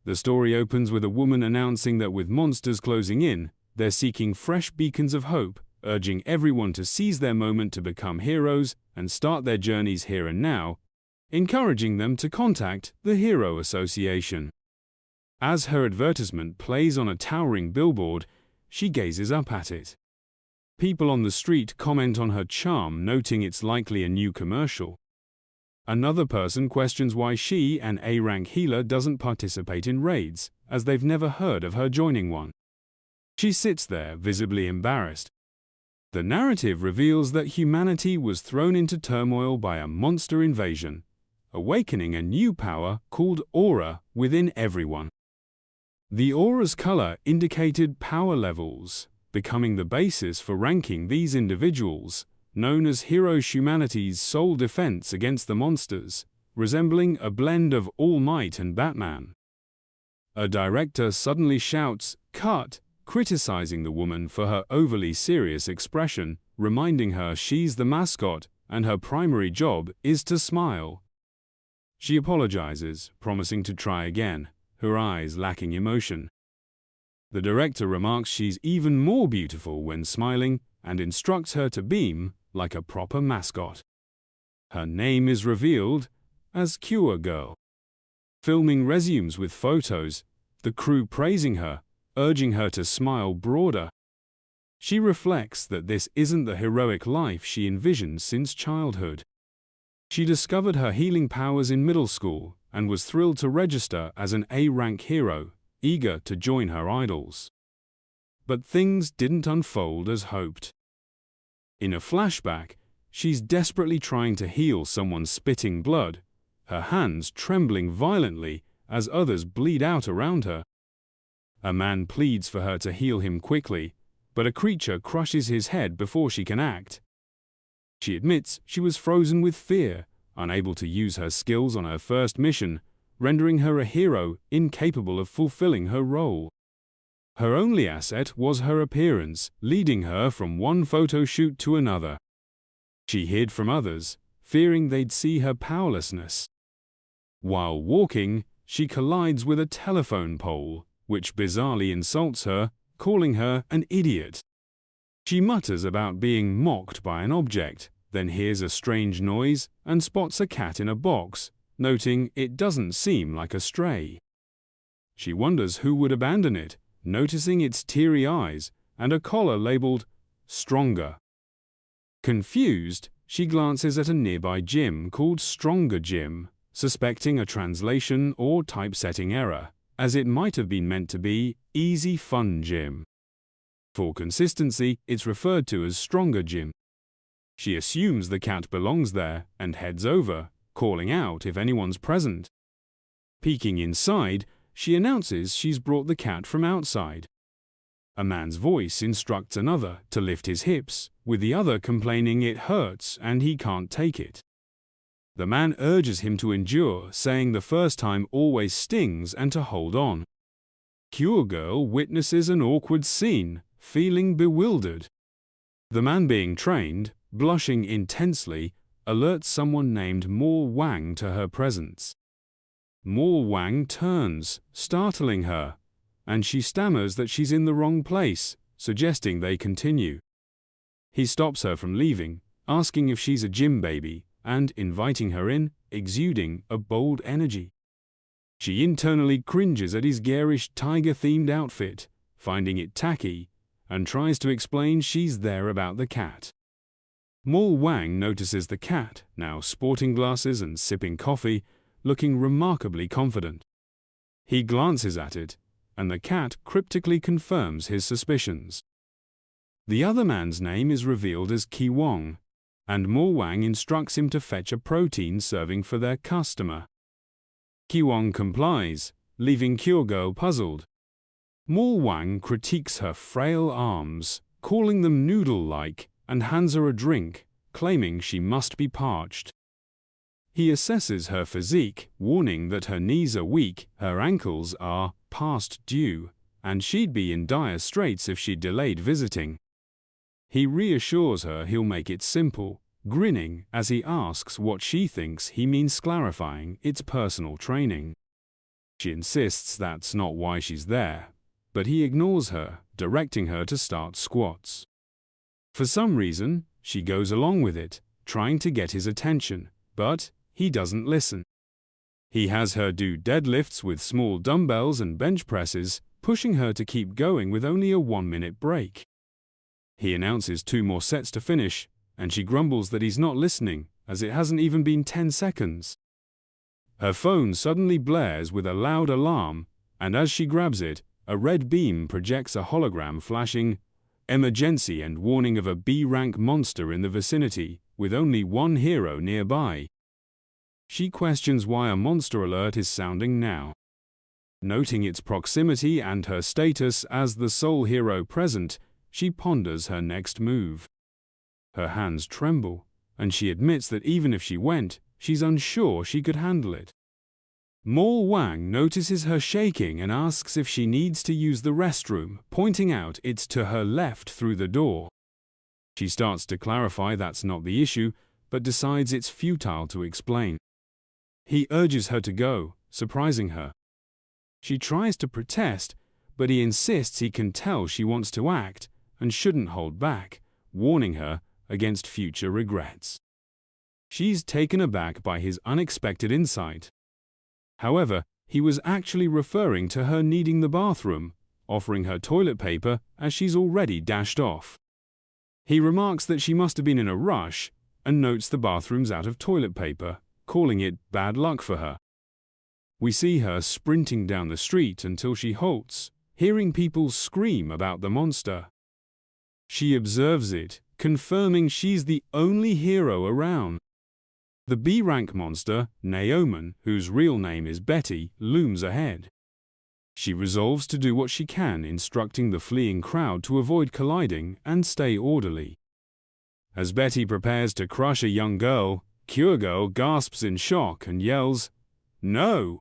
The story opens with a woman announcing that with monsters closing in, they're seeking fresh beacons of hope, urging everyone to seize their moment to become heroes and start their journeys here and now, encouraging them to contact the Hero Association. As her advertisement plays on a towering billboard, she gazes up at it. People on the street comment on her charm, noting it's likely a new commercial. Another person questions why she, an A-rank healer, doesn't participate in raids, as they've never heard of her joining one. She sits there, visibly embarrassed. The narrative reveals that humanity was thrown into turmoil by a monster invasion, awakening a new power called aura within everyone. The aura's color indicated power levels, becoming the basis for ranking these individuals, known as heroes, humanity's sole defense against the monsters, resembling a blend of All Might and Batman. A director suddenly shouts, "Cut!" criticizing the woman for her overly serious expression, reminding her she's the mascot and her primary job is to smile. She apologizes, promising to try again, her eyes lacking emotion. The director remarks she's even more beautiful when smiling and instructs her to beam like a proper mascot. Her name is revealed as Cure Girl. Filming resumes with photos, the crew praising her, urging her to smile broader. She reflects that this isn't the heroic life she envisioned since childhood. She discovered her healing powers in middle school and was thrilled to register as an A-rank hero, eager to join her idols. But things didn't unfold as hoped. In a flashback, she's desperately trying to heal someone spitting blood, her hands trembling violently as others bleed out around her. A man pleads for her to heal him quickly, but a creature crushes his head before she can act. She admits she was frozen with fear, unable to use her skills on her first mission, rendering her a hero incapable of fulfilling her role. Her only asset was her appearance, leading her from one photo shoot to another. She hid from others, fearing they'd see her powerlessness. While walking, she collides with a telephone pole, which bizarrely insults her, calling her an idiot. She mutters about being mocked by an object, then hears a strange noise and spots a cat in a box, noting it doesn't seem like a stray. She wonders who would abandon it, noticing its teary eyes and a collar labeled "Stronger." Confused, she glances at a nearby gym called Stronger Gym, suspecting a translation or typesetting error, as it might have been meant to be Easy Fun Gym. For consistency, it's referred to as Stronger Gym. She assumes the cat belongs there and heads over, calling out if anyone's present. Peeking inside, she announces she's brought the cat from outside. A man's voice instructs another to lift his hips, with the other complaining it hurts and he can't take it. The man urges him to endure, saying the first time always stings and to hold on. Cure Girl witnesses an awkward scene, feeling bewildered. The man being trained, blushing intensely, alerts someone named Mo Wang to her presence. Mo Wang turns, startling her, and she stammers that she's in the wrong place, suggesting they continue. He stops her from leaving, asking if she's a gym baby, and inviting her in, exuding a bold energy. She internally cringes at his garish tiger-themed outfit, finding it tacky, and tries to explain she's there about the cat. Mo Wang notices the cat, now sporting glasses and sipping coffee, looking remarkably confident. He glances at it, and the cat cryptically confirms his suspicions. The other man's name is revealed as Ki Wong, and Mo Wang instructs him to fetch a protein serving for their customer. Ki Wong complies, leaving Cure Girl puzzled. Mo Wang critiques her frail arms, calling them noodle-like, and hands her a drink, claiming she must be parched. He assesses her physique, warning that her knees are weak, her ankles are past due, and she'd be in dire straits if she delayed visiting. He reassures her he'll make it simple, grinning as he asks what she thinks he means clarifying it's personal training. She insists that's not why she's there, but he ignores her, directing her to start squats. For some reason, she goes along with it, trying to get his attention, but he doesn't listen. He has her do deadlifts with small dumbbells and bench presses, pushing her to keep going with only a 1-minute break. He announces 2 more sets to finish, and she grumbles that he's not listening, as it hasn't even been 10 seconds. Her phone suddenly blares with a loud alarm, and as she grabs it, a red beam projects a hologram flashing emergency and warning of a B-rank monster in the vicinity, with only one hero nearby. She questions why a monster alert is sounding now. Noting its proximity and her status as the sole hero present, she ponders her next move. Her hands tremble, and she admits that even if she went, she's unsure she could handle it. Mo Wang notices her shaking and asks if she needs to use the restroom, pointing out it's to her left through the door. She starts to clarify that's not the issue, but decides it's futile to explain. He urges her to go, surprising her. She tries to protest, but he insists he can tell she wants to act and shouldn't hold back, warning her against future regrets. She's taken aback by his unexpected insight. However, he was actually referring to her needing the bathroom, offering her toilet paper as she's already dashed off. He remarks that she must have been in a rush and notes the bathroom's out of toilet paper, calling it bad luck for her. We see her sprinting down the street until she halts, hearing people scream about the monster. She observes it, confirming she's the only hero around. The B-rank monster, Naoman, whose real name is Betty, looms ahead. She resolves to do what she can, instructing the fleeing crowd to avoid colliding and stay orderly. As Betty prepares to crush a young girl, Cure Girl gasps in shock and yells, "No!"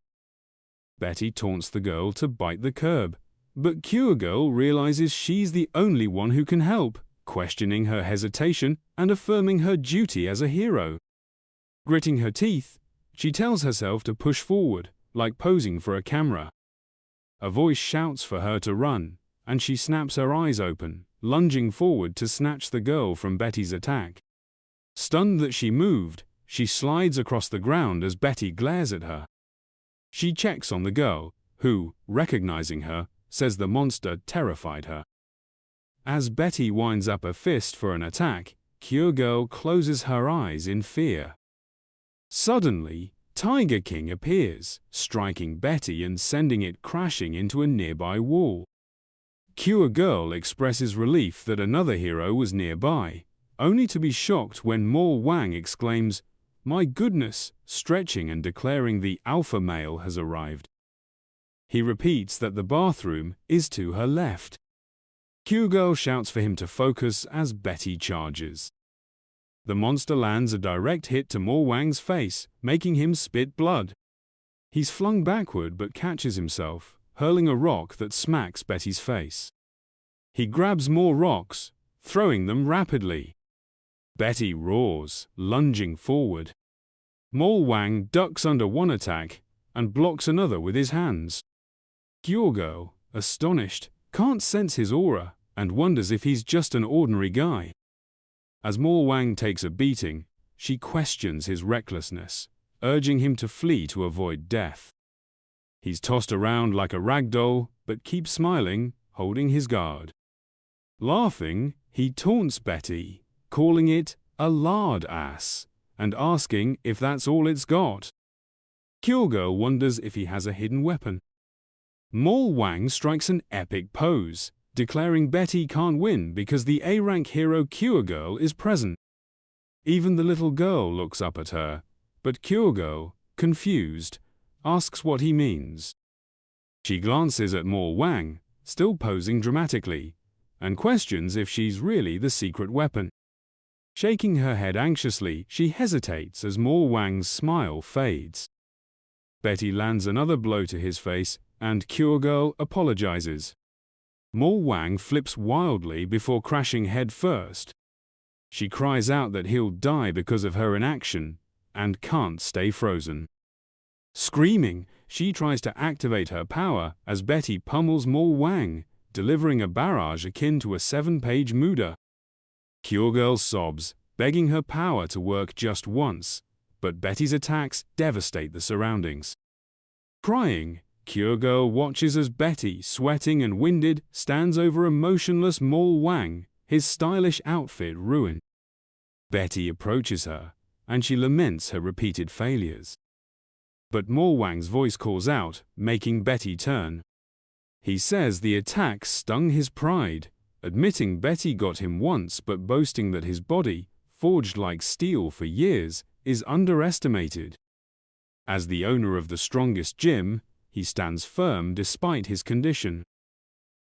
Betty taunts the girl to bite the curb, but Cure Girl realizes she's the only one who can help, questioning her hesitation and affirming her duty as a hero. Gritting her teeth, she tells herself to push forward, like posing for a camera. A voice shouts for her to run, and she snaps her eyes open, lunging forward to snatch the girl from Betty's attack. Stunned that she moved, she slides across the ground as Betty glares at her. She checks on the girl, who, recognizing her, says the monster terrified her. As Betty winds up a fist for an attack, Cure Girl closes her eyes in fear. Suddenly, Tiger King appears, striking Betty and sending it crashing into a nearby wall. Cure Girl expresses relief that another hero was nearby, only to be shocked when Mo Wang exclaims, "My goodness," stretching and declaring the alpha male has arrived. He repeats that the bathroom is to her left. Cure Girl shouts for him to focus as Betty charges. The monster lands a direct hit to Mo Wang's face, making him spit blood. He's flung backward but catches himself, hurling a rock that smacks Betty's face. He grabs more rocks, throwing them rapidly. Betty roars, lunging forward. Mo Wang ducks under one attack and blocks another with his hands. Cure Girl, astonished, can't sense his aura and wonders if he's just an ordinary guy. As Mo Wang takes a beating, she questions his recklessness, urging him to flee to avoid death. He's tossed around like a rag doll, but keeps smiling, holding his guard. Laughing, he taunts Betty, calling it a lard ass, and asking if that's all it's got. Cure Girl wonders if he has a hidden weapon. Mo Wang strikes an epic pose, declaring Betty can't win because the A-rank hero Cure Girl is present. Even the little girl looks up at her, but Cure Girl, confused, asks what he means. She glances at Mo Wang, still posing dramatically, and questions if she's really the secret weapon. Shaking her head anxiously, she hesitates as Mo Wang's smile fades. Betty lands another blow to his face, and Cure Girl apologizes. Mo Wang flips wildly before crashing head first. She cries out that he'll die because of her inaction and can't stay frozen. Screaming, she tries to activate her power as Betty pummels Mo Wang, delivering a barrage akin to a 7-page Muda. Cure Girl sobs, begging her power to work just once, but Betty's attacks devastate the surroundings. Crying, Cure Girl watches as Betty, sweating and winded, stands over a motionless Mo Wang, his stylish outfit ruined. Betty approaches her, and she laments her repeated failures. But Mo Wang's voice calls out, making Betty turn. He says the attack stung his pride, admitting Betty got him once but boasting that his body, forged like steel for years, is underestimated. As the owner of the strongest gym, he stands firm despite his condition.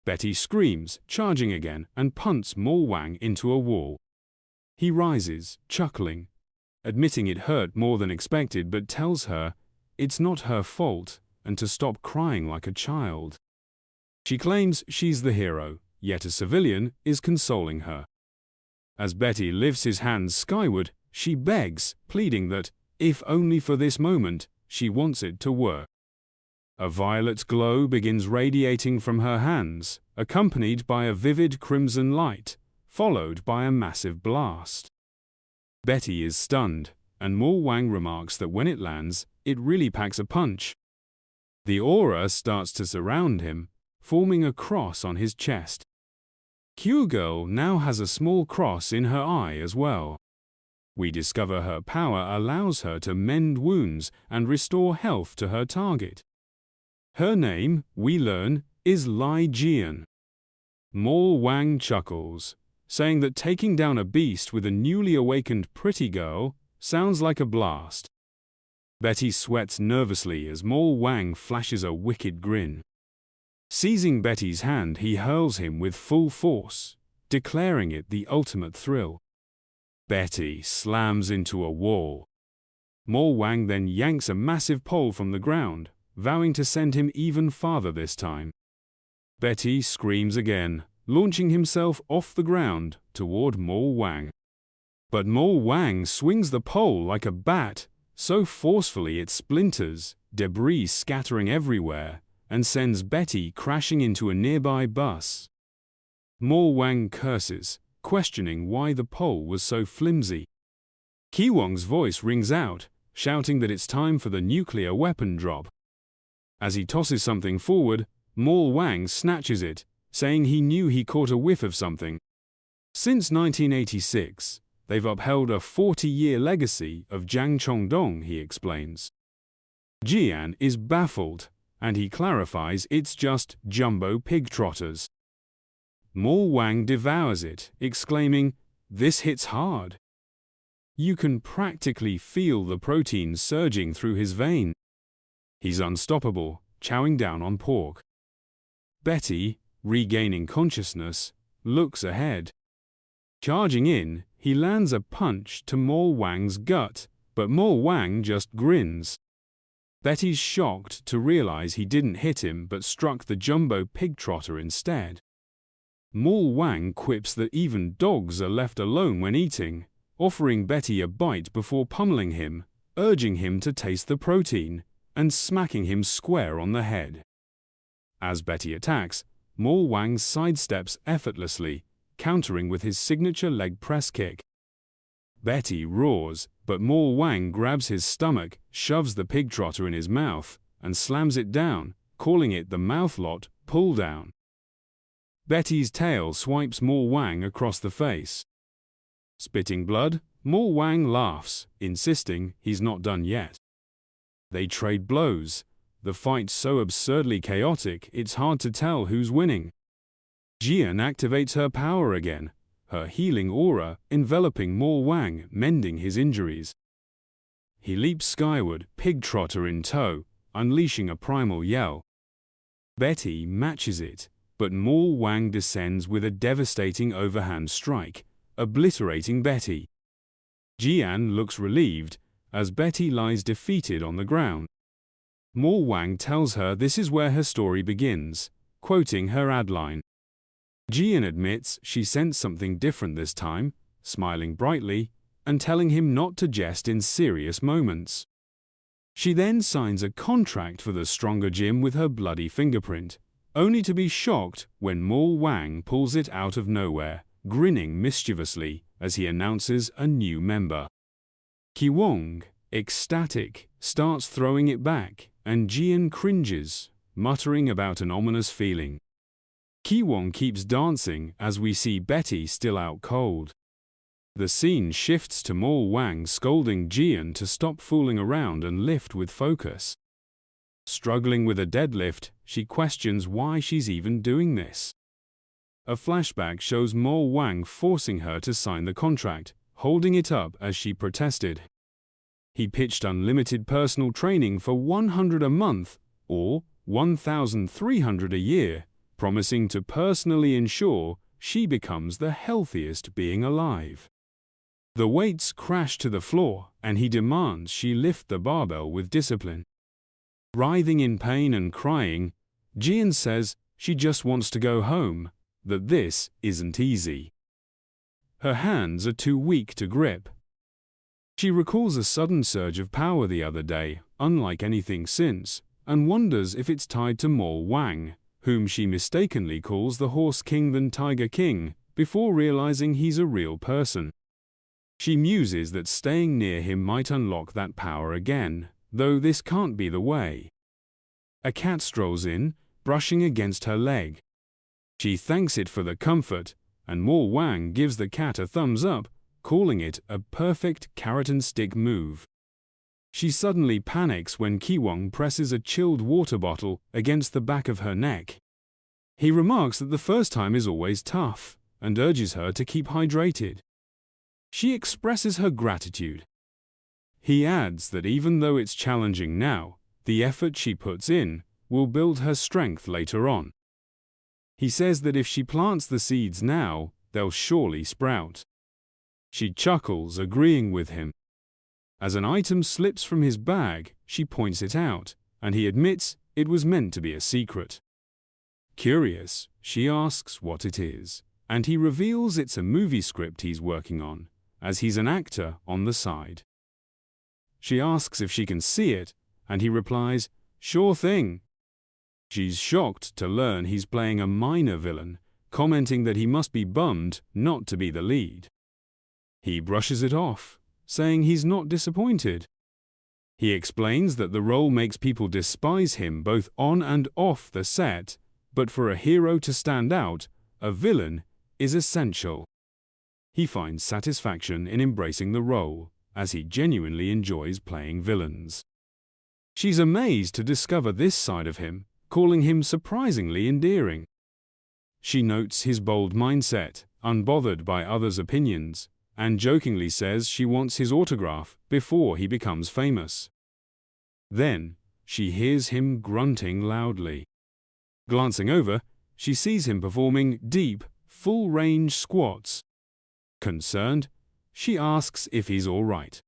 Betty screams, charging again, and punts Mo Wang into a wall. He rises, chuckling, admitting it hurt more than expected, but tells her it's not her fault and to stop crying like a child. She claims she's the hero, yet a civilian is consoling her. As Betty lifts his hands skyward, she begs, pleading that, if only for this moment, she wants it to work. A violet glow begins radiating from her hands, accompanied by a vivid crimson light, followed by a massive blast. Betty is stunned, and Mo Wang remarks that when it lands, it really packs a punch. The aura starts to surround him, forming a cross on his chest. Cure Girl now has a small cross in her eye as well. We discover her power allows her to mend wounds and restore health to her target. Her name, we learn, is Lai Jian. Mo Wang chuckles, saying that taking down a beast with a newly awakened pretty girl sounds like a blast. Betty sweats nervously as Mo Wang flashes a wicked grin. Seizing Betty's hand, he hurls him with full force, declaring it the ultimate thrill. Betty slams into a wall. Mo Wang then yanks a massive pole from the ground, vowing to send him even farther this time. Betty screams again, launching himself off the ground toward Mo Wang. But Mo Wang swings the pole like a bat, so forcefully it splinters, debris scattering everywhere, and sends Betty crashing into a nearby bus. Mo Wang curses, questioning why the pole was so flimsy. Kiwong's voice rings out, shouting that it's time for the nuclear weapon drop. As he tosses something forward, Mo Wang snatches it, saying he knew he caught a whiff of something. Since 1986, they've upheld a 40-year legacy of Jiang Chongdong, he explains. Jian is baffled, and he clarifies it's just jumbo pig trotters. Mo Wang devours it, exclaiming, "This hits hard." You can practically feel the protein surging through his vein. He's unstoppable, chowing down on pork. Betty, regaining consciousness, looks ahead. Charging in, he lands a punch to Mo Wang's gut, but Mo Wang just grins. Betty's shocked to realize he didn't hit him but struck the jumbo pig trotter instead. Mo Wang quips that even dogs are left alone when eating, offering Betty a bite before pummeling him, urging him to taste the protein, and smacking him square on the head. As Betty attacks, Mo Wang sidesteps effortlessly, countering with his signature leg press kick. Betty roars, but Mo Wang grabs his stomach, shoves the pig trotter in his mouth, and slams it down, calling it the mouthlot pull down. Betty's tail swipes Mo Wang across the face. Spitting blood, Mo Wang laughs, insisting he's not done yet. They trade blows, the fight so absurdly chaotic it's hard to tell who's winning. Jian activates her power again, her healing aura enveloping Mo Wang, mending his injuries. He leaps skyward, pig trotter in tow, unleashing a primal yell. Betty matches it, but Mo Wang descends with a devastating overhand strike, obliterating Betty. Jian looks relieved, as Betty lies defeated on the ground. Mo Wang tells her this is where her story begins, quoting her ad line. Jian admits she sensed something different this time, smiling brightly, and telling him not to jest in serious moments. She then signs a contract for the stronger gym with her bloody fingerprint, only to be shocked when Mo Wang pulls it out of nowhere, grinning mischievously as he announces a new member. Ki Wong, ecstatic, starts throwing it back, and Jian cringes, muttering about an ominous feeling. Ki Wong keeps dancing as we see Betty still out cold. The scene shifts to Mo Wang scolding Jian to stop fooling around and lift with focus. Struggling with a deadlift, she questions why she's even doing this. A flashback shows Mo Wang forcing her to sign the contract, holding it up as she protested. He pitched unlimited personal training for 100 a month, or 1,300 a year, promising to personally ensure she becomes the healthiest being alive. The weights crash to the floor, and he demands she lift the barbell with discipline. Writhing in pain and crying, Jian says she just wants to go home, that this isn't easy. Her hands are too weak to grip. She recalls a sudden surge of power the other day, unlike anything since, and wonders if it's tied to Mo Wang, whom she mistakenly calls the Horse King then Tiger King, before realizing he's a real person. She muses that staying near him might unlock that power again, though this can't be the way. A cat strolls in, brushing against her leg. She thanks it for the comfort, and Mo Wang gives the cat a thumbs up, calling it a perfect carrot and stick move. She suddenly panics when Ki Wong presses a chilled water bottle against the back of her neck. He remarks that the first time is always tough, and urges her to keep hydrated. She expresses her gratitude. He adds that even though it's challenging now, the effort she puts in will build her strength later on. He says that if she plants the seeds now, they'll surely sprout. She chuckles, agreeing with him. As an item slips from his bag, she points it out, and he admits it was meant to be a secret. Curious, she asks what it is, and he reveals it's a movie script he's working on, as he's an actor on the side. She asks if she can see it, and he replies, "Sure thing." She's shocked to learn he's playing a minor villain, commenting that he must be bummed not to be the lead. He brushes it off, saying he's not disappointed. He explains that the role makes people despise him both on and off the set, but for a hero to stand out, a villain is essential. He finds satisfaction in embracing the role, as he genuinely enjoys playing villains. She's amazed to discover this side of him, calling him surprisingly endearing. She notes his bold mindset, unbothered by others' opinions, and jokingly says she wants his autograph before he becomes famous. Then, she hears him grunting loudly. Glancing over, she sees him performing deep, full-range squats. Concerned, she asks if he's all right.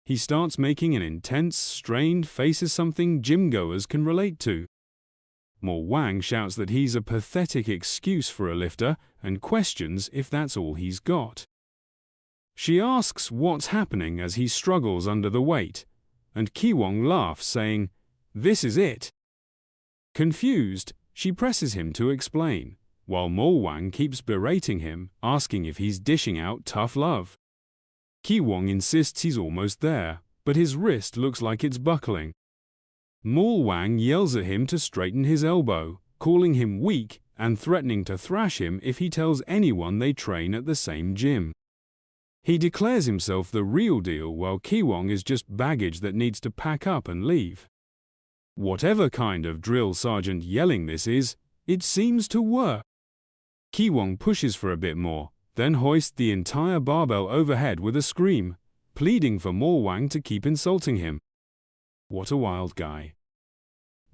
He starts making an intense, strained face as something gym-goers can relate to. Mo Wang shouts that he's a pathetic excuse for a lifter and questions if that's all he's got. She asks what's happening as he struggles under the weight, and Ki Wong laughs, saying, "This is it." Confused, she presses him to explain, while Mo Wang keeps berating him, asking if he's dishing out tough love. Ki Wong insists he's almost there, but his wrist looks like it's buckling. Mo Wang yells at him to straighten his elbow, calling him weak and threatening to thrash him if he tells anyone they train at the same gym. He declares himself the real deal while Ki Wong is just baggage that needs to pack up and leave. Whatever kind of drill sergeant yelling this is, it seems to work. Ki Wong pushes for a bit more, then hoists the entire barbell overhead with a scream, pleading for Mo Wang to keep insulting him. What a wild guy.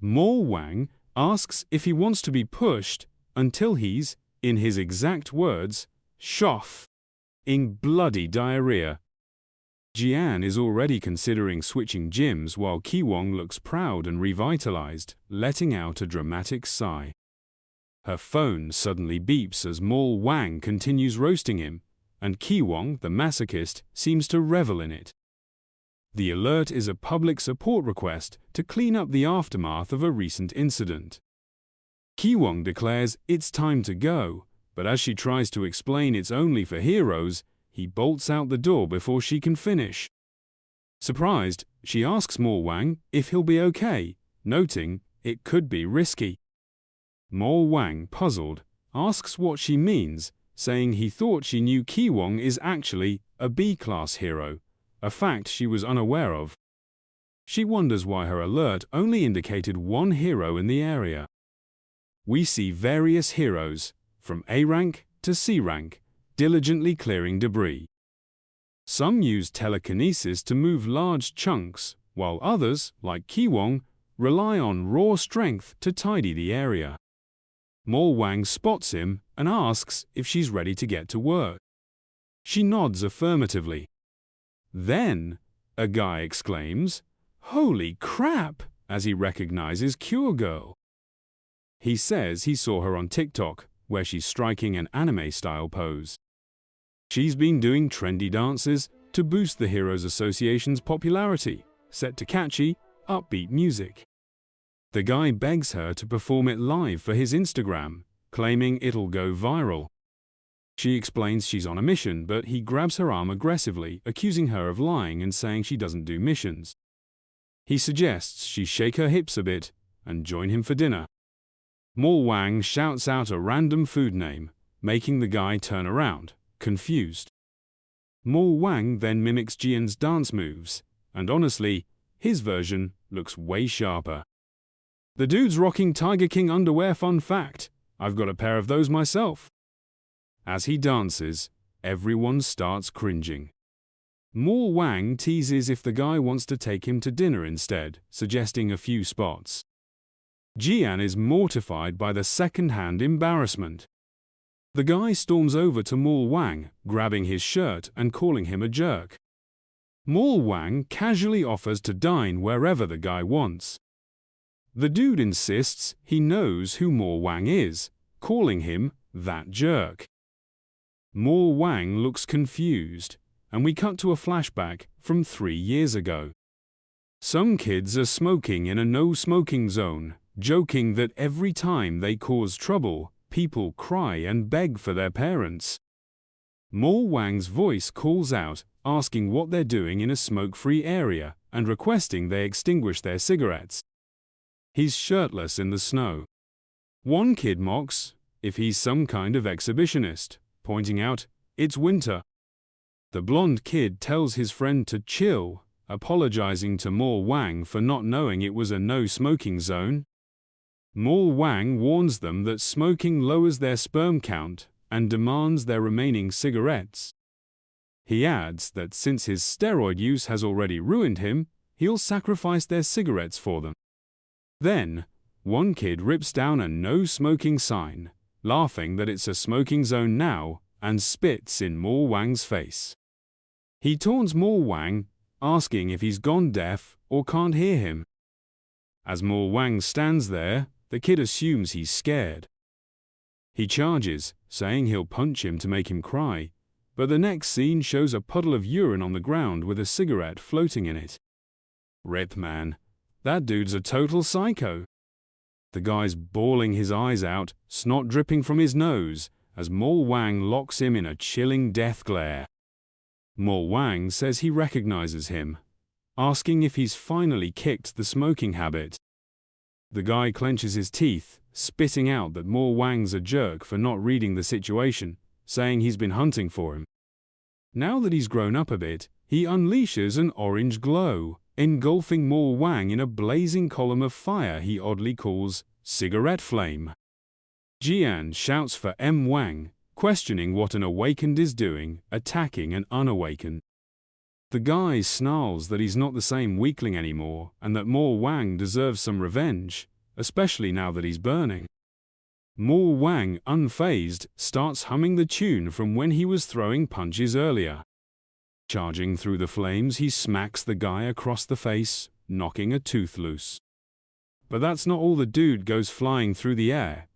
Mo Wang asks if he wants to be pushed until he's, in his exact words, "shoff" in bloody diarrhea. Jian is already considering switching gyms while Ki Wong looks proud and revitalized, letting out a dramatic sigh. Her phone suddenly beeps as Mo Wang continues roasting him, and Ki Wong, the masochist, seems to revel in it. The alert is a public support request to clean up the aftermath of a recent incident. Kiwon declares it's time to go, but as she tries to explain it's only for heroes, he bolts out the door before she can finish. Surprised, she asks Mo Wang if he'll be okay, noting it could be risky. Mo Wang, puzzled, asks what she means, saying he thought she knew Kiwon is actually a B-class hero, a fact she was unaware of. She wonders why her alert only indicated one hero in the area. We see various heroes, from A rank to C rank, diligently clearing debris. Some use telekinesis to move large chunks, while others, like Kiwon, rely on raw strength to tidy the area. Mo Wang spots him and asks if she's ready to get to work. She nods affirmatively. Then, a guy exclaims, "Holy crap!" as he recognizes Cure Girl. He says he saw her on TikTok, where she's striking an anime-style pose. She's been doing trendy dances to boost the Heroes Association's popularity, set to catchy, upbeat music. The guy begs her to perform it live for his Instagram, claiming it'll go viral. She explains she's on a mission, but he grabs her arm aggressively, accusing her of lying and saying she doesn't do missions. He suggests she shake her hips a bit and join him for dinner. Mo Wang shouts out a random food name, making the guy turn around, confused. Mo Wang then mimics Jian's dance moves, and honestly, his version looks way sharper. The dude's rocking Tiger King underwear, fun fact. I've got a pair of those myself. As he dances, everyone starts cringing. Mo Wang teases if the guy wants to take him to dinner instead, suggesting a few spots. Jian is mortified by the second-hand embarrassment. The guy storms over to Mo Wang, grabbing his shirt and calling him a jerk. Mo Wang casually offers to dine wherever the guy wants. The dude insists he knows who Mo Wang is, calling him that jerk. Mo Wang looks confused, and we cut to a flashback from 3 years ago. Some kids are smoking in a no-smoking zone, joking that every time they cause trouble, people cry and beg for their parents. Mo Wang's voice calls out, asking what they're doing in a smoke-free area and requesting they extinguish their cigarettes. He's shirtless in the snow. One kid mocks if he's some kind of exhibitionist, pointing out it's winter. The blonde kid tells his friend to chill, apologizing to Mo Wang for not knowing it was a no-smoking zone. Mo Wang warns them that smoking lowers their sperm count and demands their remaining cigarettes. He adds that since his steroid use has already ruined him, he'll sacrifice their cigarettes for them. Then, one kid rips down a no-smoking sign, laughing that it's a smoking zone now, and spits in Mo Wang's face. He taunts Mo Wang, asking if he's gone deaf or can't hear him. As Mo Wang stands there, the kid assumes he's scared. He charges, saying he'll punch him to make him cry, but the next scene shows a puddle of urine on the ground with a cigarette floating in it. Rip man, that dude's a total psycho. The guy's bawling his eyes out, snot dripping from his nose, as Mo Wang locks him in a chilling death glare. Mo Wang says he recognizes him, asking if he's finally kicked the smoking habit. The guy clenches his teeth, spitting out that Mo Wang's a jerk for not reading the situation, saying he's been hunting for him. Now that he's grown up a bit, he unleashes an orange glow, engulfing Mo Wang in a blazing column of fire he oddly calls cigarette flame. Jian shouts for M. Wang, questioning what an awakened is doing, attacking an unawakened. The guy snarls that he's not the same weakling anymore and that Mo Wang deserves some revenge, especially now that he's burning. Mo Wang, unfazed, starts humming the tune from when he was throwing punches earlier. Charging through the flames, he smacks the guy across the face, knocking a tooth loose. But that's not all. The dude goes flying through the air.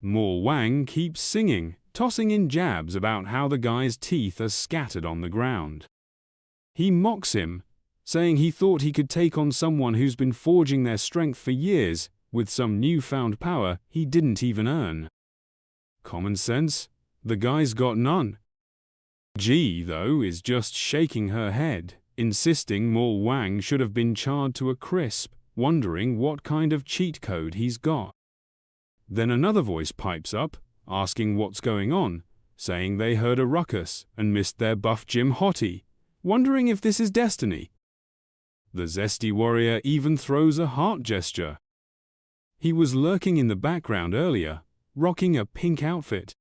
Mo Wang keeps singing, tossing in jabs about how the guy's teeth are scattered on the ground. He mocks him, saying he thought he could take on someone who's been forging their strength for years with some newfound power he didn't even earn. Common sense? The guy's got none. Ji, though, is just shaking her head, insisting Maul Wang should have been charred to a crisp, wondering what kind of cheat code he's got. Then another voice pipes up, asking what's going on, saying they heard a ruckus and missed their buff gym hottie, wondering if this is destiny. The zesty warrior even throws a heart gesture. He was lurking in the background earlier, rocking a pink outfit.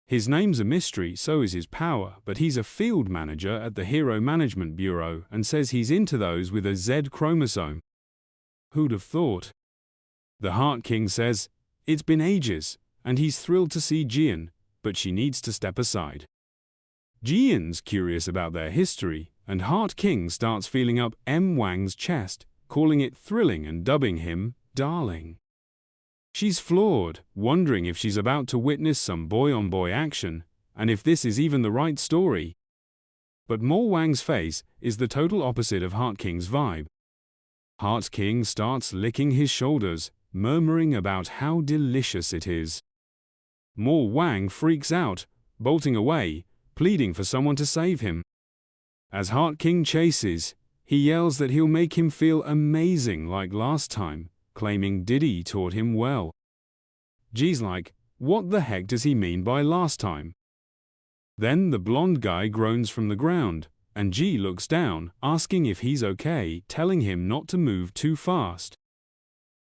His name's a mystery, so is his power, but he's a field manager at the Hero Management Bureau and says he's into those with a Z chromosome. Who'd have thought? The Heart King says, it's been ages, and he's thrilled to see Jian, but she needs to step aside. Jian's curious about their history, and Heart King starts feeling up M. Wang's chest, calling it thrilling and dubbing him darling. She's floored, wondering if she's about to witness some boy-on-boy action, and if this is even the right story. But Maul Wang's face is the total opposite of Heart King's vibe. Heart King starts licking his shoulders, murmuring about how delicious it is. Maul Wang freaks out, bolting away, pleading for someone to save him. As Heart King chases, he yells that he'll make him feel amazing like last time, claiming Diddy taught him well. Ji's like, what the heck does he mean by last time? Then the blonde guy groans from the ground, and Ji looks down, asking if he's okay, telling him not to move too fast.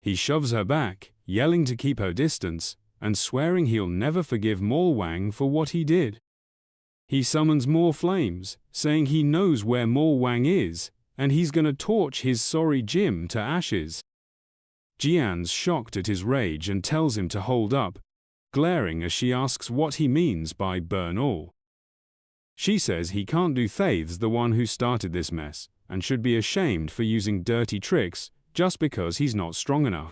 He shoves her back, yelling to keep her distance, and swearing he'll never forgive Maul Wang for what he did. He summons more flames, saying he knows where Maul Wang is, and he's gonna torch his sorry gym to ashes. Jian's shocked at his rage and tells him to hold up, glaring as she asks what he means by burn all. She says he can't do Thaith's the one who started this mess, and should be ashamed for using dirty tricks just because he's not strong enough.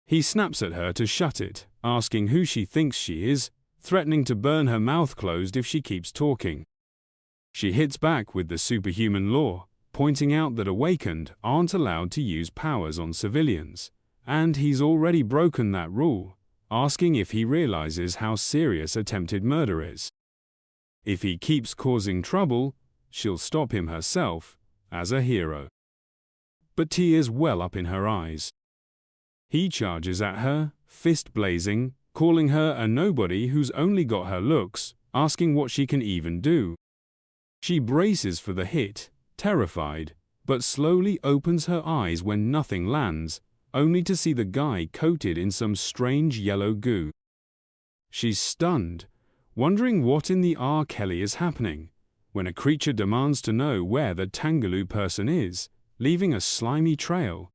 He snaps at her to shut it, asking who she thinks she is, threatening to burn her mouth closed if she keeps talking. She hits back with the superhuman law, pointing out that awakened aren't allowed to use powers on civilians, and he's already broken that rule, asking if he realizes how serious attempted murder is. If he keeps causing trouble, she'll stop him herself, as a hero. But tears well up in her eyes. He charges at her, fist blazing, calling her a nobody who's only got her looks, asking what she can even do. She braces for the hit, terrified, but slowly opens her eyes when nothing lands, only to see the guy coated in some strange yellow goo. She's stunned, wondering what in the R. Kelly is happening, when a creature demands to know where the Tangaloo person is, leaving a slimy trail.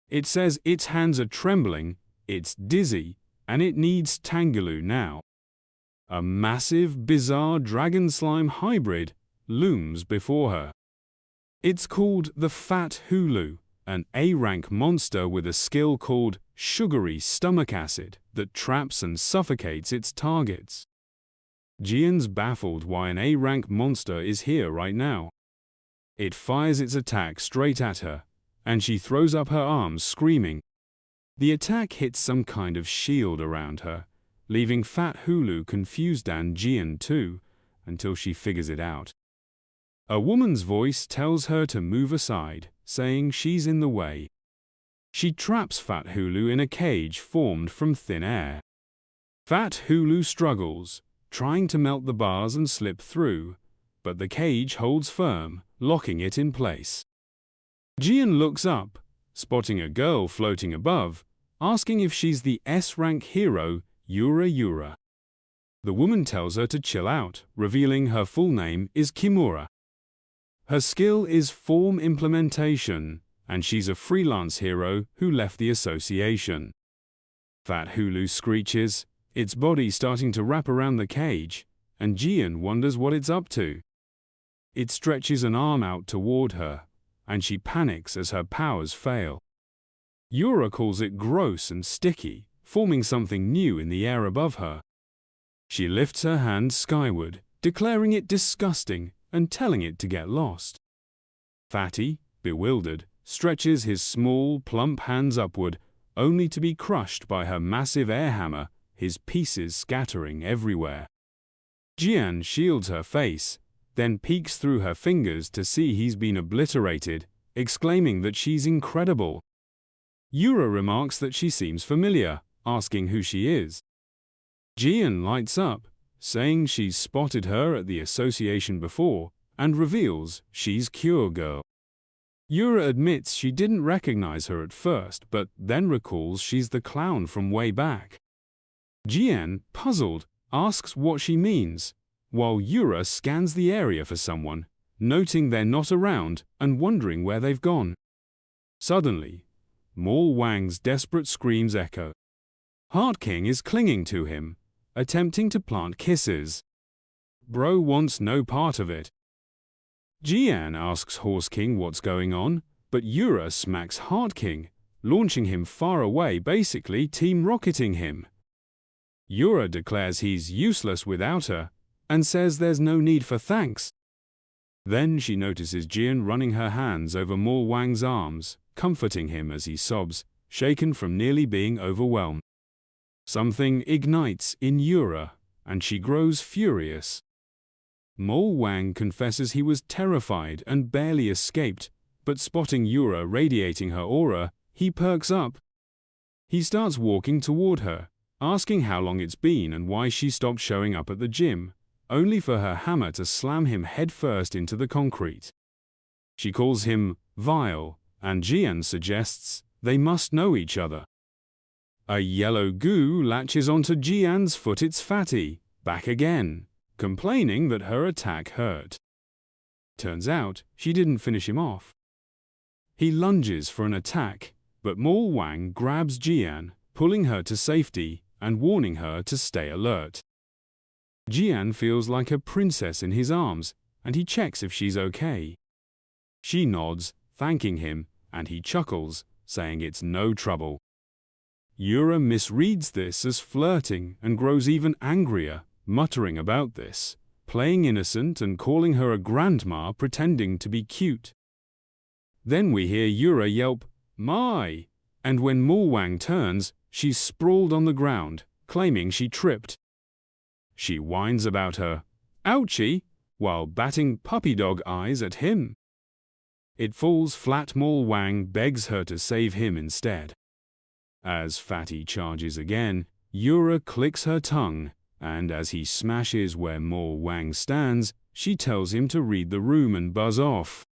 It says its hands are trembling, it's dizzy, and it needs Tangaloo now. A massive, bizarre dragon slime hybrid looms before her. It's called the Fat Hulu, an A-rank monster with a skill called sugary stomach acid that traps and suffocates its targets. Jian's baffled why an A-rank monster is here right now. It fires its attack straight at her, and she throws up her arms screaming. The attack hits some kind of shield around her, leaving Fat Hulu confused and Jian too, until she figures it out. A woman's voice tells her to move aside, saying she's in the way. She traps Fat Hulu in a cage formed from thin air. Fat Hulu struggles, trying to melt the bars and slip through, but the cage holds firm, locking it in place. Jian looks up, spotting a girl floating above, asking if she's the S-rank hero, Yura. The woman tells her to chill out, revealing her full name is Kimura. Her skill is form implementation, and she's a freelance hero who left the association. Fat Hulu screeches, its body starting to wrap around the cage, and Jian wonders what it's up to. It stretches an arm out toward her, and she panics as her powers fail. Yura calls it gross and sticky, forming something new in the air above her. She lifts her hand skyward, declaring it disgusting and telling it to get lost. Fatty, bewildered, stretches his small, plump hands upward, only to be crushed by her massive air hammer, his pieces scattering everywhere. Jian shields her face, then peeks through her fingers to see he's been obliterated, exclaiming that she's incredible. Yura remarks that she seems familiar, asking who she is. Jian lights up, saying she's spotted her at the association before, and reveals she's Cure Girl. Yura admits she didn't recognize her at first, but then recalls she's the clown from way back. Jian, puzzled, asks what she means, while Yura scans the area for someone, noting they're not around and wondering where they've gone. Suddenly, Maul Wang's desperate screams echo. Heart King is clinging to him, attempting to plant kisses. Bro wants no part of it. Jian asks Horse King what's going on, but Yura smacks Heart King, launching him far away, basically team rocketing him. Yura declares he's useless without her, and says there's no need for thanks. Then she notices Jian running her hands over Maul Wang's arms, comforting him as he sobs, shaken from nearly being overwhelmed. Something ignites in Yura, and she grows furious. Maul Wang confesses he was terrified and barely escaped, but spotting Yura radiating her aura, he perks up. He starts walking toward her, asking how long it's been and why she stopped showing up at the gym, only for her hammer to slam him headfirst into the concrete. She calls him vile, and Jian suggests they must know each other. A yellow goo latches onto Jian's foot. It's Fatty, back again, complaining that her attack hurt. Turns out she didn't finish him off. He lunges for an attack, but Maul Wang grabs Jian, pulling her to safety and warning her to stay alert. Jian feels like a princess in his arms, and he checks if she's okay. She nods, thanking him, and he chuckles, saying it's no trouble. Yura misreads this as flirting and grows even angrier, muttering about this, playing innocent and calling her a grandma pretending to be cute. Then we hear Yura yelp, "My!" and when Maul Wang turns, she's sprawled on the ground, claiming she tripped. She whines about her "ouchie" while batting puppy dog eyes at him. It falls flat. Maul Wang begs her to save him instead. As Fatty charges again, Yura clicks her tongue, and as he smashes where Maul Wang stands, she tells him to read the room and buzz off.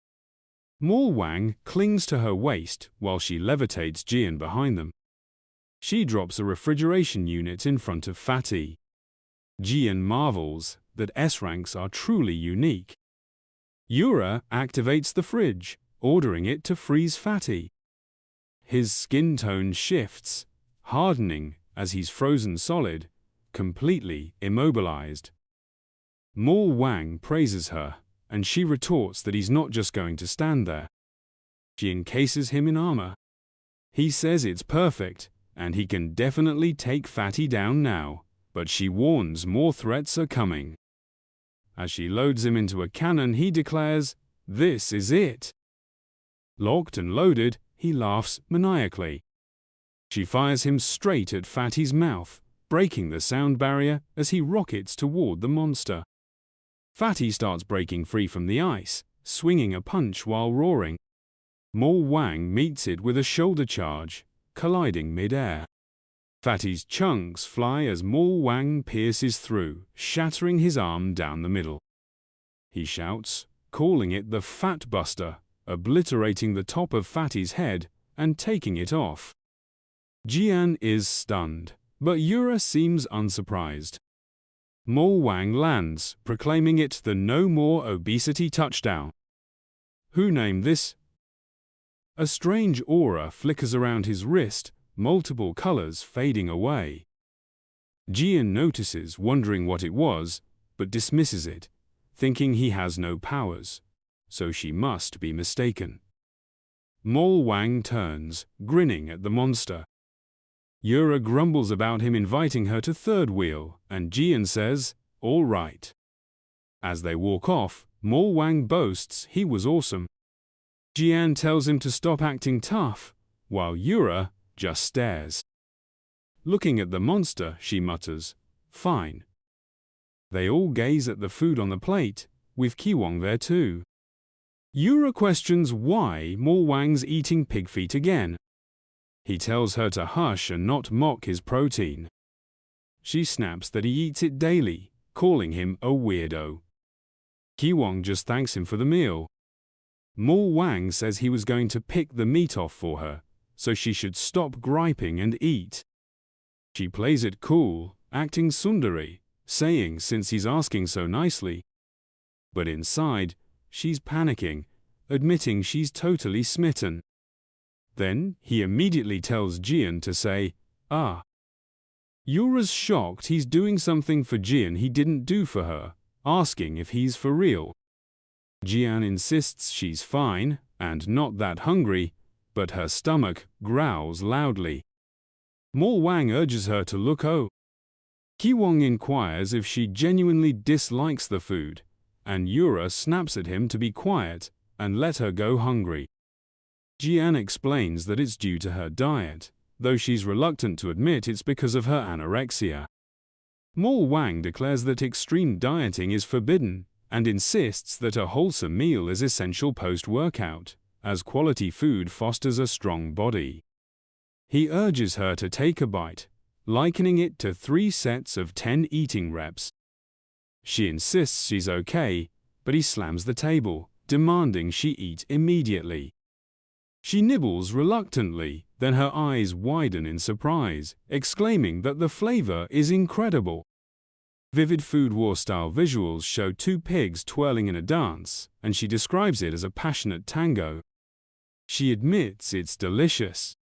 Maul Wang clings to her waist while she levitates Jian behind them. She drops a refrigeration unit in front of Fatty. Jian marvels that S-ranks are truly unique. Yura activates the fridge, ordering it to freeze Fatty. His skin tone shifts, hardening as he's frozen solid, completely immobilized. Maul Wang praises her, and she retorts that he's not just going to stand there. She encases him in armor. He says it's perfect, and he can definitely take Fatty down now, but she warns more threats are coming. As she loads him into a cannon, he declares, "This is it." Locked and loaded, he laughs maniacally. She fires him straight at Fatty's mouth, breaking the sound barrier as he rockets toward the monster. Fatty starts breaking free from the ice, swinging a punch while roaring. Maul Wang meets it with a shoulder charge, colliding mid-air. Fatty's chunks fly as Maul Wang pierces through, shattering his arm down the middle. He shouts, calling it the Fat Buster, obliterating the top of Fatty's head and taking it off. Jian is stunned, but Yura seems unsurprised. Maul Wang lands, proclaiming it the No More Obesity touchdown. Who named this? A strange aura flickers around his wrist, multiple colors fading away. Jian notices, wondering what it was, but dismisses it, thinking he has no powers, so she must be mistaken. Maul Wang turns, grinning at the monster. Yura grumbles about him inviting her to third wheel, and Jian says, "All right." As they walk off, Maul Wang boasts he was awesome. Jian tells him to stop acting tough, while Yura just stares. Looking at the monster, she mutters, "Fine." They all gaze at the food on the plate, with Kiwong there too. Yura questions why Mo Wang's eating pig feet again. He tells her to hush and not mock his protein. She snaps that he eats it daily, calling him a weirdo. Kiwong just thanks him for the meal. Mo Wang says he was going to pick the meat off for her, so she should stop griping and eat. She plays it cool, acting tsundere, saying since he's asking so nicely. But inside, she's panicking, admitting she's totally smitten. Then he immediately tells Jian to say, "Ah." Yura's shocked he's doing something for Jian he didn't do for her, asking if he's for real. Jian insists she's fine and not that hungry, but her stomach growls loudly. Mo Wang urges her to look oh. Kiwong inquires if she genuinely dislikes the food, and Yura snaps at him to be quiet and let her go hungry. Jian explains that it's due to her diet, though she's reluctant to admit it's because of her anorexia. Mo Wang declares that extreme dieting is forbidden and insists that a wholesome meal is essential post-workout, as quality food fosters a strong body. He urges her to take a bite, likening it to 3 sets of 10 eating reps. She insists she's okay, but he slams the table, demanding she eat immediately. She nibbles reluctantly, then her eyes widen in surprise, exclaiming that the flavor is incredible. Vivid Food War-style visuals show 2 pigs twirling in a dance, and she describes it as a passionate tango. She admits it's delicious.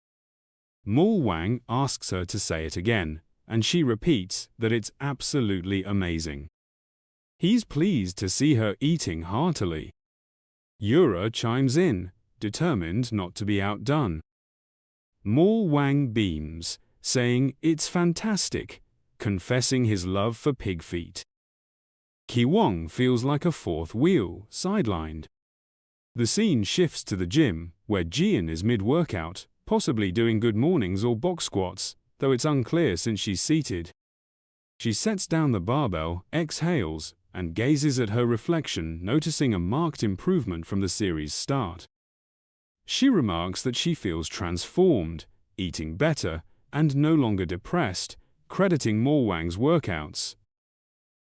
Mo Wang asks her to say it again, and she repeats that it's absolutely amazing. He's pleased to see her eating heartily. Yura chimes in, determined not to be outdone. Mo Wang beams, saying it's fantastic, confessing his love for pig feet. Kiwong feels like a fourth wheel, sidelined. The scene shifts to the gym, where Jian is mid-workout, possibly doing good mornings or box squats, though it's unclear since she's seated. She sets down the barbell, exhales, and gazes at her reflection, noticing a marked improvement from the series' start. She remarks that she feels transformed, eating better, and no longer depressed, crediting Mo Wang's workouts.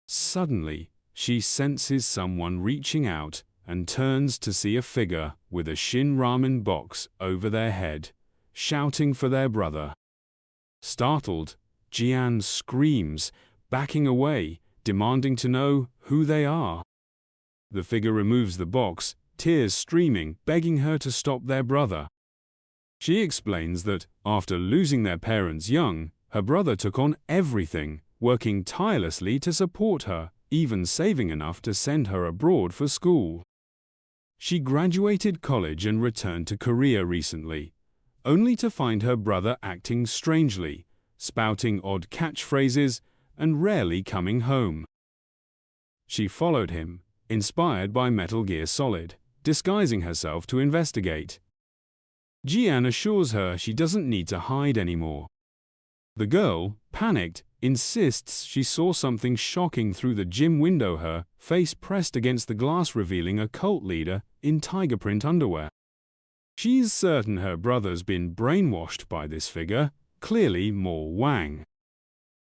Suddenly, she senses someone reaching out and turns to see a figure with a Shin ramen box over their head, shouting for their brother. Startled, Jian screams, backing away, demanding to know who they are. The figure removes the box, tears streaming, begging her to stop their brother. She explains that, after losing their parents young, her brother took on everything, working tirelessly to support her, even saving enough to send her abroad for school. She graduated college and returned to Korea recently, only to find her brother acting strangely, spouting odd catchphrases, and rarely coming home. She followed him, inspired by Metal Gear Solid, disguising herself to investigate. Jian assures her she doesn't need to hide anymore. The girl, panicked, insists she saw something shocking through the gym window, her face pressed against the glass revealing a cult leader in tiger print underwear. She's certain her brother's been brainwashed by this figure, clearly Mo Wang.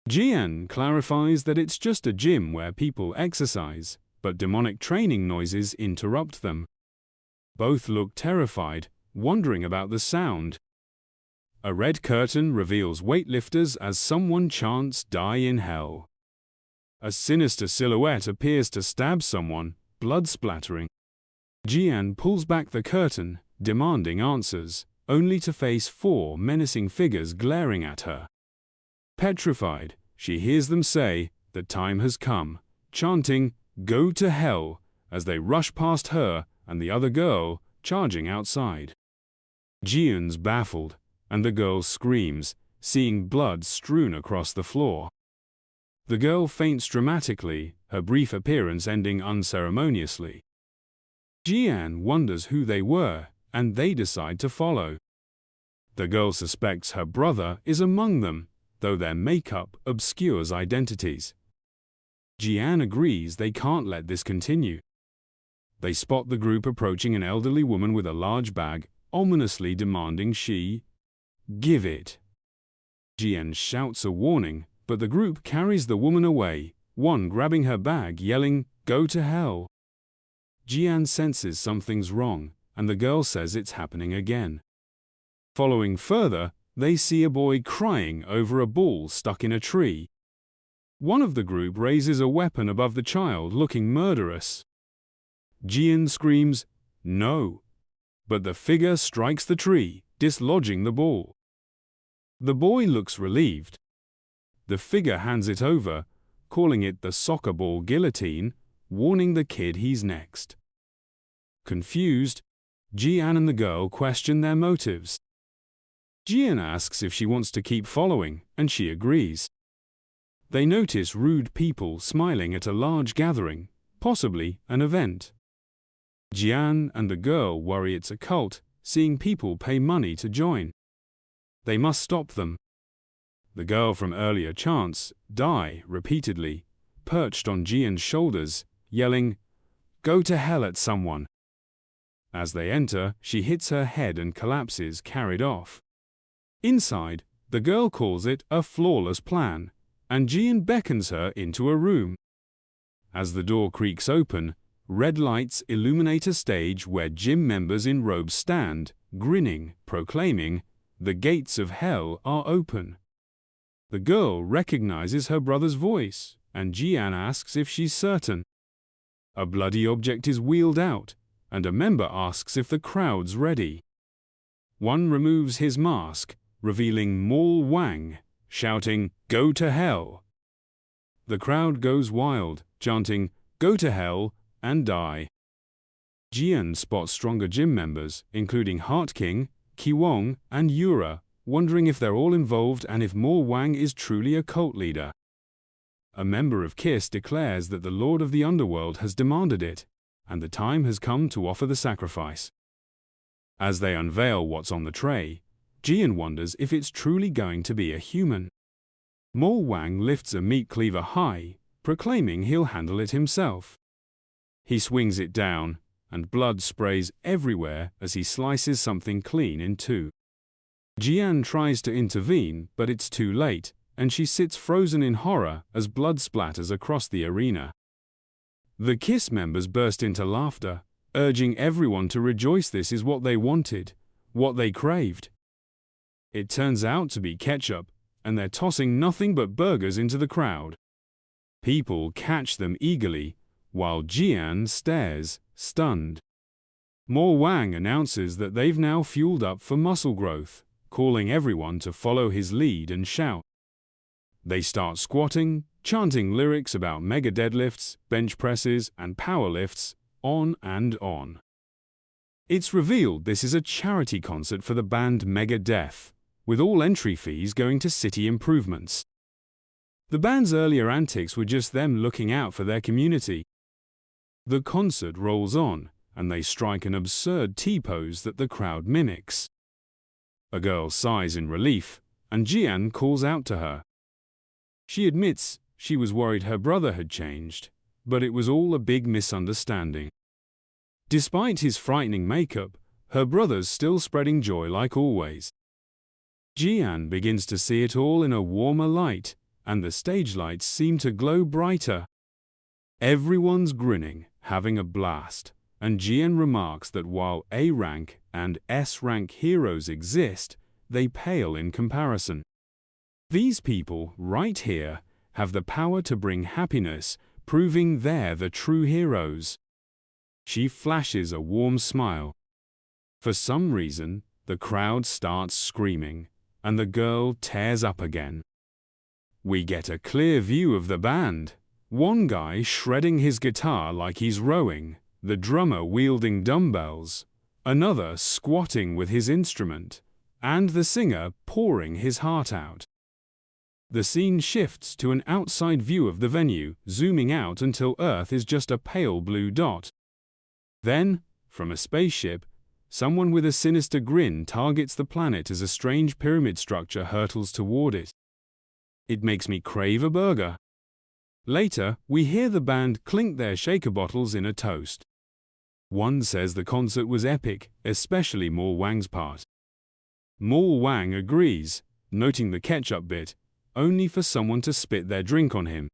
Jian clarifies that it's just a gym where people exercise, but demonic training noises interrupt them. Both look terrified, wondering about the sound. A red curtain reveals weightlifters as someone chants "Die in Hell." A sinister silhouette appears to stab someone, blood splattering. Jian pulls back the curtain, demanding answers, only to face 4 menacing figures glaring at her. Petrified, she hears them say, "The time has come," chanting, "Go to hell," as they rush past her and the other girl, charging outside. Jian's baffled, and the girl screams, seeing blood strewn across the floor. The girl faints dramatically, her brief appearance ending unceremoniously. Jian wonders who they were, and they decide to follow. The girl suspects her brother is among them, though their makeup obscures identities. Jian agrees they can't let this continue. They spot the group approaching an elderly woman with a large bag, ominously demanding she give it. Jian shouts a warning, but the group carries the woman away, one grabbing her bag, yelling, "Go to hell." Jian senses something's wrong, and the girl says it's happening again. Following further, they see a boy crying over a ball stuck in a tree. One of the group raises a weapon above the child, looking murderous. Jian screams, "No!" but the figure strikes the tree, dislodging the ball. The boy looks relieved. The figure hands it over, calling it the soccer ball guillotine, warning the kid he's next. Confused, Jian and the girl question their motives. Jian asks if she wants to keep following, and she agrees. They notice rude people smiling at a large gathering, possibly an event. Jian and the girl worry it's a cult, seeing people pay money to join. They must stop them. The girl from earlier chants, die repeatedly, perched on Jian's shoulders, yelling, "Go to hell at someone." As they enter, she hits her head and collapses, carried off. Inside, the girl calls it a flawless plan, and Jian beckons her into a room. As the door creaks open, red lights illuminate a stage where gym members in robes stand, grinning, proclaiming, "The gates of hell are open." The girl recognizes her brother's voice, and Jian asks if she's certain. A bloody object is wheeled out, and a member asks if the crowd's ready. One removes his mask, revealing Maul Wang, shouting, "Go to hell!" The crowd goes wild, chanting, "Go to hell!" and die. Jian spots stronger gym members, including Heart King, Kiwong, and Yura, wondering if they're all involved and if Maul Wang is truly a cult leader. A member of KISS declares that the Lord of the Underworld has demanded it, and the time has come to offer the sacrifice. As they unveil what's on the tray, Jian wonders if it's truly going to be a human. Maul Wang lifts a meat cleaver high, proclaiming he'll handle it himself. He swings it down, and blood sprays everywhere as he slices something clean in two. Jian tries to intervene, but it's too late, and she sits frozen in horror as blood splatters across the arena. The KISS members burst into laughter, urging everyone to rejoice. This is what they wanted, what they craved. It turns out to be ketchup, and they're tossing nothing but burgers into the crowd. People catch them eagerly, while Jian stares, stunned. Maul Wang announces that they've now fueled up for muscle growth, calling everyone to follow his lead and shout. They start squatting, chanting lyrics about mega deadlifts, bench presses, and power lifts, on and on. It's revealed this is a charity concert for the band Mega Death, with all entry fees going to city improvements. The band's earlier antics were just them looking out for their community. The concert rolls on, and they strike an absurd T-pose that the crowd mimics. A girl sighs in relief, and Jian calls out to her. She admits she was worried her brother had changed, but it was all a big misunderstanding. Despite his frightening makeup, her brother's still spreading joy like always. Jian begins to see it all in a warmer light, and the stage lights seem to glow brighter. Everyone's grinning, having a blast, and Jian remarks that while A-rank and S-rank heroes exist, they pale in comparison. These people, right here, have the power to bring happiness, proving they're the true heroes. She flashes a warm smile. For some reason, the crowd starts screaming, and the girl tears up again. We get a clear view of the band. One guy shredding his guitar like he's rowing, the drummer wielding dumbbells, another squatting with his instrument, and the singer pouring his heart out. The scene shifts to an outside view of the venue, zooming out until Earth is just a pale blue dot. Then, from a spaceship, someone with a sinister grin targets the planet as a strange pyramid structure hurtles toward it. It makes me crave a burger. Later, we hear the band clink their shaker bottles in a toast. One says the concert was epic, especially Mo Wang's part. Mo Wang agrees, noting the ketchup bit, only for someone to spit their drink on him.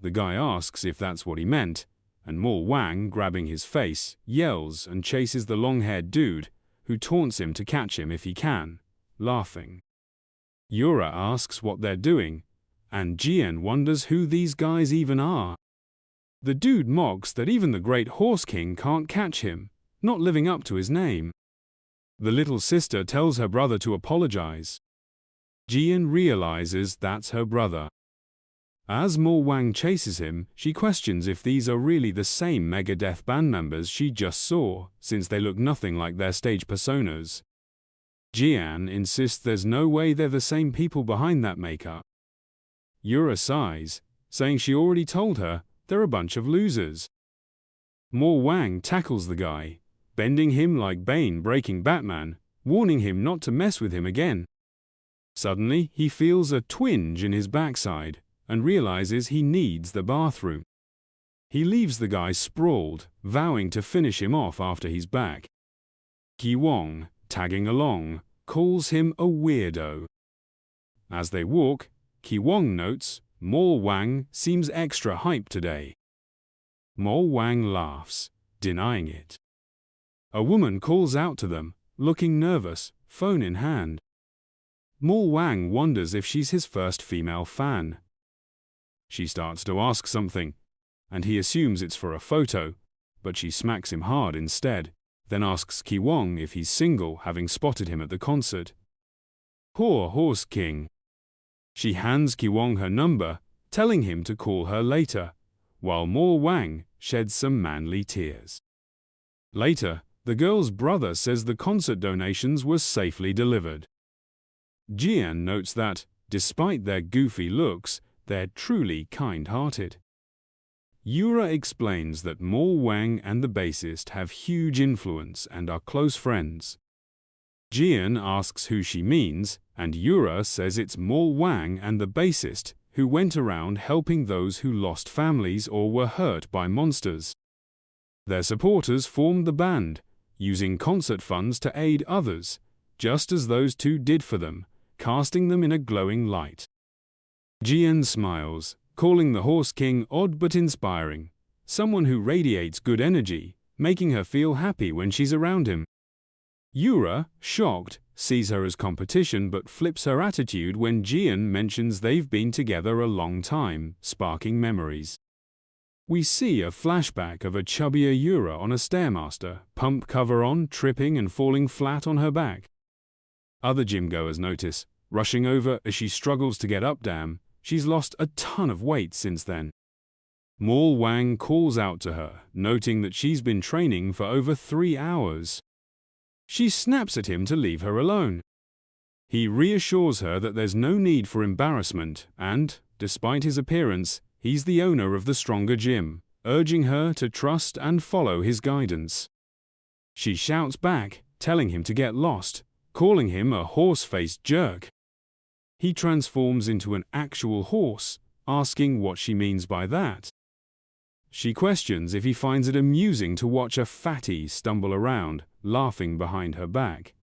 The guy asks if that's what he meant, and Mo Wang, grabbing his face, yells and chases the long-haired dude, who taunts him to catch him if he can, laughing. Yura asks what they're doing, and Jian wonders who these guys even are. The dude mocks that even the Great Horse King can't catch him, not living up to his name. The little sister tells her brother to apologize. Jian realizes that's her brother. As Mo Wang chases him, she questions if these are really the same Megadeth band members she just saw, since they look nothing like their stage personas. Jian insists there's no way they're the same people behind that makeup. Yura sighs, saying she already told her they're a bunch of losers. Mo Wang tackles the guy, bending him like Bane breaking Batman, warning him not to mess with him again. Suddenly, he feels a twinge in his backside and realizes he needs the bathroom. He leaves the guy sprawled, vowing to finish him off after he's back. Ki Wong, tagging along, calls him a weirdo. As they walk, Ki Wong notes, Mo Wang seems extra hyped today. Mo Wang laughs, denying it. A woman calls out to them, looking nervous, phone in hand. Mo Wang wonders if she's his first female fan. She starts to ask something, and he assumes it's for a photo, but she smacks him hard instead, then asks Ki Wong if he's single, having spotted him at the concert. Poor Horse King. She hands Ki Wong her number, telling him to call her later, while Mo Wang sheds some manly tears. Later, the girl's brother says the concert donations were safely delivered. Jian notes that, despite their goofy looks, they're truly kind-hearted. Yura explains that Mo Wang and the bassist have huge influence and are close friends. Jian asks who she means, and Yura says it's Mo Wang and the bassist who went around helping those who lost families or were hurt by monsters. Their supporters formed the band, using concert funds to aid others, just as those two did for them, casting them in a glowing light. Jian smiles, calling the Horse King odd but inspiring, someone who radiates good energy, making her feel happy when she's around him. Yura, shocked, sees her as competition but flips her attitude when Jian mentions they've been together a long time, sparking memories. We see a flashback of a chubbier Yura on a Stairmaster, pump cover on, tripping and falling flat on her back. Other gym-goers notice, rushing over as she struggles to get up. Damn, she's lost a ton of weight since then. Mo Wang calls out to her, noting that she's been training for over 3 hours. She snaps at him to leave her alone. He reassures her that there's no need for embarrassment and, despite his appearance, he's the owner of the stronger gym, urging her to trust and follow his guidance. She shouts back, telling him to get lost, calling him a horse-faced jerk. He transforms into an actual horse, asking what she means by that. She questions if he finds it amusing to watch a fatty stumble around, laughing behind her back.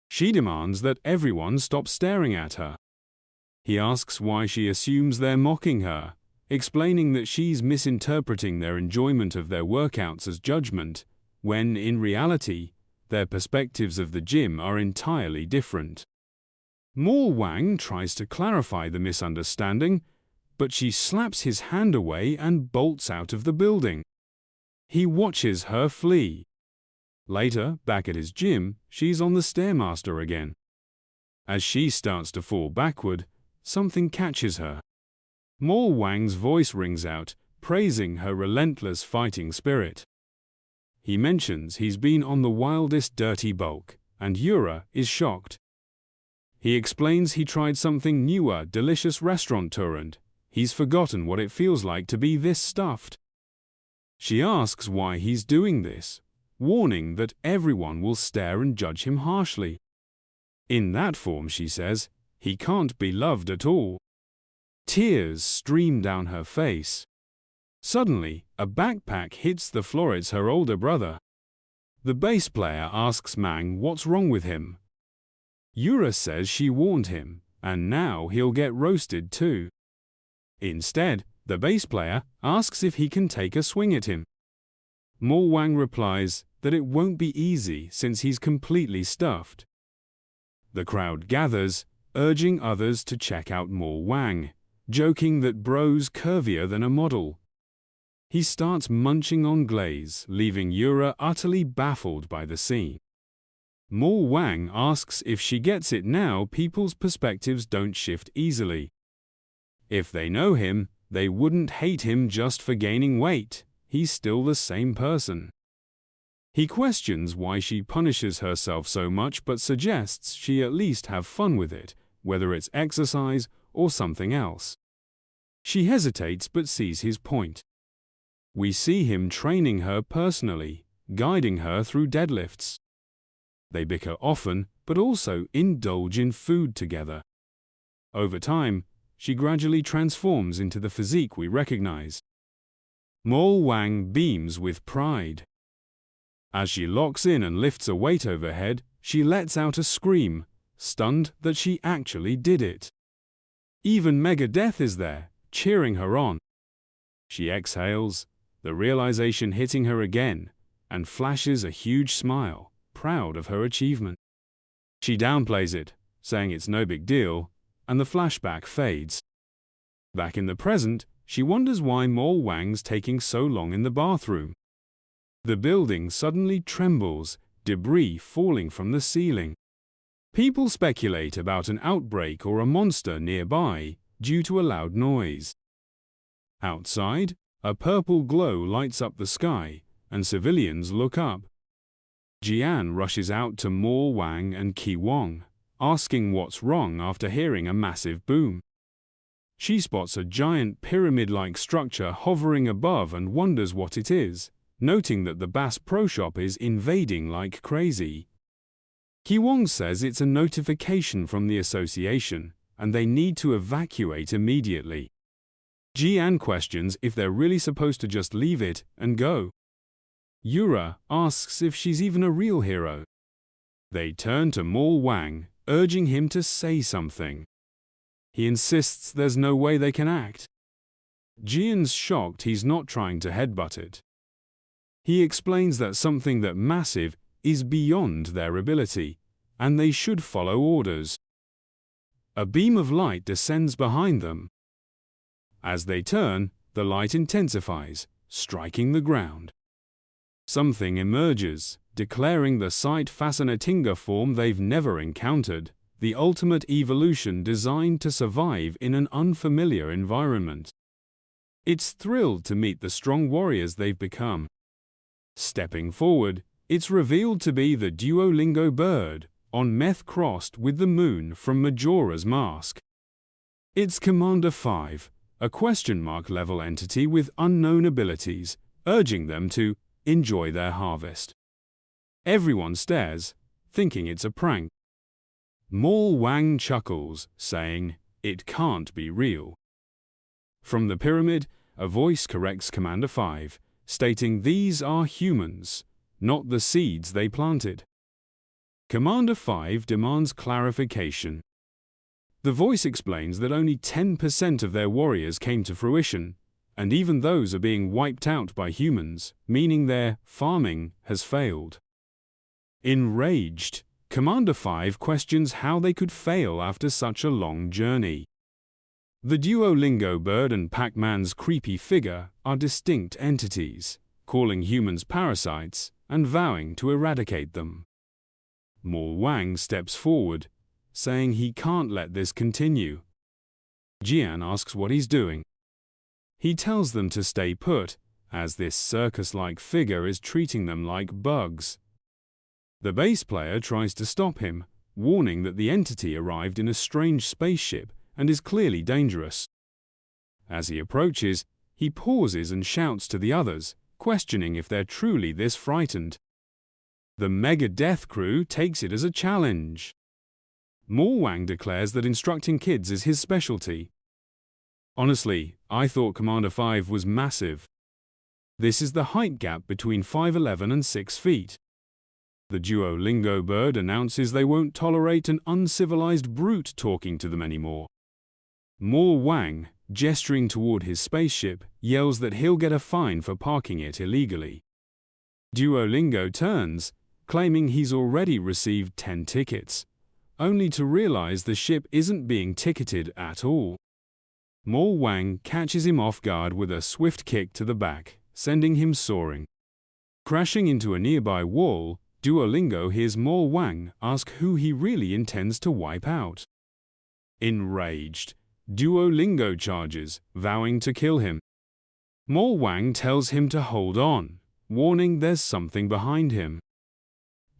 She demands that everyone stop staring at her. He asks why she assumes they're mocking her, explaining that she's misinterpreting their enjoyment of their workouts as judgment, when in reality, their perspectives of the gym are entirely different. Mo Wang tries to clarify the misunderstanding, but she slaps his hand away and bolts out of the building. He watches her flee. Later, back at his gym, she's on the Stairmaster again. As she starts to fall backward, something catches her. Mo Wang's voice rings out, praising her relentless fighting spirit. He mentions he's been on the wildest dirty bulk, and Yura is shocked. He explains he tried something newer, delicious restaurateur and he's forgotten what it feels like to be this stuffed. She asks why he's doing this, warning that everyone will stare and judge him harshly. In that form, she says, he can't be loved at all. Tears stream down her face. Suddenly, a backpack hits the floor. It's her older brother. The bass player asks Mang what's wrong with him. Yura says she warned him, and now he'll get roasted too. Instead, the bass player asks if he can take a swing at him. Wang replies that it won't be easy since he's completely stuffed. The crowd gathers, urging others to check out Wang, joking that bro's curvier than a model. He starts munching on glaze, leaving Yura utterly baffled by the scene. Wang asks if she gets it now people's perspectives don't shift easily. If they know him, they wouldn't hate him just for gaining weight. He's still the same person. He questions why she punishes herself so much but suggests she at least have fun with it, whether it's exercise or something else. She hesitates but sees his point. We see him training her personally, guiding her through deadlifts. They bicker often, but also indulge in food together. Over time, she gradually transforms into the physique we recognize. Wang beams with pride. As she locks in and lifts a weight overhead, she lets out a scream, stunned that she actually did it. Even Megadeth is there, cheering her on. She exhales, the realization hitting her again, and flashes a huge smile, proud of her achievement. She downplays it, saying it's no big deal, and the flashback fades. Back in the present, she wonders why Wang's taking so long in the bathroom. The building suddenly trembles, debris falling from the ceiling. People speculate about an outbreak or a monster nearby due to a loud noise. Outside, a purple glow lights up the sky, and civilians look up. Jian rushes out to Wang and Ki-Wong, asking what's wrong after hearing a massive boom. She spots a giant pyramid-like structure hovering above and wonders what it is, noting that the Bass Pro Shop is invading like crazy. Ki-Wong says it's a notification from the association, and they need to evacuate immediately. Jian questions if they're really supposed to just leave it and go. Yura asks if she's even a real hero. They turn to Wang, urging him to say something. He insists there's no way they can act. Jian's shocked he's not trying to headbutt it. He explains that something that massive is beyond their ability, and they should follow orders. A beam of light descends behind them. As they turn, the light intensifies, striking the ground. Something emerges, declaring the Sight Fascinatinga form they've never encountered, the ultimate evolution designed to survive in an unfamiliar environment. It's thrilled to meet the strong warriors they've become. Stepping forward, it's revealed to be the Duolingo bird, on meth crossed with the moon from Majora's Mask. It's Commander 5, a question mark level entity with unknown abilities, urging them to enjoy their harvest. Everyone stares, thinking it's a prank. Wang chuckles, saying, "It can't be real." From the pyramid, a voice corrects Commander 5, stating these are humans, not the seeds they planted. Commander 5 demands clarification. The voice explains that only 10% of their warriors came to fruition, and even those are being wiped out by humans, meaning their farming has failed. Enraged, Commander 5 questions how they could fail after such a long journey. The Duolingo bird and Pac-Man's creepy figure are distinct entities, calling humans parasites and vowing to eradicate them. Wang steps forward, saying he can't let this continue. Jian asks what he's doing. He tells them to stay put, as this circus-like figure is treating them like bugs. The bass player tries to stop him, warning that the entity arrived in a strange spaceship and is clearly dangerous. As he approaches, he pauses and shouts to the others, questioning if they're truly this frightened. The Mega Death Crew takes it as a challenge. Wang declares that instructing kids is his specialty. Honestly, I thought Commander 5 was massive. This is the height gap between 5'11" and 6 feet. The Duolingo bird announces they won't tolerate an uncivilized brute talking to them anymore. Wang, gesturing toward his spaceship, yells that he'll get a fine for parking it illegally. Duolingo turns, claiming he's already received 10 tickets, only to realize the ship isn't being ticketed at all. Wang catches him off guard with a swift kick to the back, sending him soaring. Crashing into a nearby wall, Duolingo hears Wang ask who he really intends to wipe out. Enraged, Duolingo charges, vowing to kill him. Wang tells him to hold on, warning there's something behind him.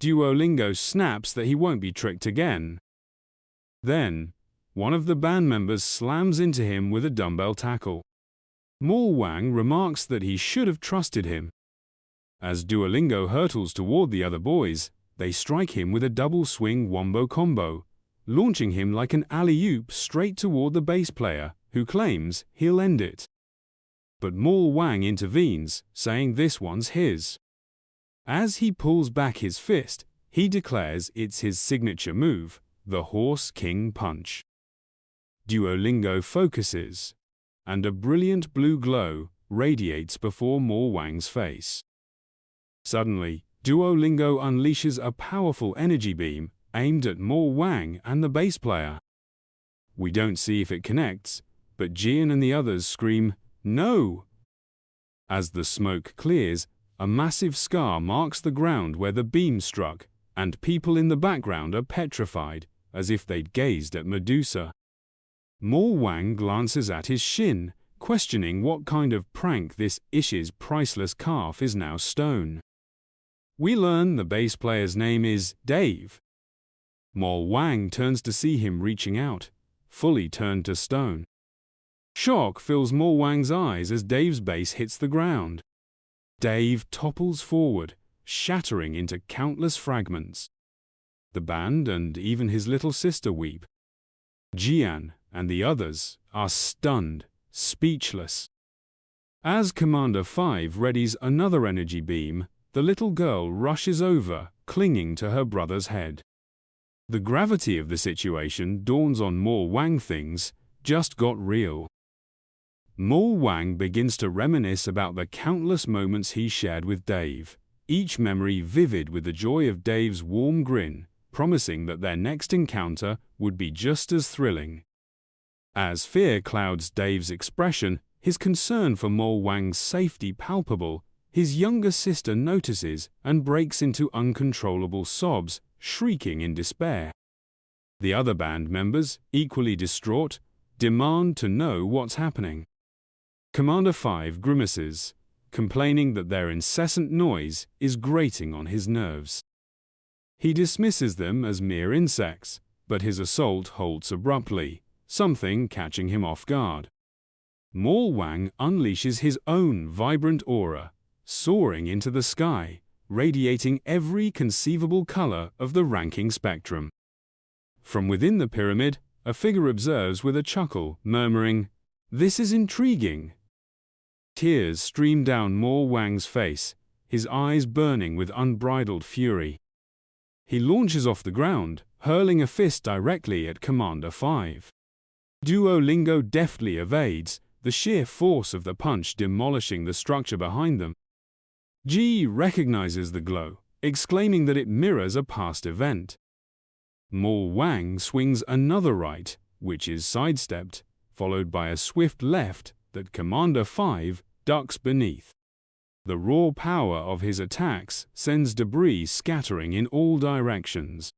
Duolingo snaps that he won't be tricked again. Then, one of the band members slams into him with a dumbbell tackle. Wang remarks that he should have trusted him. As Duolingo hurtles toward the other boys, they strike him with a double swing wombo combo, launching him like an alley-oop straight toward the bass player, who claims he'll end it. But Wang intervenes, saying this one's his. As he pulls back his fist, he declares it's his signature move, the Horse King Punch. Duolingo focuses, and a brilliant blue glow radiates before Wang's face. Suddenly, Duolingo unleashes a powerful energy beam aimed at Wang and the bass player. We don't see if it connects, but Jian and the others scream, "No!" As the smoke clears, a massive scar marks the ground where the beam struck, and people in the background are petrified, as if they'd gazed at Medusa. Wang glances at his shin, questioning what kind of prank this Ish's priceless calf is now stone. We learn the bass player's name is Dave. Wang turns to see him reaching out, fully turned to stone. Shock fills Wang's eyes as Dave's bass hits the ground. Dave topples forward, shattering into countless fragments. The band and even his little sister weep. Jian and the others are stunned, speechless. As Commander 5 readies another energy beam, the little girl rushes over, clinging to her brother's head. The gravity of the situation dawns on Wang. Things just got real. Wang begins to reminisce about the countless moments he shared with Dave, each memory vivid with the joy of Dave's warm grin, promising that their next encounter would be just as thrilling. As fear clouds Dave's expression, his concern for Wang's safety palpable, his younger sister notices and breaks into uncontrollable sobs, shrieking in despair. The other band members, equally distraught, demand to know what's happening. Commander 5 grimaces, complaining that their incessant noise is grating on his nerves. He dismisses them as mere insects, but his assault halts abruptly, something catching him off guard. Wang unleashes his own vibrant aura, soaring into the sky, radiating every conceivable color of the ranking spectrum. From within the pyramid, a figure observes with a chuckle, murmuring, "This is intriguing." Tears stream down Wang's face, his eyes burning with unbridled fury. He launches off the ground, hurling a fist directly at Commander 5. Duolingo deftly evades, the sheer force of the punch demolishing the structure behind them. Ji recognizes the glow, exclaiming that it mirrors a past event. Wang swings another right, which is sidestepped, followed by a swift left that Commander 5 ducks beneath. The raw power of his attacks sends debris scattering in all directions.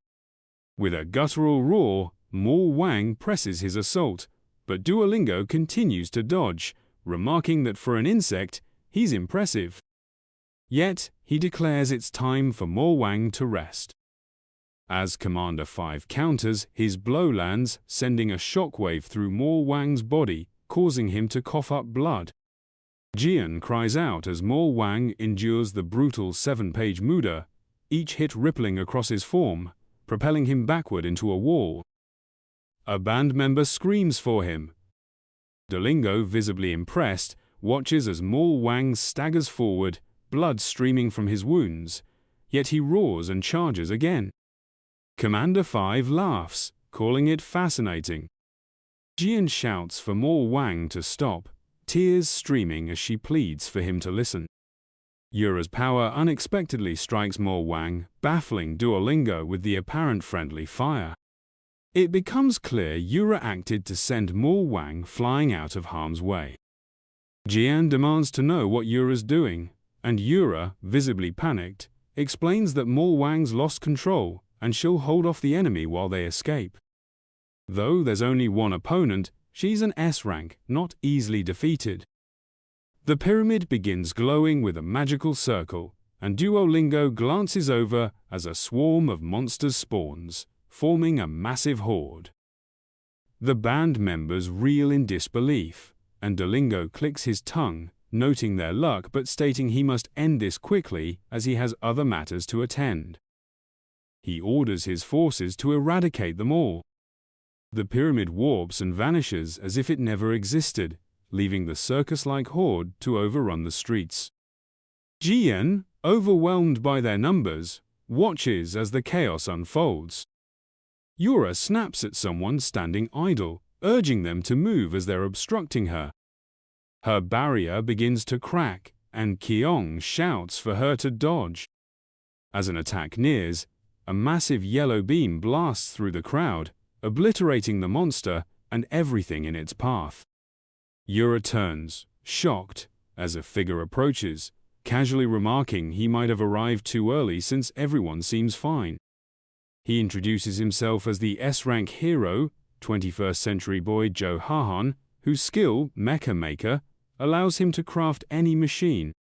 With a guttural roar, Wang presses his assault, but Duolingo continues to dodge, remarking that for an insect, he's impressive. Yet, he declares it's time for Wang to rest. As Commander 5 counters, his blow lands, sending a shockwave through Wang's body, causing him to cough up blood. Jian cries out as Wang endures the brutal 7-page muda, each hit rippling across his form, propelling him backward into a wall. A band member screams for him. Dolingo, visibly impressed, watches as Maul Wang staggers forward, blood streaming from his wounds, yet he roars and charges again. Commander 5 laughs, calling it fascinating. Jian shouts for Maul Wang to stop, tears streaming as she pleads for him to listen. Yura's power unexpectedly strikes Maul Wang, baffling Duolingo with the apparent friendly fire. It becomes clear Yura acted to send Maul Wang flying out of harm's way. Jian demands to know what Yura's doing, and Yura, visibly panicked, explains that Maul Wang's lost control and she'll hold off the enemy while they escape. Though there's only one opponent, she's an S rank, not easily defeated. The pyramid begins glowing with a magical circle, and Duolingo glances over as a swarm of monsters spawns, forming a massive horde. The band members reel in disbelief, and Duolingo clicks his tongue, noting their luck but stating he must end this quickly as he has other matters to attend. He orders his forces to eradicate them all. The pyramid warps and vanishes as if it never existed, leaving the circus-like horde to overrun the streets. Jian, overwhelmed by their numbers, watches as the chaos unfolds. Yura snaps at someone standing idle, urging them to move as they're obstructing her. Her barrier begins to crack, and Keong shouts for her to dodge. As an attack nears, a massive yellow beam blasts through the crowd, obliterating the monster and everything in its path. Yura turns, shocked, as a figure approaches, casually remarking he might have arrived too early since everyone seems fine. He introduces himself as the S-rank hero, 21st century boy Joe Hahan, whose skill, Mecha Maker, allows him to craft any machine.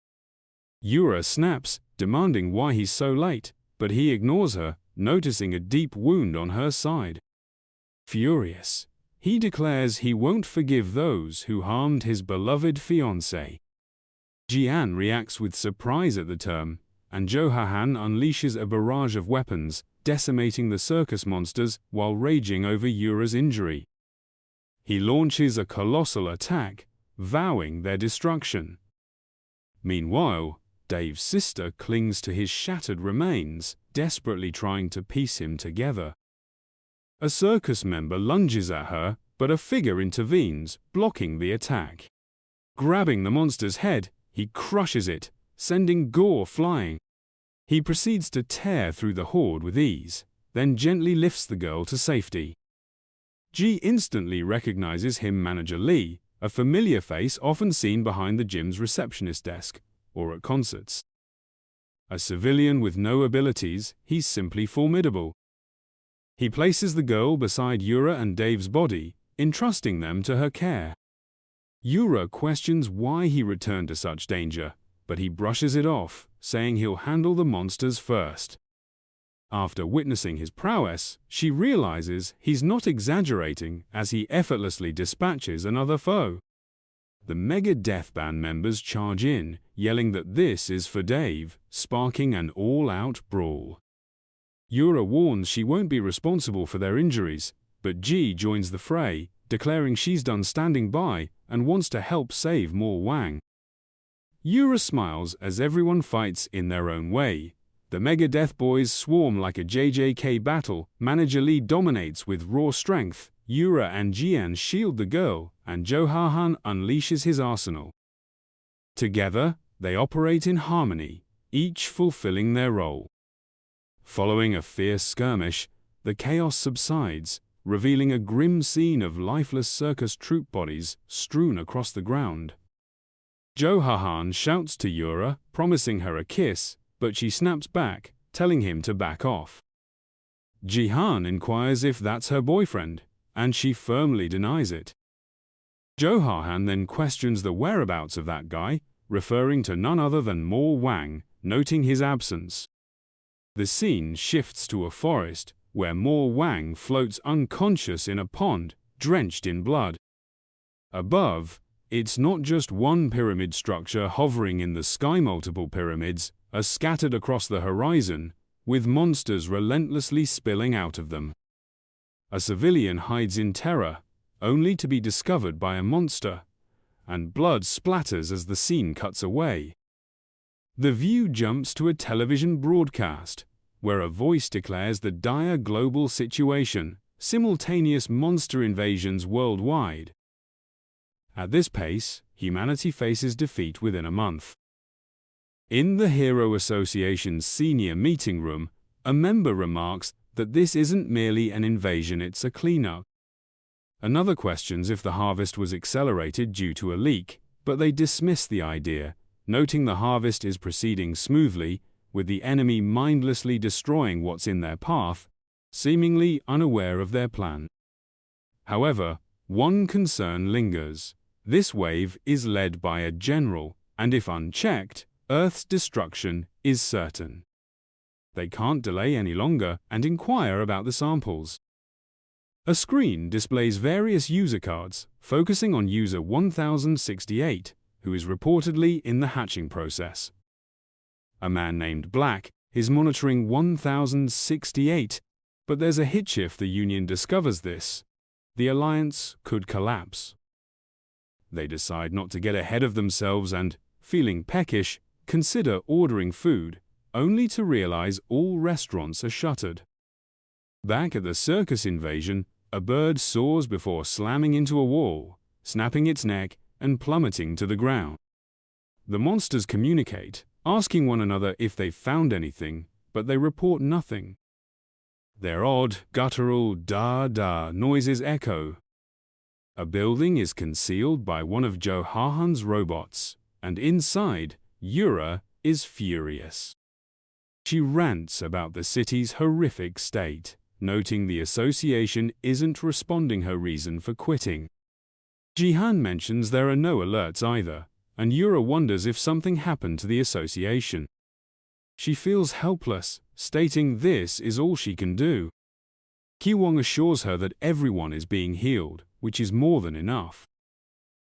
Yura snaps, demanding why he's so late, but he ignores her, noticing a deep wound on her side. Furious, he declares he won't forgive those who harmed his beloved fiancée. Jian reacts with surprise at the term, and Joe Hahan unleashes a barrage of weapons, decimating the circus monsters while raging over Yura's injury. He launches a colossal attack, vowing their destruction. Meanwhile, Dave's sister clings to his shattered remains, desperately trying to piece him together. A circus member lunges at her, but a figure intervenes, blocking the attack. Grabbing the monster's head, he crushes it, sending gore flying. He proceeds to tear through the horde with ease, then gently lifts the girl to safety. Ji instantly recognizes him Manager Lee, a familiar face often seen behind the gym's receptionist desk, or at concerts. A civilian with no abilities, he's simply formidable. He places the girl beside Yura and Dave's body, entrusting them to her care. Yura questions why he returned to such danger, but he brushes it off, saying he'll handle the monsters first. After witnessing his prowess, she realizes he's not exaggerating as he effortlessly dispatches another foe. The Mega Death Band members charge in, yelling that this is for Dave, sparking an all-out brawl. Yura warns she won't be responsible for their injuries, but Ji joins the fray, declaring she's done standing by and wants to help save Maul Wang. Yura smiles as everyone fights in their own way. The Mega Death Boys swarm like a JJK battle. Manager Lee dominates with raw strength. Yura and Jian shield the girl, and Joe Hahan unleashes his arsenal. Together, they operate in harmony, each fulfilling their role. Following a fierce skirmish, the chaos subsides, revealing a grim scene of lifeless circus troupe bodies strewn across the ground. Joe Hahan shouts to Yura, promising her a kiss, but she snaps back, telling him to back off. Jihan inquires if that's her boyfriend, and she firmly denies it. Joe Hahan then questions the whereabouts of that guy, referring to none other than Maul Wang, noting his absence. The scene shifts to a forest, where Maul Wang floats unconscious in a pond, drenched in blood. Above, it's not just one pyramid structure hovering in the sky. Multiple pyramids are scattered across the horizon, with monsters relentlessly spilling out of them. A civilian hides in terror, only to be discovered by a monster, and blood splatters as the scene cuts away. The view jumps to a television broadcast, where a voice declares the dire global situation, simultaneous monster invasions worldwide. At this pace, humanity faces defeat within a month. In the Hero Association's senior meeting room, a member remarks that this isn't merely an invasion, it's a cleanup. Another questions if the harvest was accelerated due to a leak, but they dismiss the idea, noting the harvest is proceeding smoothly, with the enemy mindlessly destroying what's in their path, seemingly unaware of their plan. However, one concern lingers. This wave is led by a general, and if unchecked, Earth's destruction is certain. They can't delay any longer and inquire about the samples. A screen displays various user cards, focusing on user 1068, who is reportedly in the hatching process. A man named Black is monitoring 1068, but there's a hitch if the Union discovers this. The alliance could collapse. They decide not to get ahead of themselves and, feeling peckish, consider ordering food, only to realize all restaurants are shuttered. Back at the circus invasion, a bird soars before slamming into a wall, snapping its neck and plummeting to the ground. The monsters communicate, asking one another if they've found anything, but they report nothing. Their odd, guttural da-da noises echo. A building is concealed by one of Joe Hahan's robots, and inside, Yura is furious. She rants about the city's horrific state, noting the association isn't responding her reason for quitting. Jihan mentions there are no alerts either, and Yura wonders if something happened to the association. She feels helpless, stating this is all she can do. Kiwong assures her that everyone is being healed, which is more than enough.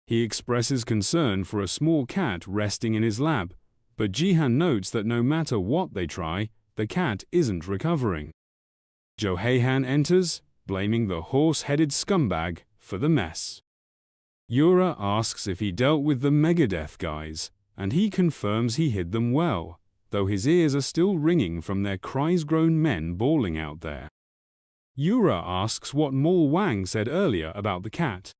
He expresses concern for a small cat resting in his lap, but Jihan notes that no matter what they try, the cat isn't recovering. Jo Haehan enters, blaming the horse-headed scumbag for the mess. Yura asks if he dealt with the Megadeth guys, and he confirms he hid them well, though his ears are still ringing from their cries-grown men bawling out there. Yura asks what Mol Wang said earlier about the cat.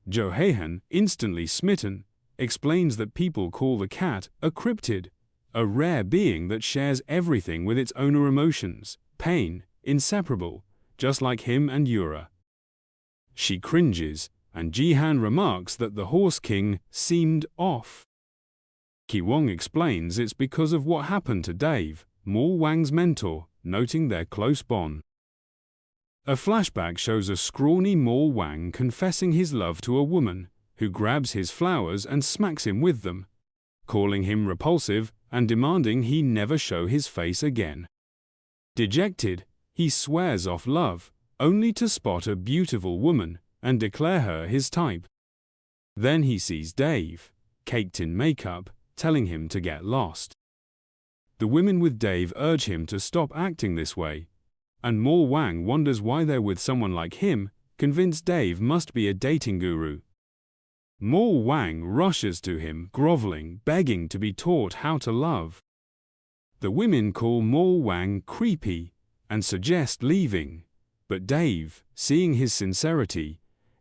Jo Haehan, instantly smitten, explains that people call the cat a cryptid, a rare being that shares everything with its owner, emotions, pain, inseparable, just like him and Yura. She cringes, and Jihan remarks that the Horse King seemed off. Kiwong explains it's because of what happened to Dave, Mol Wang's mentor, noting their close bond. A flashback shows a scrawny Mol Wang confessing his love to a woman, who grabs his flowers and smacks him with them, calling him repulsive and demanding he never show his face again. Dejected, he swears off love, only to spot a beautiful woman and declare her his type. Then he sees Dave, caked in makeup, telling him to get lost. The women with Dave urge him to stop acting this way, and Mol Wang wonders why they're with someone like him, convinced Dave must be a dating guru. Mol Wang rushes to him, groveling, begging to be taught how to love. The women call Mol Wang creepy and suggest leaving, but Dave, seeing his sincerity,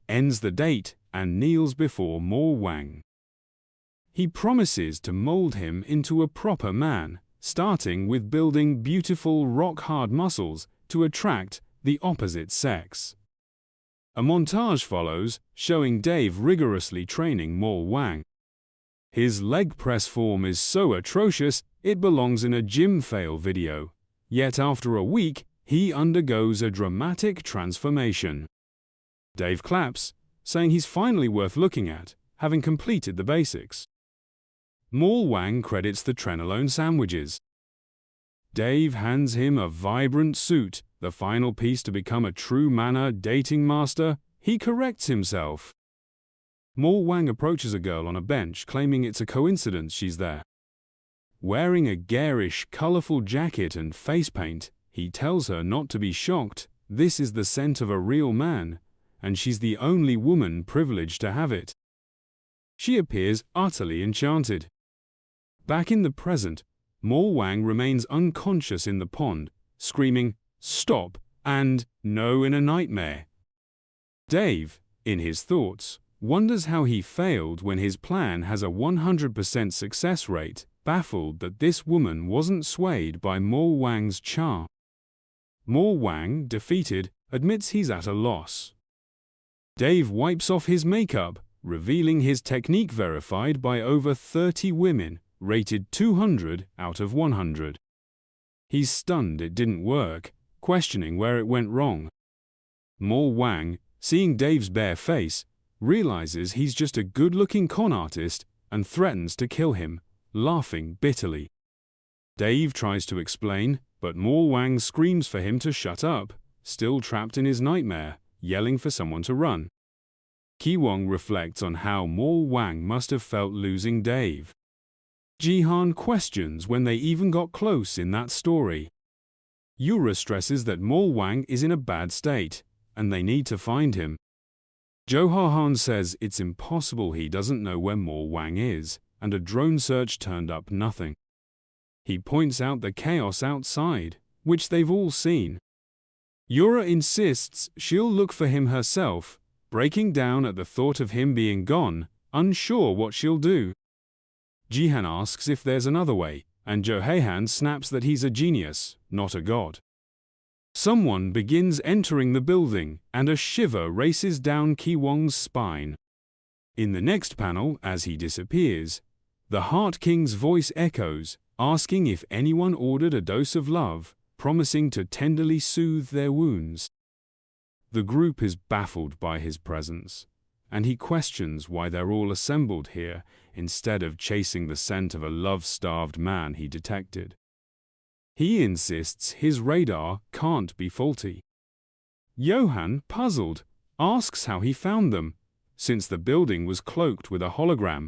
ends the date and kneels before Mol Wang. He promises to mold him into a proper man, starting with building beautiful rock-hard muscles to attract the opposite sex. A montage follows, showing Dave rigorously training Mol Wang. His leg press form is so atrocious it belongs in a gym fail video, yet after a week he undergoes a dramatic transformation. Dave claps, saying he's finally worth looking at, having completed the basics. Mol Wang credits the trenbolone sandwiches. Dave hands him a vibrant suit, the final piece to become a true manner dating master. He corrects himself. Mol Wang approaches a girl on a bench, claiming it's a coincidence she's there. Wearing a garish, colorful jacket and face paint, he tells her not to be shocked. This is the scent of a real man, and she's the only woman privileged to have it. She appears utterly enchanted. Back in the present, Mo Wang remains unconscious in the pond, screaming, "Stop!" and "No" in a nightmare. Dave, in his thoughts, wonders how he failed when his plan has a 100% success rate, baffled that this woman wasn't swayed by Mo Wang's charm. Mo Wang, defeated, admits he's at a loss. Dave wipes off his makeup, revealing his technique verified by over 30 women, rated 200 out of 100. He's stunned it didn't work, questioning where it went wrong. Mo Wang, seeing Dave's bare face, realizes he's just a good-looking con artist and threatens to kill him, laughing bitterly. Dave tries to explain, but Mo Wang screams for him to shut up, still trapped in his nightmare, yelling for someone to run. Ki-wong reflects on how Mo Wang must have felt losing Dave. Jihan questions when they even got close in that story. Yura stresses that Mo Wang is in a bad state, and they need to find him. Jo Ha-han says it's impossible he doesn't know where Mo Wang is, and a drone search turned up nothing. He points out the chaos outside, which they've all seen. Yura insists she'll look for him herself, breaking down at the thought of him being gone, unsure what she'll do. Jihan asks if there's another way, and Jo Hae-han snaps that he's a genius, not a god. Someone begins entering the building, and a shiver races down Ki-wong's spine. In the next panel, as he disappears, the Heart King's voice echoes, asking if anyone ordered a dose of love, promising to tenderly soothe their wounds. The group is baffled by his presence, and he questions why they're all assembled here instead of chasing the scent of a love-starved man he detected. He insists his radar can't be faulty. Johan, puzzled, asks how he found them, since the building was cloaked with a hologram.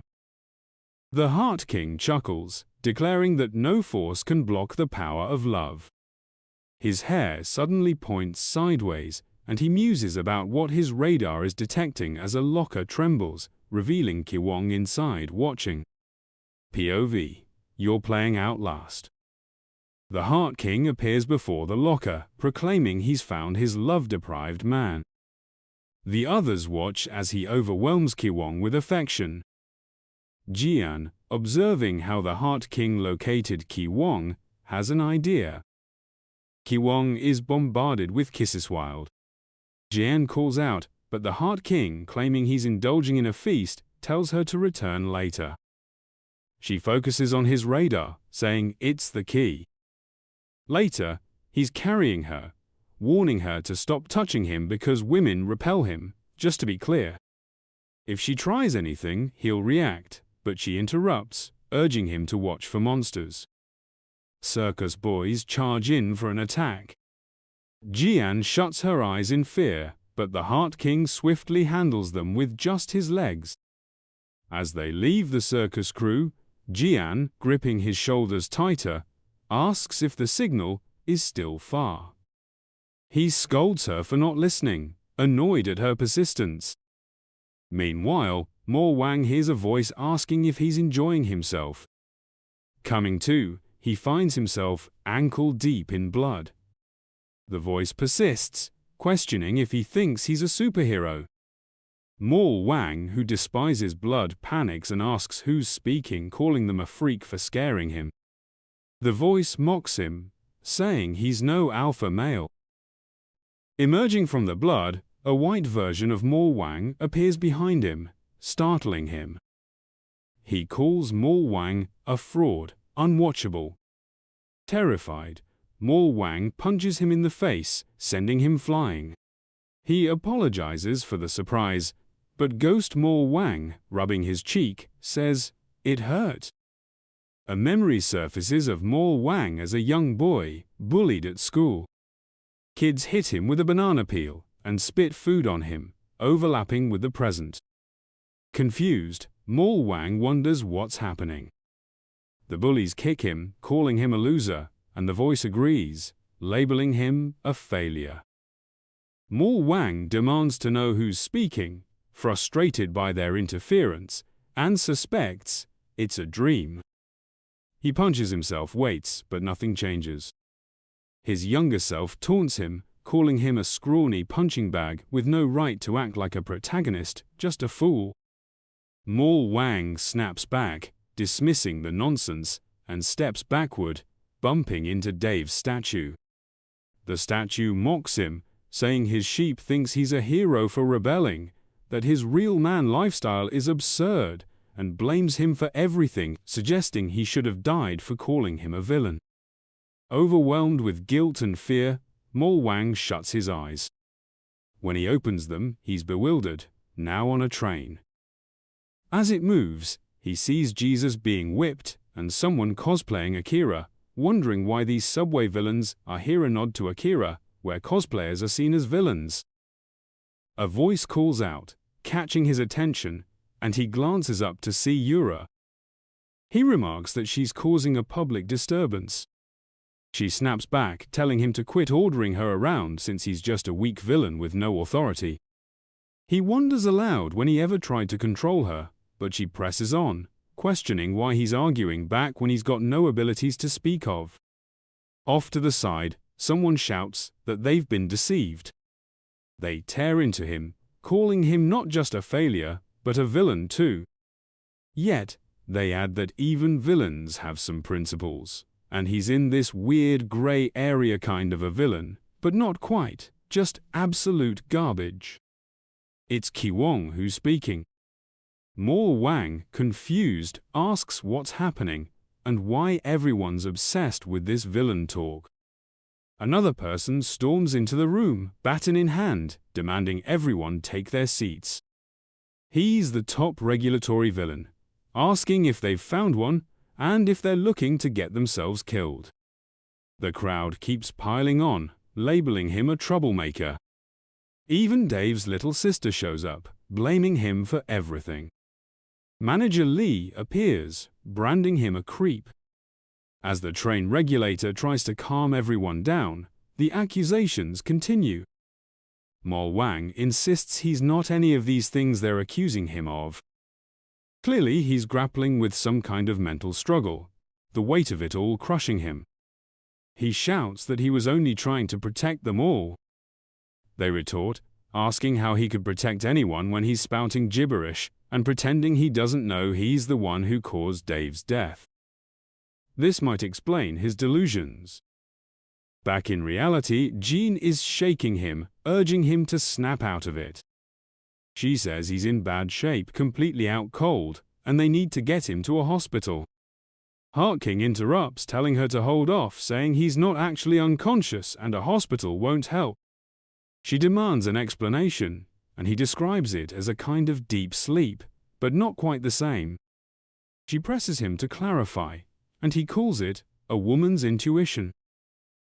The Heart King chuckles, declaring that no force can block the power of love. His hair suddenly points sideways, and he muses about what his radar is detecting as a locker trembles, revealing Ki-wong inside watching. POV. You're playing out last. The Heart King appears before the locker, proclaiming he's found his love-deprived man. The others watch as he overwhelms Ki-wong with affection. Jian, observing how the Heart King located Ki-wong, has an idea. Ki-wong is bombarded with kisses wild. Jian calls out, but the Heart King, claiming he's indulging in a feast, tells her to return later. She focuses on his radar, saying it's the key. Later, he's carrying her, warning her to stop touching him because women repel him, just to be clear. If she tries anything, he'll react, but she interrupts, urging him to watch for monsters. Circus boys charge in for an attack. Jian shuts her eyes in fear, but the Heart King swiftly handles them with just his legs. As they leave the circus crew, Jian, gripping his shoulders tighter, asks if the signal is still far. He scolds her for not listening, annoyed at her persistence. Meanwhile, Mo Wang hears a voice asking if he's enjoying himself. Coming to, he finds himself ankle-deep in blood. The voice persists, questioning if he thinks he's a superhero. Mo Wang, who despises blood, panics and asks who's speaking, calling them a freak for scaring him. The voice mocks him, saying he's no alpha male. Emerging from the blood, a white version of Mo Wang appears behind him, startling him. He calls Mo Wang a fraud, unwatchable. Terrified, Mo Wang punches him in the face, sending him flying. He apologizes for the surprise, but Ghost Mo Wang, rubbing his cheek, says, "It hurt." A memory surfaces of Mo Wang as a young boy, bullied at school. Kids hit him with a banana peel and spit food on him, overlapping with the present. Confused, Mo Wang wonders what's happening. The bullies kick him, calling him a loser, and the voice agrees, labeling him a failure. Mo Wang demands to know who's speaking, frustrated by their interference, and suspects it's a dream. He punches himself, waits, but nothing changes. His younger self taunts him, calling him a scrawny punching bag with no right to act like a protagonist, just a fool. Mo Wang snaps back, dismissing the nonsense, and steps backward, bumping into Dave's statue. The statue mocks him, saying his sheep thinks he's a hero for rebelling, that his real man lifestyle is absurd, and blames him for everything, suggesting he should have died for calling him a villain. Overwhelmed with guilt and fear, Mo Wang shuts his eyes. When he opens them, he's bewildered, now on a train. As it moves, he sees Jesus being whipped, and someone cosplaying Akira, wondering why these subway villains are here. A nod to Akira, where cosplayers are seen as villains. A voice calls out, catching his attention, and he glances up to see Yura. He remarks that she's causing a public disturbance. She snaps back, telling him to quit ordering her around since he's just a weak villain with no authority. He wonders aloud when he ever tried to control her, but she presses on, questioning why he's arguing back when he's got no abilities to speak of. Off to the side, someone shouts that they've been deceived. They tear into him, calling him not just a failure, but a villain too. Yet, they add that even villains have some principles, and he's in this weird grey area kind of a villain, but not quite, just absolute garbage. It's Kiwong who's speaking. Mo Wang, confused, asks what's happening, and why everyone's obsessed with this villain talk. Another person storms into the room, baton in hand, demanding everyone take their seats. He's the top regulatory villain, asking if they've found one, and if they're looking to get themselves killed. The crowd keeps piling on, labeling him a troublemaker. Even Dave's little sister shows up, blaming him for everything. Manager Lee appears, branding him a creep. As the train regulator tries to calm everyone down, the accusations continue. Mo Wang insists he's not any of these things they're accusing him of. Clearly, he's grappling with some kind of mental struggle, the weight of it all crushing him. He shouts that he was only trying to protect them all. They retort, asking how he could protect anyone when he's spouting gibberish and pretending he doesn't know he's the one who caused Dave's death. This might explain his delusions. Back in reality, Jean is shaking him, urging him to snap out of it. She says he's in bad shape, completely out cold, and they need to get him to a hospital. Heart King interrupts, telling her to hold off, saying he's not actually unconscious and a hospital won't help. She demands an explanation, and he describes it as a kind of deep sleep, but not quite the same. She presses him to clarify, and he calls it a woman's intuition.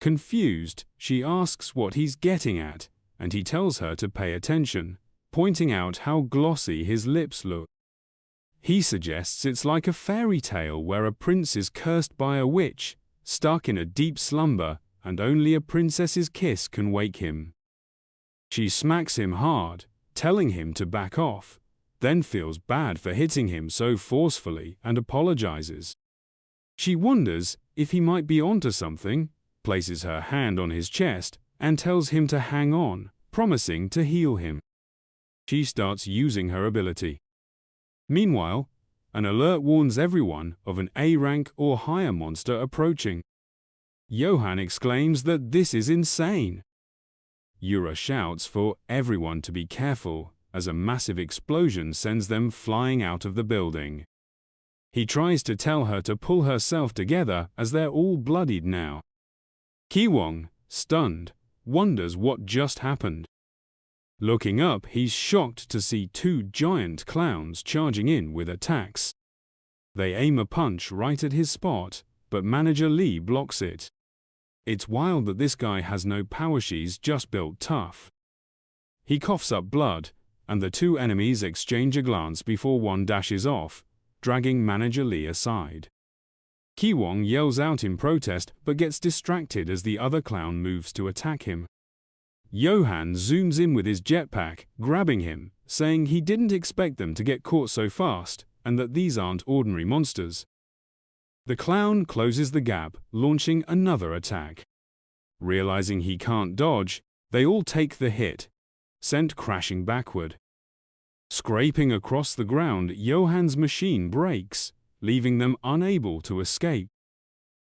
Confused, she asks what he's getting at, and he tells her to pay attention, pointing out how glossy his lips look. He suggests it's like a fairy tale where a prince is cursed by a witch, stuck in a deep slumber, and only a princess's kiss can wake him. She smacks him hard, telling him to back off, then feels bad for hitting him so forcefully and apologizes. She wonders if he might be onto something, places her hand on his chest, and tells him to hang on, promising to heal him. She starts using her ability. Meanwhile, an alert warns everyone of an A-rank or higher monster approaching. Johan exclaims that this is insane. Yura shouts for everyone to be careful as a massive explosion sends them flying out of the building. He tries to tell her to pull herself together as they're all bloodied now. Kiwong, stunned, wonders what just happened. Looking up, he's shocked to see two giant clowns charging in with attacks. They aim a punch right at his spot, but Manager Lee blocks it. It's wild that this guy has no power, she's just built tough. He coughs up blood, and the two enemies exchange a glance before one dashes off, dragging Manager Lee aside. Kiwong yells out in protest but gets distracted as the other clown moves to attack him. Johan zooms in with his jetpack, grabbing him, saying he didn't expect them to get caught so fast and that these aren't ordinary monsters. The clown closes the gap, launching another attack. Realizing he can't dodge, they all take the hit, sent crashing backward. Scraping across the ground, Johan's machine breaks, leaving them unable to escape.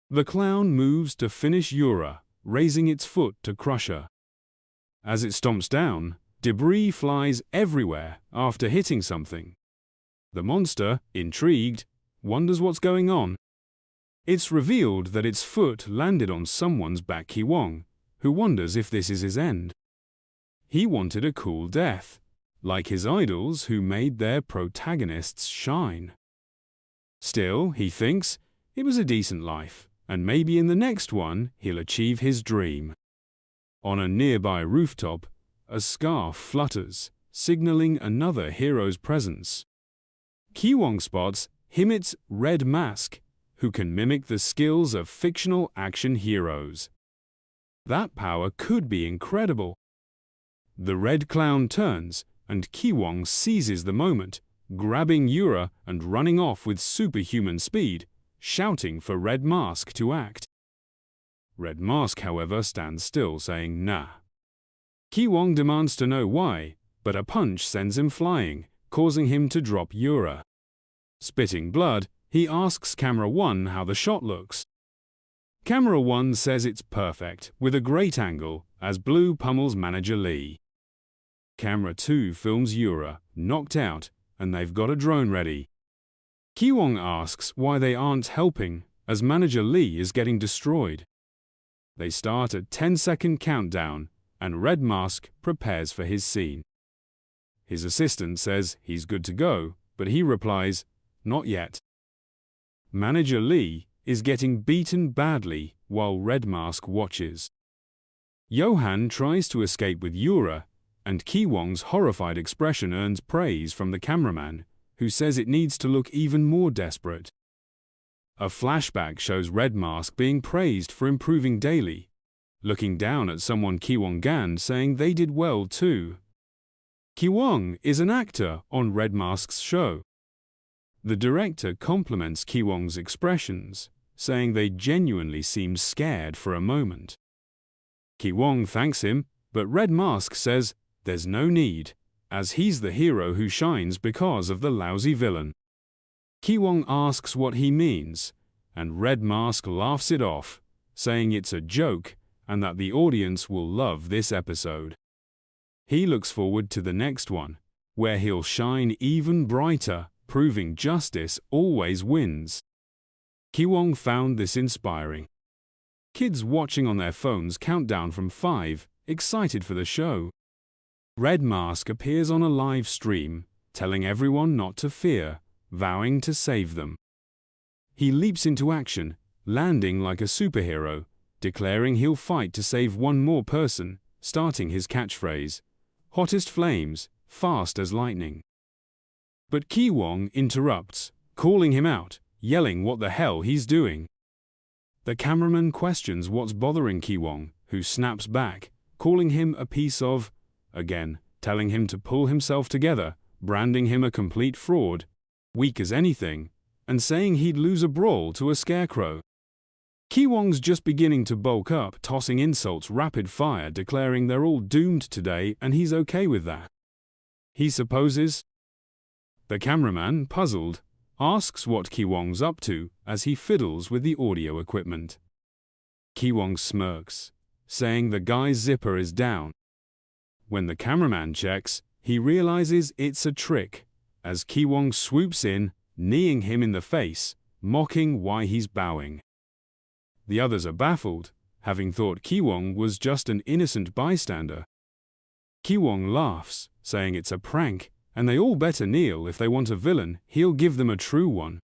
The clown moves to finish Yura, raising its foot to crush her. As it stomps down, debris flies everywhere after hitting something. The monster, intrigued, wonders what's going on. It's revealed that its foot landed on someone's back, Kiwong, who wonders if this is his end. He wanted a cool death, like his idols who made their protagonists shine. Still, he thinks, it was a decent life, and maybe in the next one he'll achieve his dream. On a nearby rooftop, a scarf flutters, signaling another hero's presence. Kiwong spots Himit's Red Mask, who can mimic the skills of fictional action heroes. That power could be incredible. The red clown turns, and Kiwong seizes the moment, grabbing Yura and running off with superhuman speed, shouting for Red Mask to act. Red Mask, however, stands still, saying nah. Kiwong demands to know why, but a punch sends him flying, causing him to drop Yura. Spitting blood, he asks Camera 1 how the shot looks. Camera 1 says it's perfect, with a great angle, as Blue pummels Manager Lee. Camera 2 films Yura, knocked out, and they've got a drone ready. Kiwong asks why they aren't helping, as Manager Lee is getting destroyed. They start a 10-second countdown, and Red Mask prepares for his scene. His assistant says he's good to go, but he replies, not yet. Manager Lee is getting beaten badly while Red Mask watches. Johan tries to escape with Yura, and Kiwong's horrified expression earns praise from the cameraman, who says it needs to look even more desperate. A flashback shows Red Mask being praised for improving daily, looking down at someone Kiwong Gan saying they did well too. Kiwong is an actor on Red Mask's show. The director compliments Kiwong's expressions, saying they genuinely seemed scared for a moment. Kiwong thanks him, but Red Mask says there's no need, as he's the hero who shines because of the lousy villain. Kiwong asks what he means, and Red Mask laughs it off, saying it's a joke and that the audience will love this episode. He looks forward to the next one, where he'll shine even brighter, proving justice always wins. Kiwong found this inspiring. Kids watching on their phones count down from 5, excited for the show. Red Mask appears on a live stream, telling everyone not to fear, vowing to save them. He leaps into action, landing like a superhero, declaring he'll fight to save one more person, starting his catchphrase, "Hottest flames, fast as lightning." But Kiwong interrupts, calling him out, yelling what the hell he's doing. The cameraman questions what's bothering Kiwong, who snaps back, calling him a piece of, again, telling him to pull himself together, branding him a complete fraud, weak as anything, and saying he'd lose a brawl to a scarecrow. Kiwong's just beginning to bulk up, tossing insults rapid fire, declaring they're all doomed today and he's okay with that. He supposes. The cameraman, puzzled, asks what Kiwong's up to as he fiddles with the audio equipment. Kiwong smirks, saying the guy's zipper is down. When the cameraman checks, he realizes it's a trick, as Kiwong swoops in, kneeing him in the face, mocking why he's bowing. The others are baffled, having thought Kiwong was just an innocent bystander. Kiwong laughs, saying it's a prank, and they all better kneel if they want a villain, he'll give them a true one.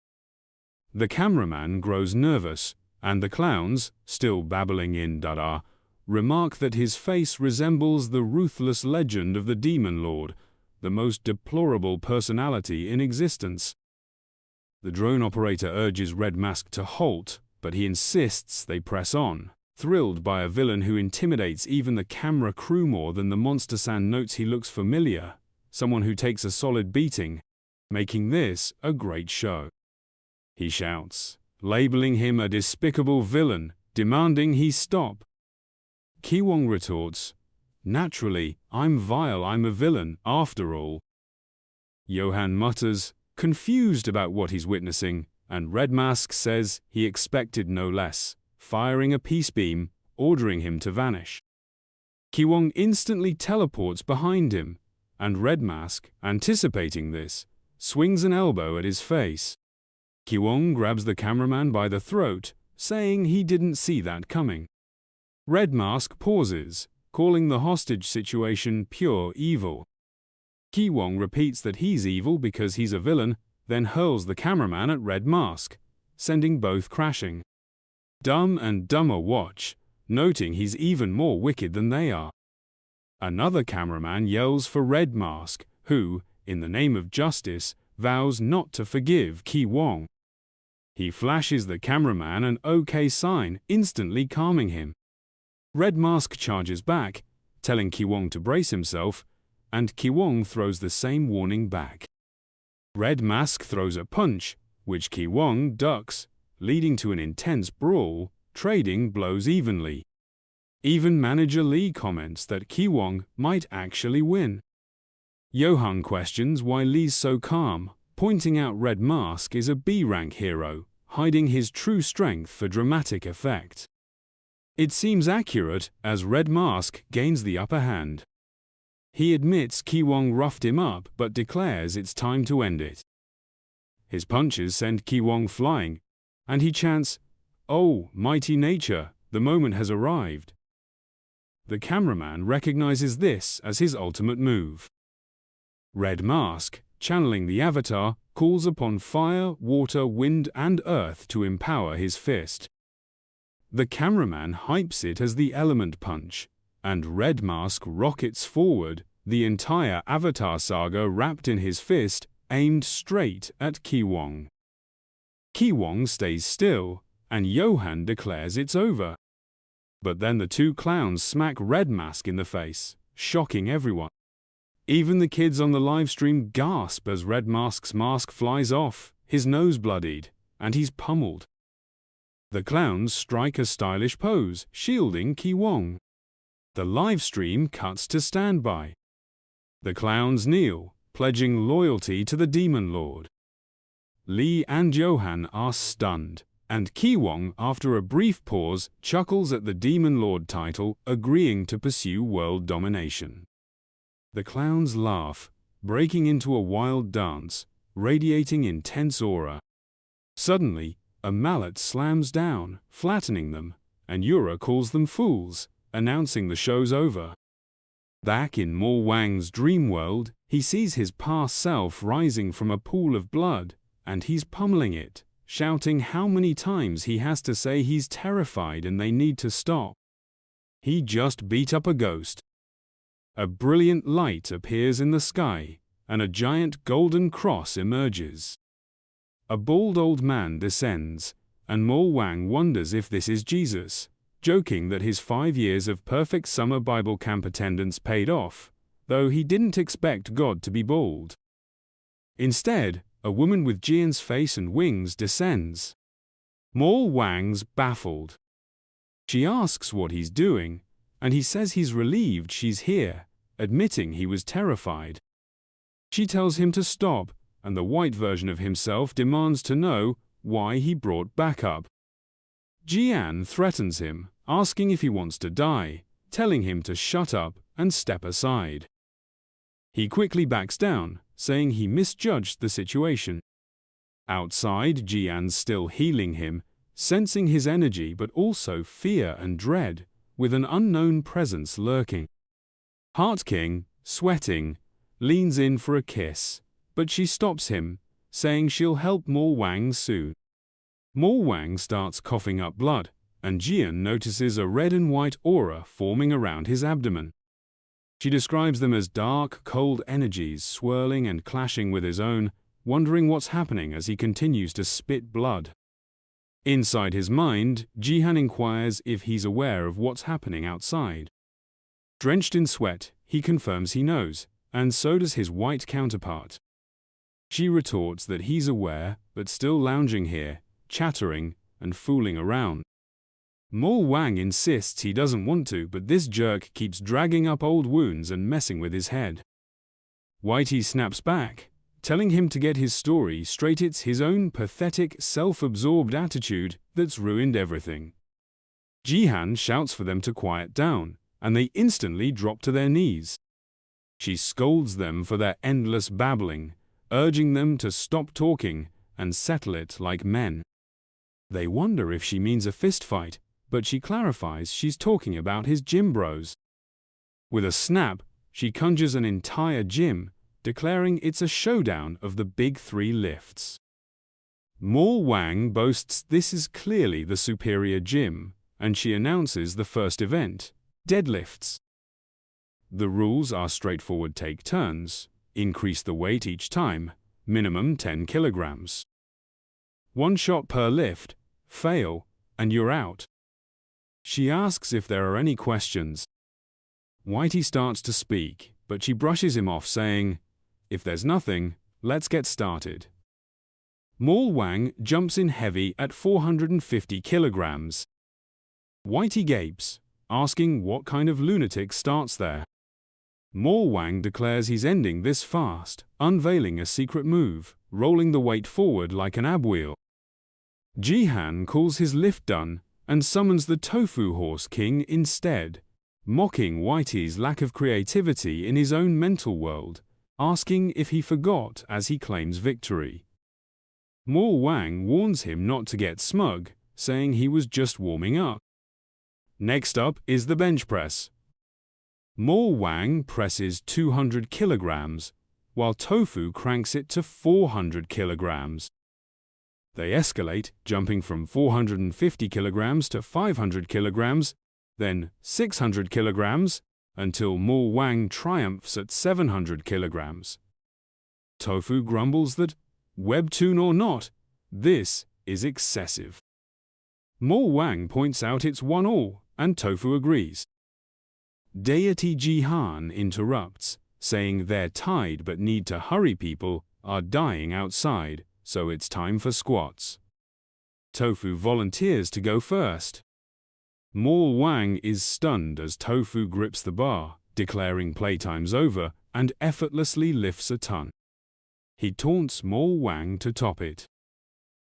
The cameraman grows nervous, and the clowns, still babbling in Dada, remark that his face resembles the ruthless legend of the Demon Lord, the most deplorable personality in existence. The drone operator urges Red Mask to halt, but he insists they press on. Thrilled by a villain who intimidates even the camera crew more than the monster-san notes he looks familiar, someone who takes a solid beating, making this a great show. He shouts, labeling him a despicable villain, demanding he stop. Ki-wong retorts, naturally, I'm vile, I'm a villain, after all. Johan mutters, confused about what he's witnessing, and Red Mask says he expected no less, firing a peace beam, ordering him to vanish. Ki-wong instantly teleports behind him, and Red Mask, anticipating this, swings an elbow at his face. Ki-wong grabs the cameraman by the throat, saying he didn't see that coming. Red Mask pauses, calling the hostage situation pure evil. Ki-wong repeats that he's evil because he's a villain, then hurls the cameraman at Red Mask, sending both crashing. Dumb and Dumber watch, noting he's even more wicked than they are. Another cameraman yells for Red Mask, who, in the name of justice, vows not to forgive Ki-wong. He flashes the cameraman an OK sign, instantly calming him. Red Mask charges back, telling Ki-wong to brace himself, and Ki-wong throws the same warning back. Red Mask throws a punch, which Ki-wong ducks, leading to an intense brawl, trading blows evenly. Even Manager Lee comments that Ki-wong might actually win. Johan questions why Lee's so calm, pointing out Red Mask is a B-rank hero, hiding his true strength for dramatic effect. It seems accurate as Red Mask gains the upper hand. He admits Ki-wong roughed him up but declares it's time to end it. His punches send Ki-wong flying, and he chants, "Oh, mighty nature, the moment has arrived." The cameraman recognizes this as his ultimate move. Red Mask, channeling the avatar, calls upon fire, water, wind, and earth to empower his fist. The cameraman hypes it as the element punch, and Red Mask rockets forward, the entire Avatar saga wrapped in his fist, aimed straight at Ki-wong. Ki-wong stays still, and Johan declares it's over. But then the two clowns smack Red Mask in the face, shocking everyone. Even the kids on the livestream gasp as Red Mask's mask flies off, his nose bloodied, and he's pummeled. The clowns strike a stylish pose, shielding Ki-wong. The livestream cuts to standby. The clowns kneel, pledging loyalty to the Demon Lord. Lee and Johan are stunned, and Ki-wong, after a brief pause, chuckles at the Demon Lord title, agreeing to pursue world domination. The clowns laugh, breaking into a wild dance, radiating intense aura. Suddenly, a mallet slams down, flattening them, and Yura calls them fools, announcing the show's over. Back in Mo Wang's dream world, he sees his past self rising from a pool of blood, and he's pummeling it, shouting how many times he has to say he's terrified and they need to stop. He just beat up a ghost. A brilliant light appears in the sky, and a giant golden cross emerges. A bald old man descends, and Mo Wang wonders if this is Jesus, joking that his 5 years of perfect summer Bible camp attendance paid off, though he didn't expect God to be bald. Instead, a woman with Jian's face and wings descends. Mo Wang's baffled. She asks what he's doing, and he says he's relieved she's here, admitting he was terrified. She tells him to stop, and the white version of himself demands to know why he brought backup. Jian threatens him, asking if he wants to die, telling him to shut up and step aside. He quickly backs down, saying he misjudged the situation. Outside, Jian's still healing him, sensing his energy but also fear and dread, with an unknown presence lurking. Heart King, sweating, leans in for a kiss, but she stops him, saying she'll help Mo Wang soon. Mo Wang starts coughing up blood, and Jian notices a red and white aura forming around his abdomen. She describes them as dark, cold energies swirling and clashing with his own, wondering what's happening as he continues to spit blood. Inside his mind, Jihan inquires if he's aware of what's happening outside. Drenched in sweat, he confirms he knows, and so does his white counterpart. She retorts that he's aware, but still lounging here, chattering and fooling around. Mo Wang insists he doesn't want to, but this jerk keeps dragging up old wounds and messing with his head. Whitey snaps back, telling him to get his story straight. It's his own pathetic, self-absorbed attitude that's ruined everything. Jihan shouts for them to quiet down, and they instantly drop to their knees. She scolds them for their endless babbling, urging them to stop talking and settle it like men. They wonder if she means a fistfight, but she clarifies she's talking about his gym bros. With a snap, she conjures an entire gym, declaring it's a showdown of the big three lifts. Mo Wang boasts this is clearly the superior gym, and she announces the first event, deadlifts. The rules are straightforward: take turns, increase the weight each time, minimum 10 kilograms. One shot per lift, fail, and you're out. She asks if there are any questions. Whitey starts to speak, but she brushes him off, saying, "If there's nothing, let's get started." Mo Wang jumps in heavy at 450 kilograms. Whitey gapes, asking what kind of lunatic starts there. Mo Wang declares he's ending this fast, unveiling a secret move, rolling the weight forward like an ab wheel. Jihan calls his lift done and summons the Tofu Horse King instead, mocking Whitey's lack of creativity in his own mental world, asking if he forgot as he claims victory. Mo Wang warns him not to get smug, saying he was just warming up. Next up is the bench press. Mo Wang presses 200 kilograms, while Tofu cranks it to 400 kilograms. They escalate, jumping from 450 kilograms to 500 kilograms, then 600 kilograms, until Mo Wang triumphs at 700 kilograms. Tofu grumbles that, Webtoon or not, this is excessive. Mo Wang points out it's 1-1, and Tofu agrees. Deity Jihan interrupts, saying they're tied but need to hurry, people are dying outside, so it's time for squats. Tofu volunteers to go first. Mo Wang is stunned as Tofu grips the bar, declaring playtime's over, and effortlessly lifts a ton. He taunts Mo Wang to top it.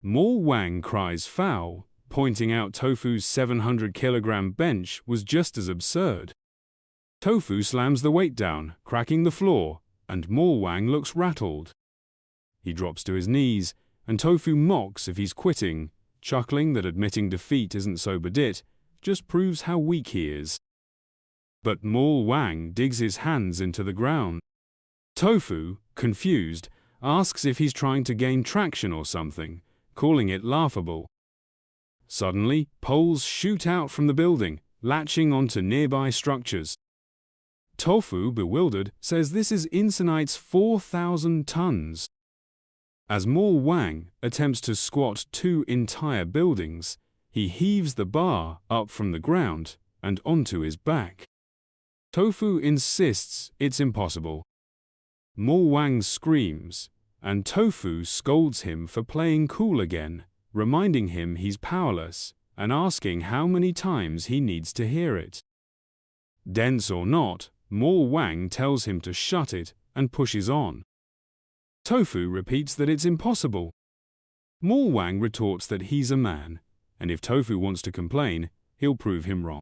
Mo Wang cries foul, pointing out Tofu's 700-kilogram bench was just as absurd. Tofu slams the weight down, cracking the floor, and Mo Wang looks rattled. He drops to his knees, and Tofu mocks if he's quitting, chuckling that admitting defeat isn't so bad, it just proves how weak he is. But Mo Wang digs his hands into the ground. Tofu, confused, asks if he's trying to gain traction or something, calling it laughable. Suddenly, poles shoot out from the building, latching onto nearby structures. Tofu, bewildered, says this is Insinite's 4,000 tons. As Mo Wang attempts to squat 2 entire buildings, he heaves the bar up from the ground and onto his back. Tofu insists it's impossible. Mo Wang screams, and Tofu scolds him for playing cool again, reminding him he's powerless and asking how many times he needs to hear it. Dense or not, Mo Wang tells him to shut it and pushes on. Tofu repeats that it's impossible. Mo Wang retorts that he's a man, and if Tofu wants to complain, he'll prove him wrong.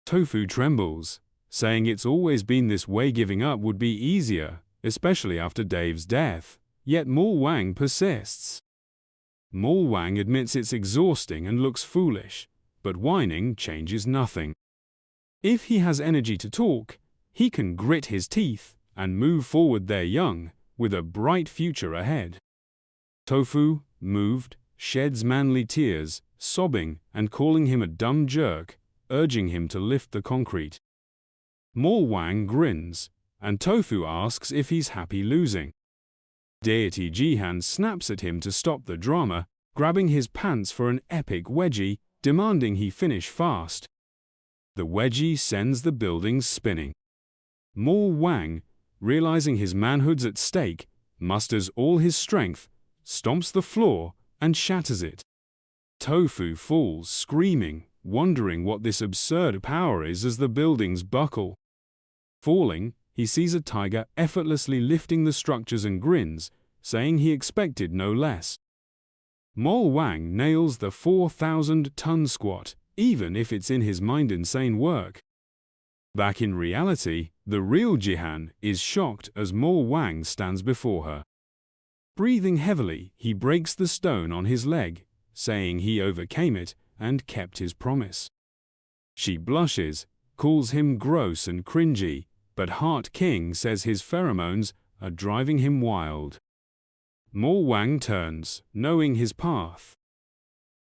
Tofu trembles, saying it's always been this way, giving up would be easier, especially after Dave's death, yet Mo Wang persists. Mo Wang admits it's exhausting and looks foolish, but whining changes nothing. If he has energy to talk, he can grit his teeth and move forward their young, with a bright future ahead. Tofu, moved, sheds manly tears, sobbing and calling him a dumb jerk, urging him to lift the concrete. Mo Wang grins, and Tofu asks if he's happy losing. Deity Jihan snaps at him to stop the drama, grabbing his pants for an epic wedgie, demanding he finish fast. The wedgie sends the buildings spinning. Mo Wang, realizing his manhood's at stake, musters all his strength, stomps the floor, and shatters it. Tofu falls, screaming, wondering what this absurd power is as the buildings buckle. Falling, he sees a tiger effortlessly lifting the structures and grins, saying he expected no less. Mo Wang nails the 4,000-ton squat, even if it's in his mind insane work. Back in reality, the real Jihan is shocked as Mo Wang stands before her. Breathing heavily, he breaks the stone on his leg, saying he overcame it and kept his promise. She blushes, calls him gross and cringy, but Heart King says his pheromones are driving him wild. Mo Wang turns, knowing his path.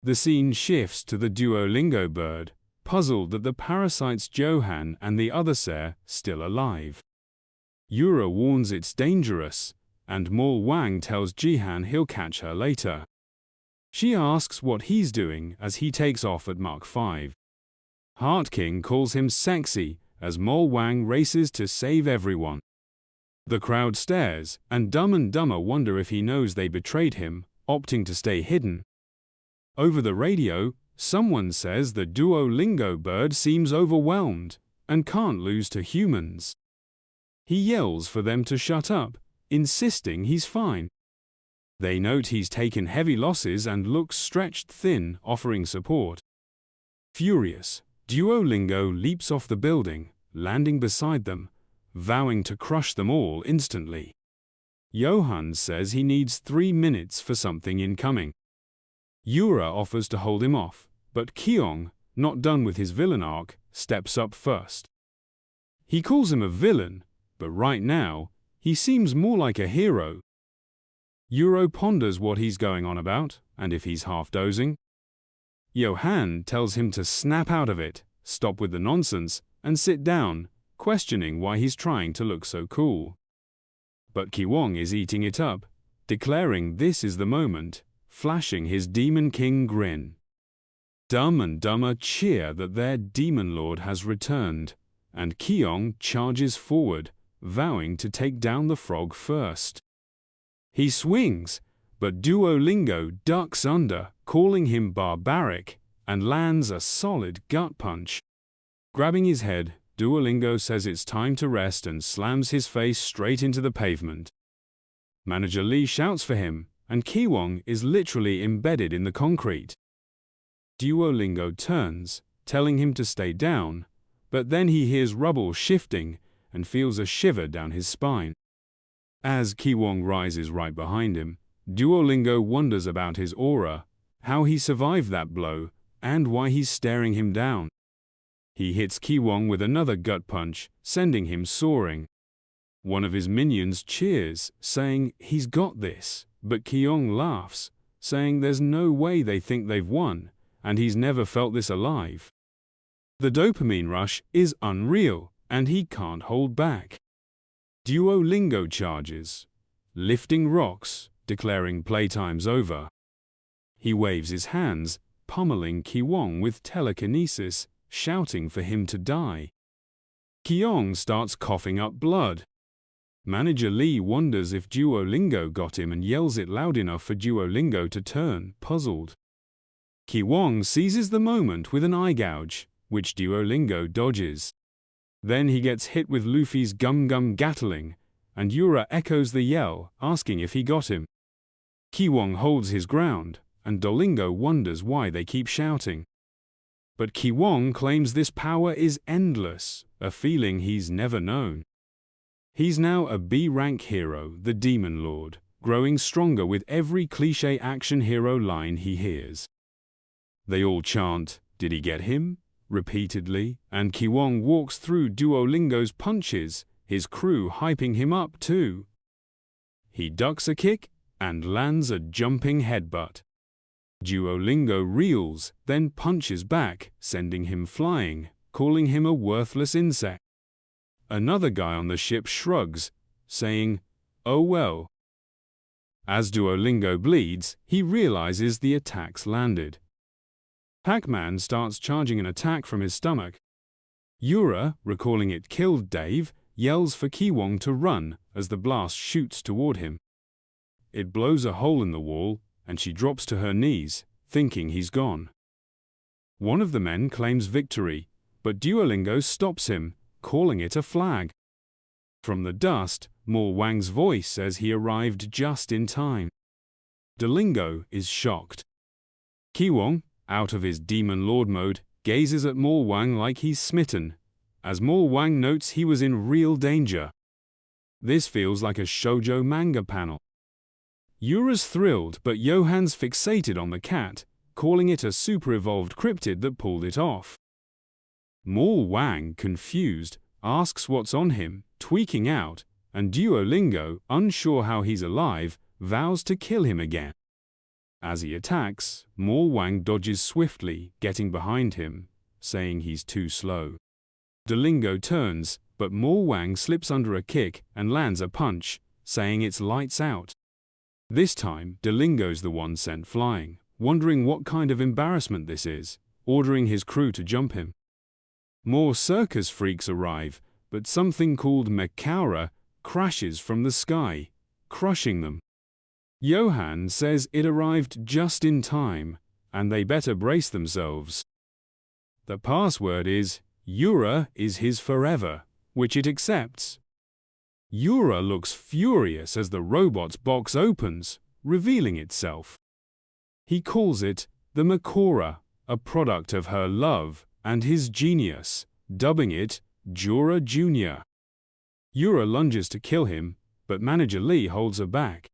The scene shifts to the Duolingo bird, puzzled that the parasites Johan and the other Ser still alive. Yura warns it's dangerous, and Mo Wang tells Jihan he'll catch her later. She asks what he's doing as he takes off at Mach 5. Heart King calls him sexy as Mo Wang races to save everyone. The crowd stares, and Dumber wonder if he knows they betrayed him, opting to stay hidden. Over the radio, someone says the Duolingo bird seems overwhelmed and can't lose to humans. He yells for them to shut up, insisting he's fine. They note he's taken heavy losses and looks stretched thin, offering support. Furious, Duolingo leaps off the building, landing beside them, vowing to crush them all instantly. Johan says he needs 3 minutes for something incoming. Yura offers to hold him off, but Kyong, not done with his villain arc, steps up first. He calls him a villain, but right now, he seems more like a hero. Yuro ponders what he's going on about, and if he's half dozing. Johan tells him to snap out of it, stop with the nonsense, and sit down, questioning why he's trying to look so cool. But Kiwong is eating it up, declaring this is the moment, flashing his Demon King grin. Dumb and Dumber cheer that their Demon Lord has returned, and Kyong charges forward, vowing to take down the frog first. He swings, but Duolingo ducks under, calling him barbaric, and lands a solid gut punch. Grabbing his head, Duolingo says it's time to rest and slams his face straight into the pavement. Manager Lee shouts for him, and Kiwong is literally embedded in the concrete. Duolingo turns, telling him to stay down, but then he hears rubble shifting and feels a shiver down his spine. As Kiwong rises right behind him, Duolingo wonders about his aura, how he survived that blow, and why he's staring him down. He hits Kiwong with another gut punch, sending him soaring. One of his minions cheers, saying he's got this, but Kyong laughs, saying there's no way they think they've won, and he's never felt this alive. The dopamine rush is unreal, and he can't hold back. Duolingo charges, lifting rocks, declaring playtime's over. He waves his hands, pummeling Kiwong with telekinesis, shouting for him to die. Kyong starts coughing up blood. Manager Lee wonders if Duolingo got him and yells it loud enough for Duolingo to turn, puzzled. Kiwong seizes the moment with an eye gouge, which Duolingo dodges. Then he gets hit with Luffy's gum Gatling, and Yura echoes the yell, asking if he got him. Kiwong holds his ground, and Duolingo wonders why they keep shouting. But Kiwong claims this power is endless, a feeling he's never known. He's now a B-rank hero, the Demon Lord, growing stronger with every cliché action hero line he hears. They all chant, "Did he get him?" repeatedly, and Kiwong walks through Duolingo's punches, his crew hyping him up too. He ducks a kick and lands a jumping headbutt. Duolingo reels, then punches back, sending him flying, calling him a worthless insect. Another guy on the ship shrugs, saying, "Oh well." As Duolingo bleeds, he realizes the attack's landed. Pac-Man starts charging an attack from his stomach. Yura, recalling it killed Dave, yells for Kiwong to run as the blast shoots toward him. It blows a hole in the wall, and she drops to her knees, thinking he's gone. One of the men claims victory, but Duolingo stops him, calling it a flag. From the dust, Mo Wang's voice says he arrived just in time. Duolingo is shocked. Kiwong, out of his Demon Lord mode, gazes at Mo Wang like he's smitten, as Mo Wang notes he was in real danger. This feels like a shoujo manga panel. Yura's thrilled, but Johan's fixated on the cat, calling it a super-evolved cryptid that pulled it off. Mo Wang, confused, asks what's on him, tweaking out, and Duolingo, unsure how he's alive, vows to kill him again. As he attacks, Mo Wang dodges swiftly, getting behind him, saying he's too slow. Duolingo turns, but Mo Wang slips under a kick and lands a punch, saying it's lights out. This time, Duolingo's the one sent flying, wondering what kind of embarrassment this is, ordering his crew to jump him. More circus freaks arrive, but something called Mekaura crashes from the sky, crushing them. Johan says it arrived just in time, and they better brace themselves. The password is, Yura is his forever, which it accepts. Yura looks furious as the robot's box opens, revealing itself. He calls it the Mekaura, a product of her love and his genius, dubbing it Jura Jr. Yura lunges to kill him, but Manager Lee holds her back.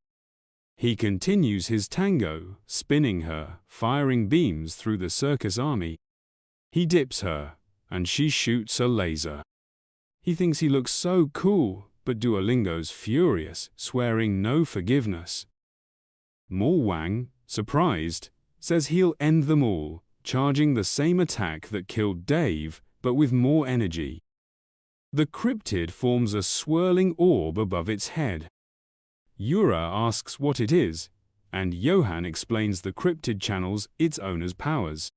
He continues his tango, spinning her, firing beams through the circus army. He dips her, and she shoots a laser. He thinks he looks so cool, but Duolingo's furious, swearing no forgiveness. Mo Wang, surprised, says he'll end them all, charging the same attack that killed Dave, but with more energy. The cryptid forms a swirling orb above its head. Yura asks what it is, and Johan explains the cryptid channels its owner's powers.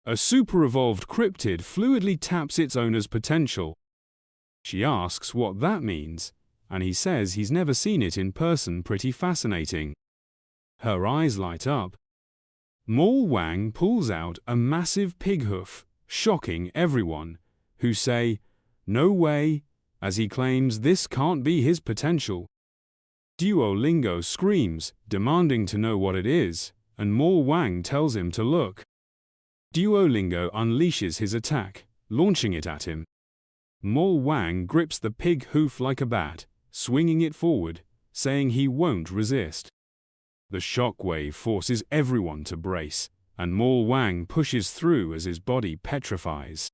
A super-evolved cryptid fluidly taps its owner's potential. She asks what that means, and he says he's never seen it in person. Pretty fascinating. Her eyes light up. Mo Wang pulls out a massive pig hoof, shocking everyone, who say, "No way," as he claims this can't be his potential. Duolingo screams, demanding to know what it is, and Mo Wang tells him to look. Duolingo unleashes his attack, launching it at him. Mo Wang grips the pig hoof like a bat, swinging it forward, saying he won't resist. The shockwave forces everyone to brace, and Mo Wang pushes through as his body petrifies.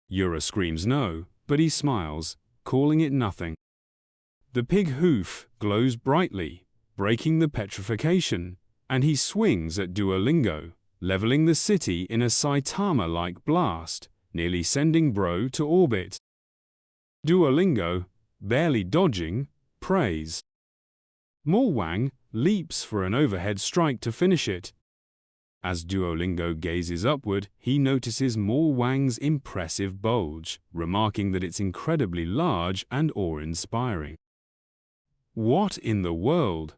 Yura screams no, but he smiles, calling it nothing. The pig hoof glows brightly, breaking the petrification, and he swings at Duolingo, leveling the city in a Saitama-like blast, nearly sending Bro to orbit. Duolingo, barely dodging, prays. Mo Wang leaps for an overhead strike to finish it. As Duolingo gazes upward, he notices Mo Wang's impressive bulge, remarking that it's incredibly large and awe-inspiring. What in the world?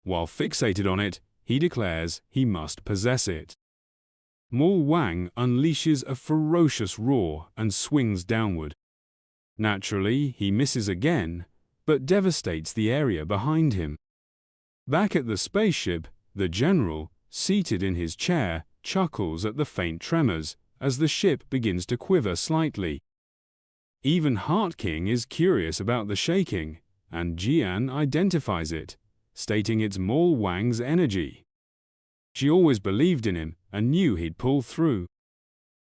While fixated on it, he declares he must possess it. Mo Wang unleashes a ferocious roar and swings downward. Naturally, he misses again, but devastates the area behind him. Back at the spaceship, the general, seated in his chair, chuckles at the faint tremors as the ship begins to quiver slightly. Even Heart King is curious about the shaking, and Jian identifies it, stating it's Mo Wang's energy. She always believed in him and knew he'd pull through.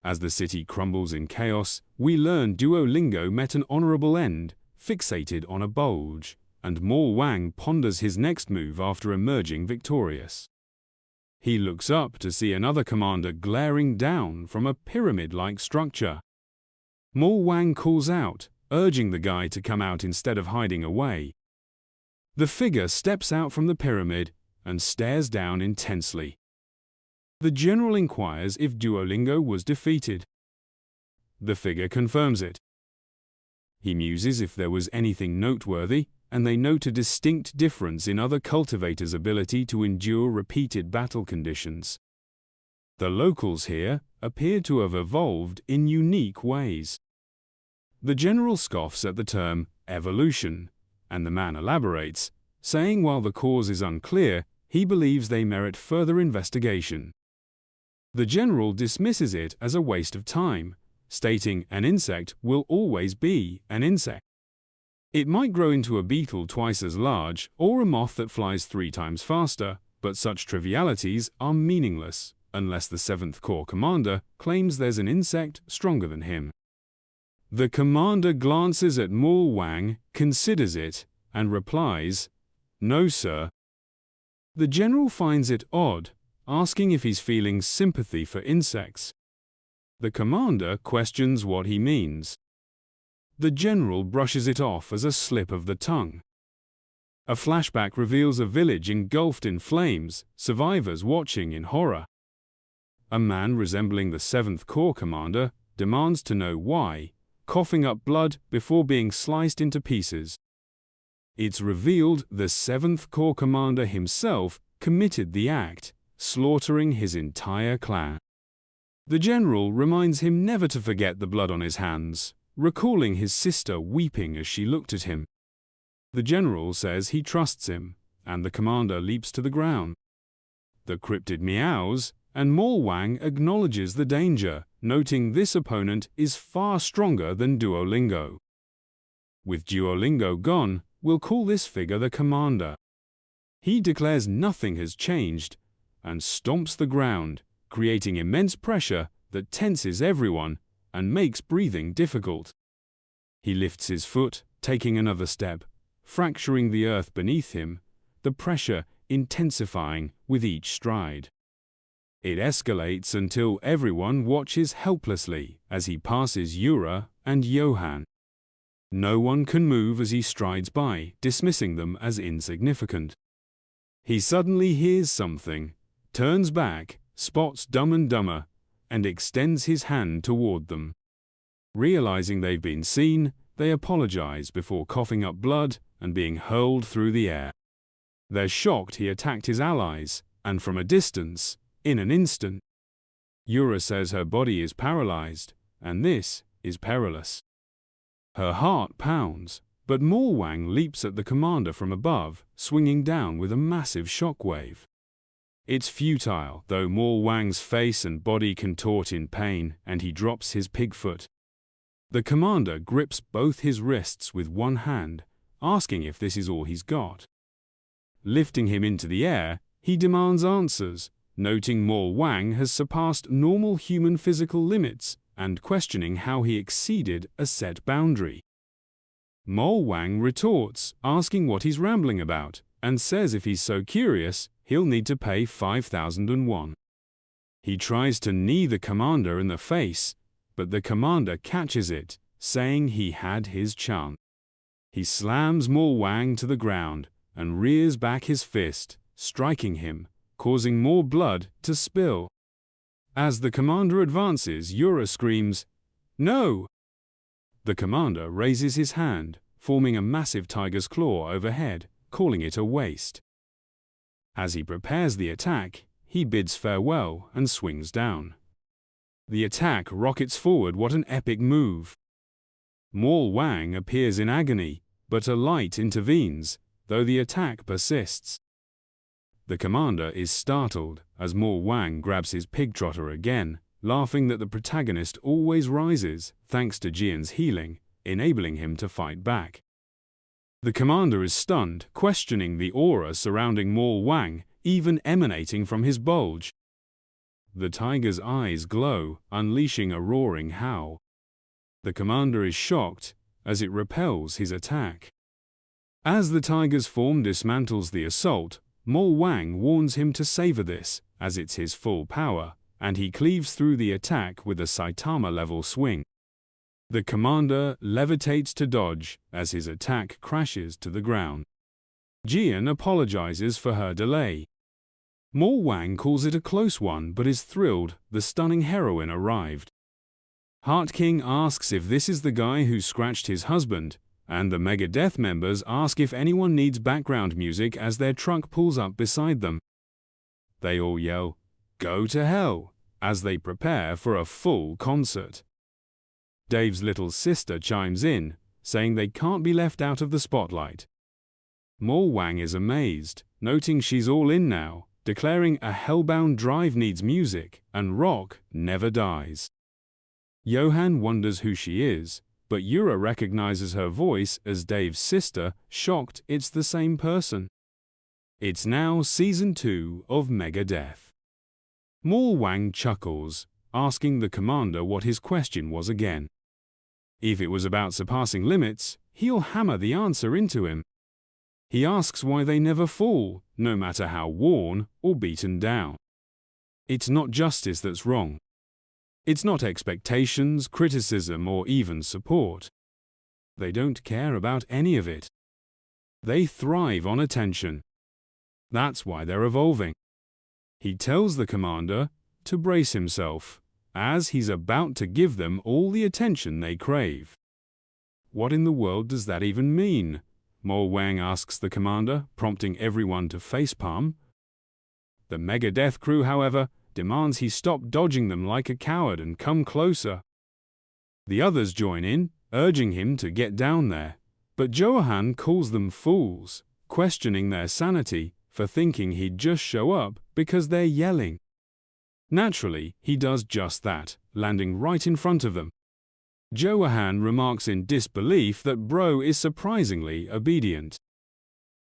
As the city crumbles in chaos, we learn Duolingo met an honorable end, fixated on a bulge, and Mo Wang ponders his next move after emerging victorious. He looks up to see another commander glaring down from a pyramid-like structure. Mo Wang calls out, urging the guy to come out instead of hiding away. The figure steps out from the pyramid and stares down intensely. The general inquires if Duolingo was defeated. The figure confirms it. He muses if there was anything noteworthy, and they note a distinct difference in other cultivators' ability to endure repeated battle conditions. The locals here appear to have evolved in unique ways. The general scoffs at the term evolution, and the man elaborates, saying while the cause is unclear, he believes they merit further investigation. The general dismisses it as a waste of time, stating an insect will always be an insect. It might grow into a beetle twice as large or a moth that flies 3 times faster, but such trivialities are meaningless unless the 7th Corps commander claims there's an insect stronger than him. The commander glances at Maul Wang, considers it, and replies, "No, sir." The general finds it odd, asking if he's feeling sympathy for insects. The commander questions what he means. The general brushes it off as a slip of the tongue. A flashback reveals a village engulfed in flames, survivors watching in horror. A man resembling the 7th Corps commander demands to know why, coughing up blood before being sliced into pieces. It's revealed the 7th Corps commander himself committed the act, slaughtering his entire clan. The general reminds him never to forget the blood on his hands, recalling his sister weeping as she looked at him. The general says he trusts him, and the commander leaps to the ground. The cryptid meows, and Maul Wang acknowledges the danger, noting this opponent is far stronger than Duolingo. With Duolingo gone, we'll call this figure the commander. He declares nothing has changed, and stomps the ground, creating immense pressure that tenses everyone and makes breathing difficult. He lifts his foot, taking another step, fracturing the earth beneath him, the pressure intensifying with each stride. It escalates until everyone watches helplessly as he passes Yura and Johan. No one can move as he strides by, dismissing them as insignificant. He suddenly hears something, turns back, spots Dumb and Dumber, and extends his hand toward them. Realizing they've been seen, they apologize before coughing up blood and being hurled through the air. They're shocked he attacked his allies, and from a distance, in an instant. Yura says her body is paralyzed, and this is perilous. Her heart pounds, but Maul Wang leaps at the commander from above, swinging down with a massive shockwave. It's futile, though Maul Wang's face and body contort in pain, and he drops his pig foot. The commander grips both his wrists with one hand, asking if this is all he's got. Lifting him into the air, he demands answers, noting Maul Wang has surpassed normal human physical limits and questioning how he exceeded a set boundary. Maul Wang retorts, asking what he's rambling about, and says if he's so curious, he'll need to pay 5,001. He tries to knee the commander in the face, but the commander catches it, saying he had his chance. He slams Maul Wang to the ground and rears back his fist, striking him, causing more blood to spill. As the commander advances, Yura screams, "No!" The commander raises his hand, forming a massive tiger's claw overhead, calling it a waste. As he prepares the attack, he bids farewell and swings down. The attack rockets forward. What an epic move! Maul Wang appears in agony, but a light intervenes, though the attack persists. The commander is startled as Maul Wang grabs his pig trotter again, laughing that the protagonist always rises thanks to Jian's healing, enabling him to fight back. The commander is stunned, questioning the aura surrounding Maul Wang, even emanating from his bulge. The tiger's eyes glow, unleashing a roaring howl. The commander is shocked as it repels his attack. As the tiger's form dismantles the assault, Maul Wang warns him to savor this, as it's his full power, and he cleaves through the attack with a Saitama-level swing. The commander levitates to dodge as his attack crashes to the ground. Jian apologizes for her delay. Mo Wang calls it a close one but is thrilled the stunning heroine arrived. Heart King asks if this is the guy who scratched his husband, and the Megadeth members ask if anyone needs background music as their truck pulls up beside them. They all yell, "Go to hell," as they prepare for a full concert. Dave's little sister chimes in, saying they can't be left out of the spotlight. Mo Wang is amazed, noting she's all in now, declaring a hellbound drive needs music and rock never dies. Johan wonders who she is, but Yura recognizes her voice as Dave's sister, shocked it's the same person. It's now Season 2 of Megadeth. Mo Wang chuckles, asking the commander what his question was again. If it was about surpassing limits, he'll hammer the answer into him. He asks why they never fall, no matter how worn or beaten down. It's not justice that's wrong. It's not expectations, criticism, or even support. They don't care about any of it. They thrive on attention. That's why they're evolving. He tells the commander to brace himself, as he's about to give them all the attention they crave. What in the world does that even mean? Mo Wang asks the commander, prompting everyone to facepalm. The Megadeth crew, however, demands he stop dodging them like a coward and come closer. The others join in, urging him to get down there, but Johan calls them fools, questioning their sanity for thinking he'd just show up because they're yelling. Naturally, he does just that, landing right in front of them. Johan remarks in disbelief that Bro is surprisingly obedient.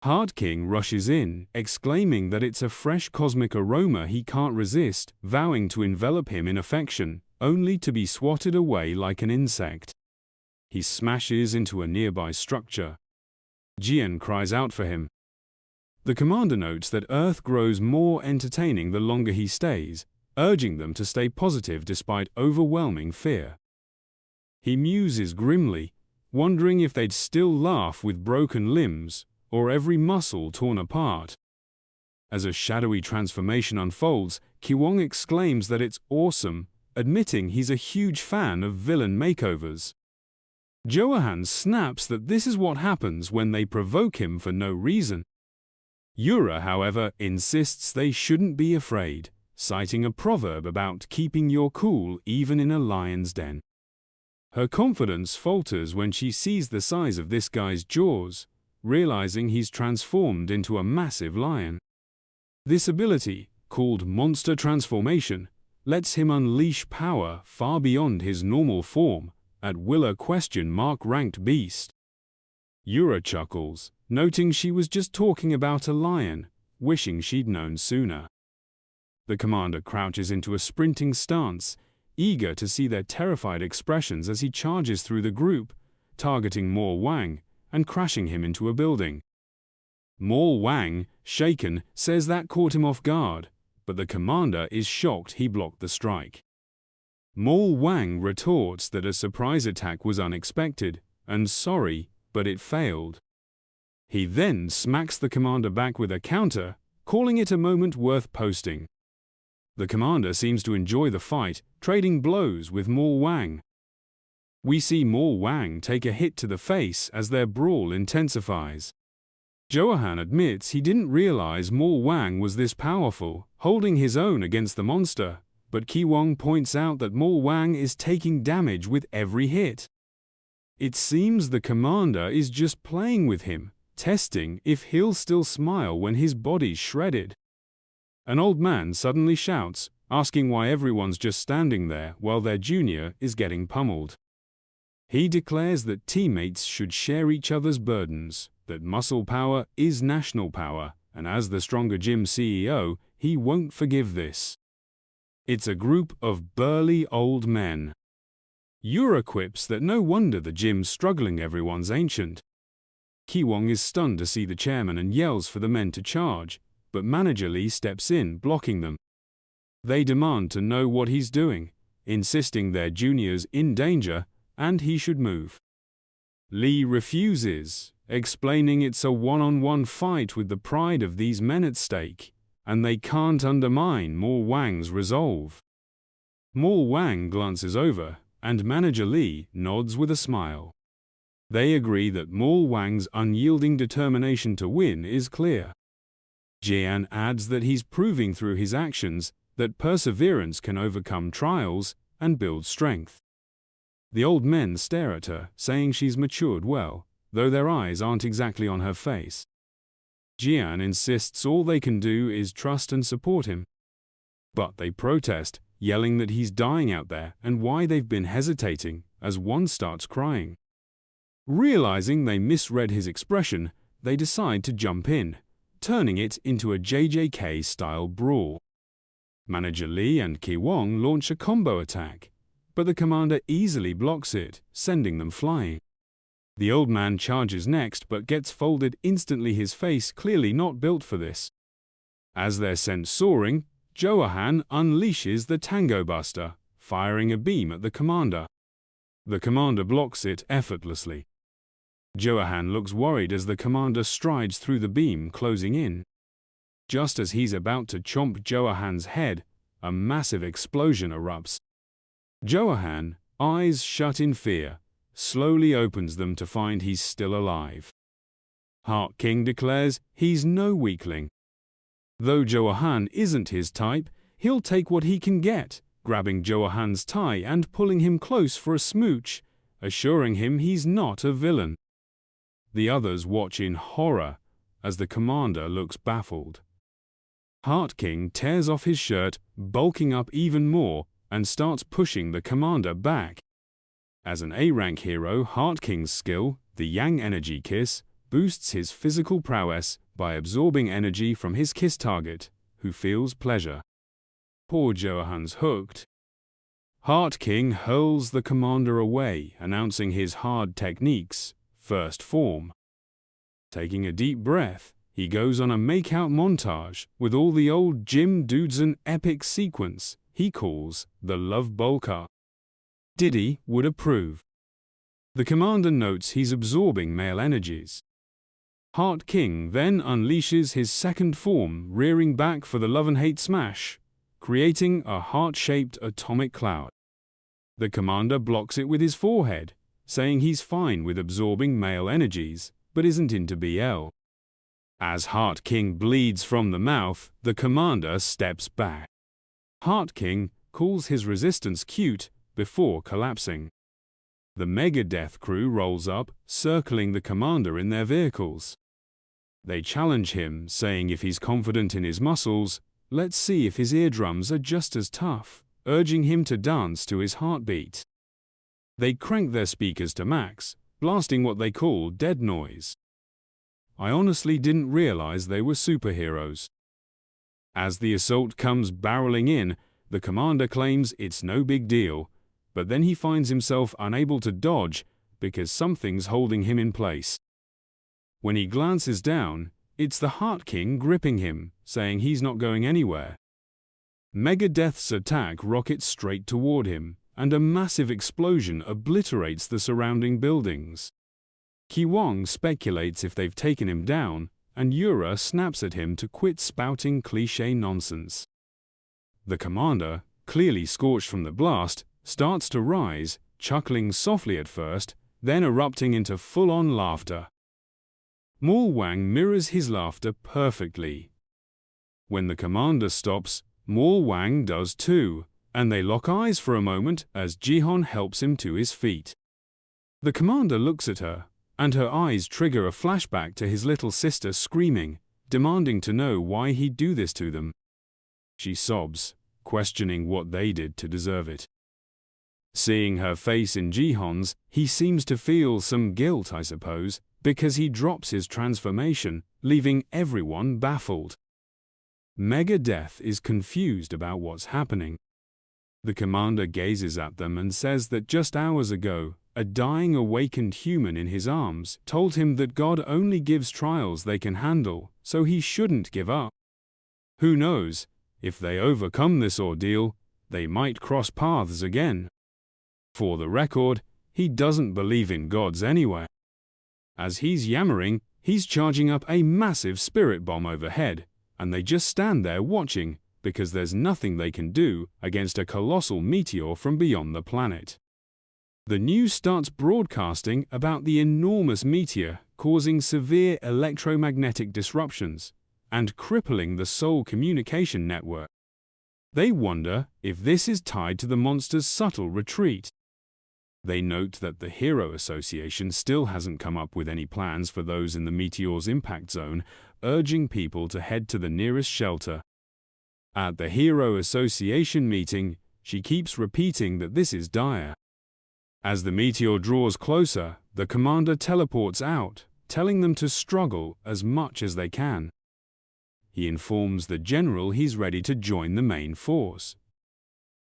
Heart King rushes in, exclaiming that it's a fresh cosmic aroma he can't resist, vowing to envelop him in affection, only to be swatted away like an insect. He smashes into a nearby structure. Jian cries out for him. The commander notes that Earth grows more entertaining the longer he stays, urging them to stay positive despite overwhelming fear. He muses grimly, wondering if they'd still laugh with broken limbs, or every muscle torn apart. As a shadowy transformation unfolds, Kiwong exclaims that it's awesome, admitting he's a huge fan of villain makeovers. Johan snaps that this is what happens when they provoke him for no reason. Yura, however, insists they shouldn't be afraid, citing a proverb about keeping your cool even in a lion's den. Her confidence falters when she sees the size of this guy's jaws, realizing he's transformed into a massive lion. This ability, called Monster Transformation, lets him unleash power far beyond his normal form, at will a ranked beast. Yura chuckles, noting she was just talking about a lion, wishing she'd known sooner. The commander crouches into a sprinting stance, eager to see their terrified expressions as he charges through the group, targeting Mo Wang and crashing him into a building. Mo Wang, shaken, says that caught him off guard, but the commander is shocked he blocked the strike. Mo Wang retorts that a surprise attack was unexpected, and sorry, but it failed. He then smacks the commander back with a counter, calling it a moment worth posting. The commander seems to enjoy the fight, trading blows with Mo Wang. We see Mo Wang take a hit to the face as their brawl intensifies. Johan admits he didn't realize Mo Wang was this powerful, holding his own against the monster, but Kiwong points out that Mo Wang is taking damage with every hit. It seems the commander is just playing with him, testing if he'll still smile when his body's shredded. An old man suddenly shouts, asking why everyone's just standing there while their junior is getting pummeled. He declares that teammates should share each other's burdens, that muscle power is national power, and as the stronger gym CEO, he won't forgive this. It's a group of burly old men. Yura quips that no wonder the gym's struggling, everyone's ancient. Kiwong is stunned to see the chairman and yells for the men to charge, but Manager Lee steps in, blocking them. They demand to know what he's doing, insisting their junior's in danger and he should move. Lee refuses, explaining it's a one-on-one fight with the pride of these men at stake, and they can't undermine Mo Wang's resolve. Mo Wang glances over, and Manager Lee nods with a smile. They agree that Mo Wang's unyielding determination to win is clear. Jian adds that he's proving through his actions that perseverance can overcome trials and build strength. The old men stare at her, saying she's matured well, though their eyes aren't exactly on her face. Jian insists all they can do is trust and support him. But they protest, yelling that he's dying out there and why they've been hesitating, as one starts crying. Realizing they misread his expression, they decide to jump in, turning it into a JJK-style brawl. Manager Lee and Ki Wong launch a combo attack, but the commander easily blocks it, sending them flying. The old man charges next but gets folded instantly, his face clearly not built for this. As they're sent soaring, Johan unleashes the Tango Buster, firing a beam at the commander. The commander blocks it effortlessly. Johan looks worried as the commander strides through the beam, closing in. Just as he's about to chomp Johan's head, a massive explosion erupts. Johan, eyes shut in fear, slowly opens them to find he's still alive. Heart King declares he's no weakling. Though Johan isn't his type, he'll take what he can get, grabbing Johan's tie and pulling him close for a smooch, assuring him he's not a villain. The others watch in horror as the commander looks baffled. Heart King tears off his shirt, bulking up even more, and starts pushing the commander back. As an A-rank hero, Heart King's skill, the Yang Energy Kiss, boosts his physical prowess by absorbing energy from his kiss target, who feels pleasure. Poor Johan's hooked. Heart King hurls the commander away, announcing his hard techniques, first form. Taking a deep breath, he goes on a make-out montage with all the old Jim Dudesen epic sequence he calls the Love Bolka. Diddy would approve. The commander notes he's absorbing male energies. Heart King then unleashes his second form, rearing back for the love and hate smash, creating a heart-shaped atomic cloud. The commander blocks it with his forehead, saying he's fine with absorbing male energies, but isn't into BL. As Heart King bleeds from the mouth, the commander steps back. Heart King calls his resistance cute before collapsing. The Megadeth crew rolls up, circling the commander in their vehicles. They challenge him, saying if he's confident in his muscles, let's see if his eardrums are just as tough, urging him to dance to his heartbeat. They crank their speakers to max, blasting what they call dead noise. I honestly didn't realize they were superheroes. As the assault comes barreling in, the commander claims it's no big deal, but then he finds himself unable to dodge because something's holding him in place. When he glances down, it's the Heart King gripping him, saying he's not going anywhere. Megadeth's attack rockets straight toward him, and a massive explosion obliterates the surrounding buildings. Ki Wong speculates if they've taken him down, and Yura snaps at him to quit spouting cliché nonsense. The commander, clearly scorched from the blast, starts to rise, chuckling softly at first, then erupting into full-on laughter. Mo Wang mirrors his laughter perfectly. When the commander stops, Mo Wang does too, and they lock eyes for a moment as Jihon helps him to his feet. The commander looks at her, and her eyes trigger a flashback to his little sister screaming, demanding to know why he'd do this to them. She sobs, questioning what they did to deserve it. Seeing her face in Jihon's, he seems to feel some guilt, I suppose, because he drops his transformation, leaving everyone baffled. Megadeth is confused about what's happening. The commander gazes at them and says that just hours ago, a dying awakened human in his arms told him that God only gives trials they can handle, so he shouldn't give up. Who knows, if they overcome this ordeal, they might cross paths again. For the record, he doesn't believe in gods anyway. As he's yammering, he's charging up a massive spirit bomb overhead, and they just stand there watching because there's nothing they can do against a colossal meteor from beyond the planet. The news starts broadcasting about the enormous meteor causing severe electromagnetic disruptions and crippling the Seoul communication network. They wonder if this is tied to the monster's subtle retreat. They note that the Hero Association still hasn't come up with any plans for those in the meteor's impact zone, urging people to head to the nearest shelter. At the Hero Association meeting, she keeps repeating that this is dire. As the meteor draws closer, the commander teleports out, telling them to struggle as much as they can. He informs the general he's ready to join the main force.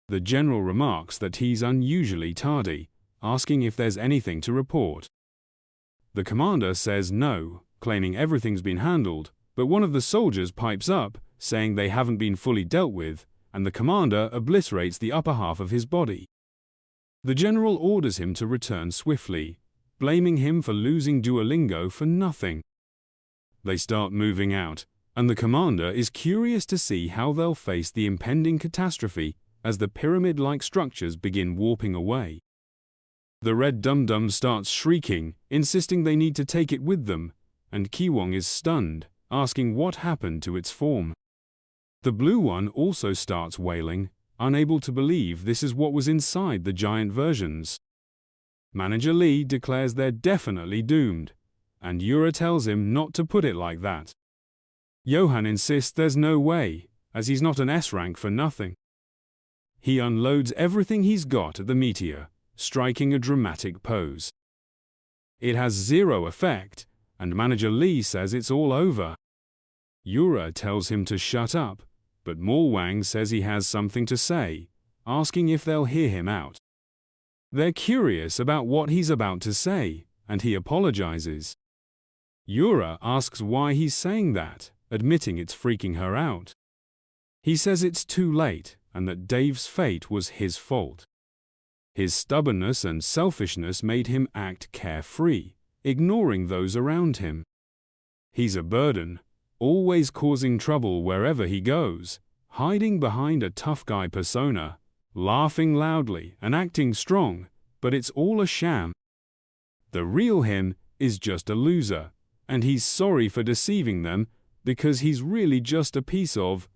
The general remarks that he's unusually tardy, asking if there's anything to report. The commander says no, claiming everything's been handled, but one of the soldiers pipes up, saying they haven't been fully dealt with, and the commander obliterates the upper half of his body. The general orders him to return swiftly, blaming him for losing Duolingo for nothing. They start moving out, and the commander is curious to see how they'll face the impending catastrophe as the pyramid-like structures begin warping away. The red dum-dum starts shrieking, insisting they need to take it with them, and Kiwong is stunned, asking what happened to its form. The blue one also starts wailing, unable to believe this is what was inside the giant versions. Manager Lee declares they're definitely doomed, and Yura tells him not to put it like that. Johan insists there's no way, as he's not an S rank for nothing. He unloads everything he's got at the meteor, striking a dramatic pose. It has zero effect, and Manager Lee says it's all over. Yura tells him to shut up, but Wang says he has something to say, asking if they'll hear him out. They're curious about what he's about to say, and he apologizes. Yura asks why he's saying that, admitting it's freaking her out. He says it's too late, and that Dave's fate was his fault. His stubbornness and selfishness made him act carefree, ignoring those around him. He's a burden, always causing trouble wherever he goes, hiding behind a tough guy persona, laughing loudly and acting strong, but it's all a sham. The real him is just a loser, and he's sorry for deceiving them because he's really just a piece of.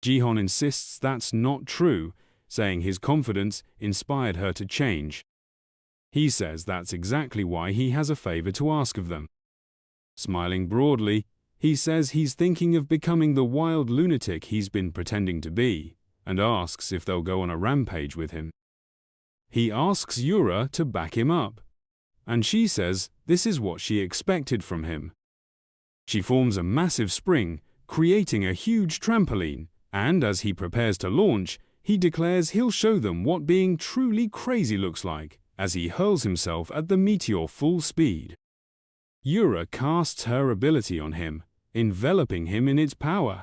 Jihon insists that's not true, saying his confidence inspired her to change. He says that's exactly why he has a favor to ask of them. Smiling broadly, he says he's thinking of becoming the wild lunatic he's been pretending to be, and asks if they'll go on a rampage with him. He asks Yura to back him up, and she says this is what she expected from him. She forms a massive spring, creating a huge trampoline, and as he prepares to launch, he declares he'll show them what being truly crazy looks like, as he hurls himself at the meteor full speed. Yura casts her ability on him, enveloping him in its power.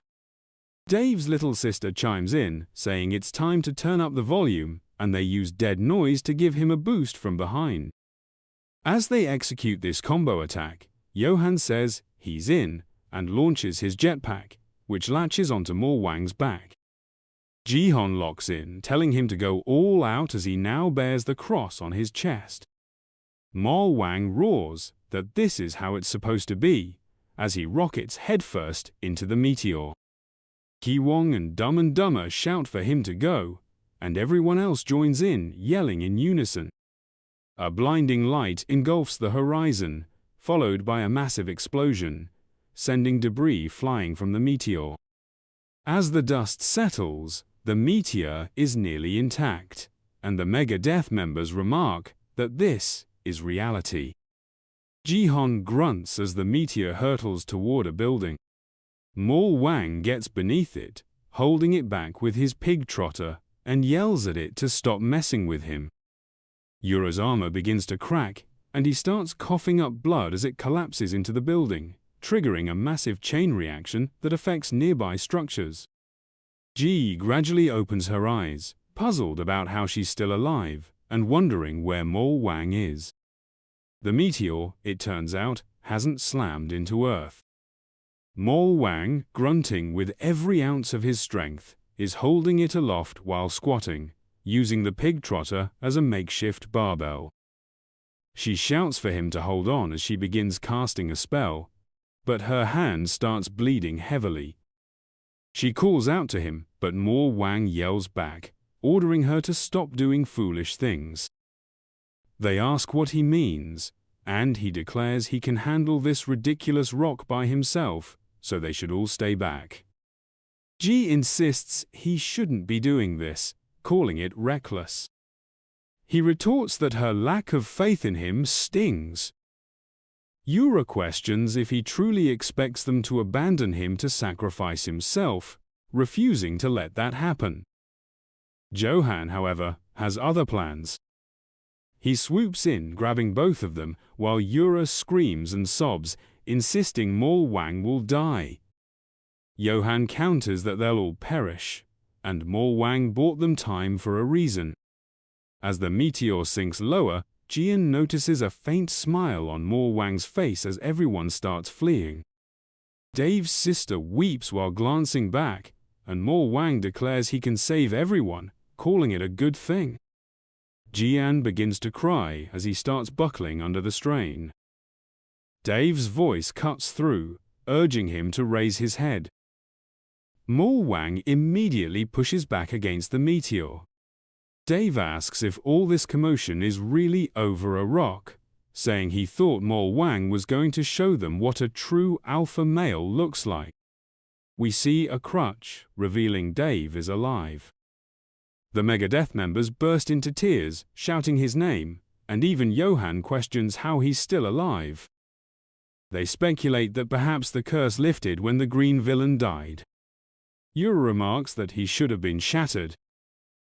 Dave's little sister chimes in, saying it's time to turn up the volume, and they use dead noise to give him a boost from behind. As they execute this combo attack, Johan says he's in, and launches his jetpack, which latches onto Wang's back. Jihon locks in, telling him to go all out as he now bears the cross on his chest. Wang roars that this is how it's supposed to be, as he rockets headfirst into the meteor. Kiwong and Dumber shout for him to go, and everyone else joins in, yelling in unison. A blinding light engulfs the horizon, followed by a massive explosion, sending debris flying from the meteor. As the dust settles, the meteor is nearly intact, and the Mega Death members remark that this is reality. Jihon grunts as the meteor hurtles toward a building. Wang gets beneath it, holding it back with his pig trotter, and yells at it to stop messing with him. Yura's armor begins to crack, and he starts coughing up blood as it collapses into the building, triggering a massive chain reaction that affects nearby structures. Ji gradually opens her eyes, puzzled about how she's still alive, and wondering where Wang is. The meteor, it turns out, hasn't slammed into Earth. Mole Wang, grunting with every ounce of his strength, is holding it aloft while squatting, using the pig trotter as a makeshift barbell. She shouts for him to hold on as she begins casting a spell, but her hand starts bleeding heavily. She calls out to him, but Mole Wang yells back, ordering her to stop doing foolish things. They ask what he means, and he declares he can handle this ridiculous rock by himself, so they should all stay back. Ji insists he shouldn't be doing this, calling it reckless. He retorts that her lack of faith in him stings. Yura questions if he truly expects them to abandon him to sacrifice himself, refusing to let that happen. Johan, however, has other plans. He swoops in, grabbing both of them, while Yura screams and sobs, insisting Mole Wang will die. Johan counters that they'll all perish, and Mole Wang bought them time for a reason. As the meteor sinks lower, Jian notices a faint smile on Mole Wang's face as everyone starts fleeing. Dave's sister weeps while glancing back, and Mole Wang declares he can save everyone, calling it a good thing. Jian begins to cry as he starts buckling under the strain. Dave's voice cuts through, urging him to raise his head. Mole Wang immediately pushes back against the meteor. Dave asks if all this commotion is really over a rock, saying he thought Mole Wang was going to show them what a true alpha male looks like. We see a crutch, revealing Dave is alive. The Megadeth members burst into tears, shouting his name, and even Johan questions how he's still alive. They speculate that perhaps the curse lifted when the green villain died. Yura remarks that he should have been shattered.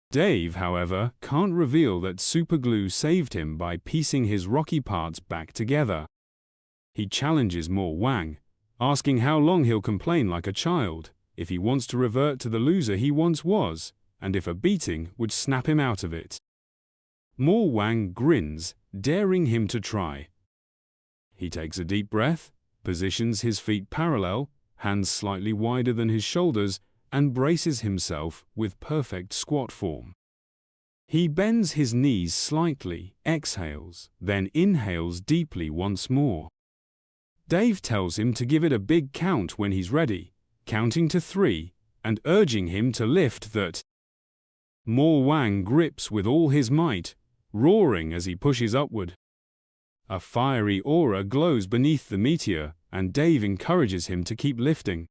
Dave, however, can't reveal that superglue saved him by piecing his rocky parts back together. He challenges Mole Wang, asking how long he'll complain like a child, if he wants to revert to the loser he once was, and if a beating would snap him out of it. Mole Wang grins, daring him to try. He takes a deep breath, positions his feet parallel, hands slightly wider than his shoulders, and braces himself with perfect squat form. He bends his knees slightly, exhales, then inhales deeply once more. Dave tells him to give it a big count when he's ready, counting to 3, and urging him to lift that. Mole Wang grips with all his might, roaring as he pushes upward. A fiery aura glows beneath the meteor, and Dave encourages him to keep lifting.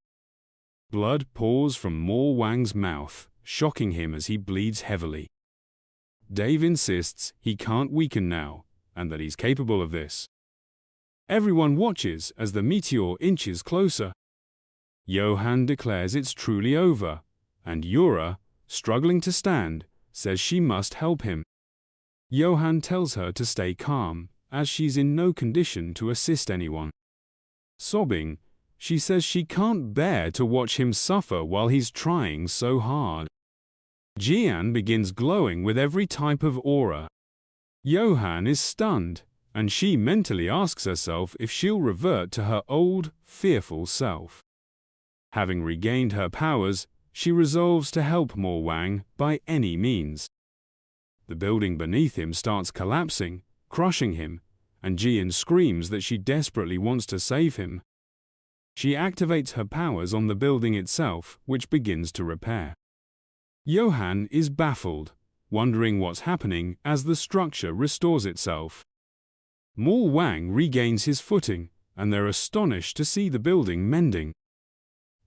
Blood pours from Mole Wang's mouth, shocking him as he bleeds heavily. Dave insists he can't weaken now, and that he's capable of this. Everyone watches as the meteor inches closer. Johan declares it's truly over, and Yura, struggling to stand, says she must help him. Johan tells her to stay calm, as she's in no condition to assist anyone. Sobbing, she says she can't bear to watch him suffer while he's trying so hard. Jian begins glowing with every type of aura. Johan is stunned, and she mentally asks herself if she'll revert to her old, fearful self. Having regained her powers, she resolves to help Mole Wang by any means. The building beneath him starts collapsing, crushing him, and Jian screams that she desperately wants to save him. She activates her powers on the building itself, which begins to repair. Johan is baffled, wondering what's happening as the structure restores itself. Mole Wang regains his footing, and they're astonished to see the building mending.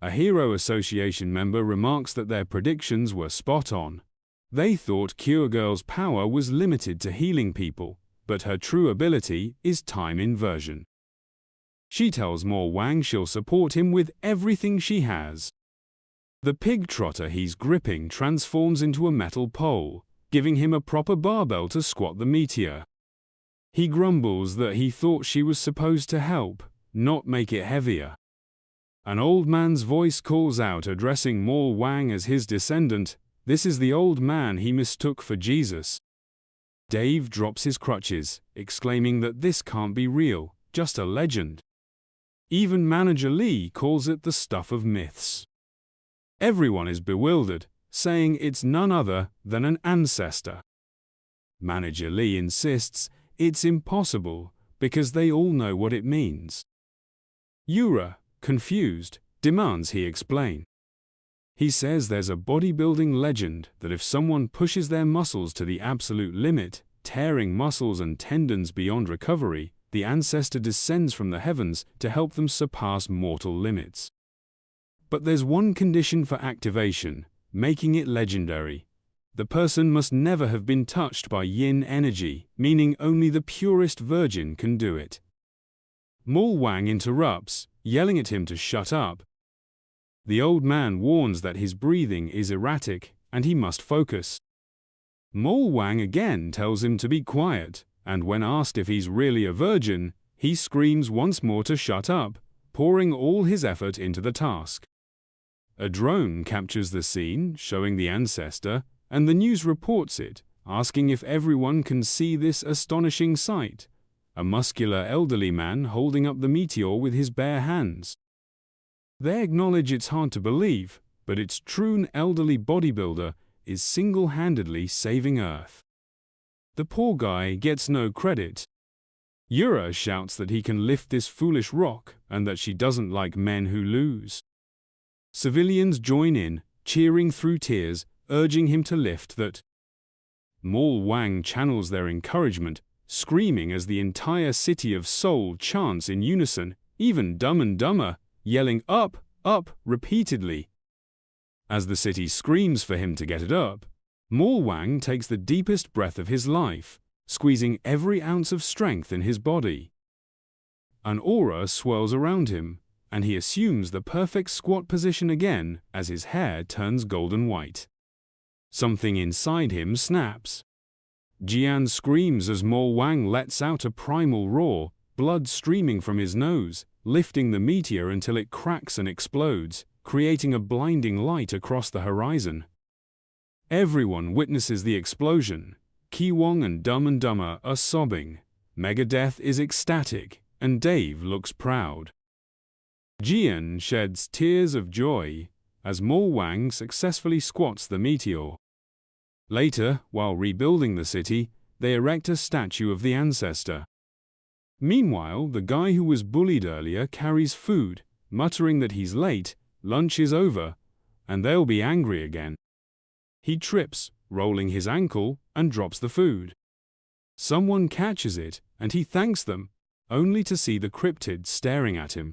A Hero Association member remarks that their predictions were spot on. They thought Cure Girl's power was limited to healing people, but her true ability is time inversion. She tells Mole Wang she'll support him with everything she has. The pig trotter he's gripping transforms into a metal pole, giving him a proper barbell to squat the meteor. He grumbles that he thought she was supposed to help, not make it heavier. An old man's voice calls out, addressing Mole Wang as his descendant. This is the old man he mistook for Jesus. Dave drops his crutches, exclaiming that this can't be real, just a legend. Even Manager Lee calls it the stuff of myths. Everyone is bewildered, saying it's none other than an ancestor. Manager Lee insists it's impossible because they all know what it means. Yura, confused, demands he explain. He says there's a bodybuilding legend that if someone pushes their muscles to the absolute limit, tearing muscles and tendons beyond recovery, the ancestor descends from the heavens to help them surpass mortal limits. But there's one condition for activation, making it legendary. The person must never have been touched by yin energy, meaning only the purest virgin can do it. Mol Wang interrupts, yelling at him to shut up. The old man warns that his breathing is erratic and he must focus. Mol Wang again tells him to be quiet, and when asked if he's really a virgin, he screams once more to shut up, pouring all his effort into the task. A drone captures the scene, showing the ancestor, and the news reports it, asking if everyone can see this astonishing sight: a muscular elderly man holding up the meteor with his bare hands. They acknowledge it's hard to believe, but its true elderly bodybuilder is single-handedly saving Earth. The poor guy gets no credit. Yura shouts that he can lift this foolish rock and that she doesn't like men who lose. Civilians join in, cheering through tears, urging him to lift that. Mol Wang channels their encouragement, screaming as the entire city of Seoul chants in unison, even Dumb and Dumber, yelling up, up, repeatedly. As the city screams for him to get it up, Mol Wang takes the deepest breath of his life, squeezing every ounce of strength in his body. An aura swirls around him, and he assumes the perfect squat position again as his hair turns golden white. Something inside him snaps. Jian screams as Mol Wang lets out a primal roar, blood streaming from his nose, lifting the meteor until it cracks and explodes, creating a blinding light across the horizon. Everyone witnesses the explosion. Kiwong and Dumb and Dumber are sobbing. Megadeth is ecstatic, and Dave looks proud. Jian sheds tears of joy as Mol Wang successfully squats the meteor. Later, while rebuilding the city, they erect a statue of the ancestor. Meanwhile, the guy who was bullied earlier carries food, muttering that he's late, lunch is over, and they'll be angry again. He trips, rolling his ankle, and drops the food. Someone catches it, and he thanks them, only to see the cryptid staring at him.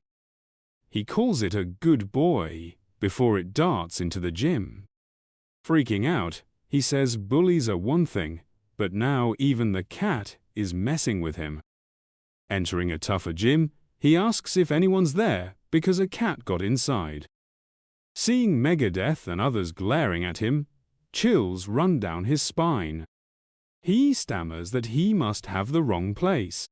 He calls it a good boy before it darts into the gym. Freaking out, he says bullies are one thing, but now even the cat is messing with him. Entering a tougher gym, he asks if anyone's there because a cat got inside. Seeing Megadeth and others glaring at him, chills run down his spine. He stammers that he must have the wrong place.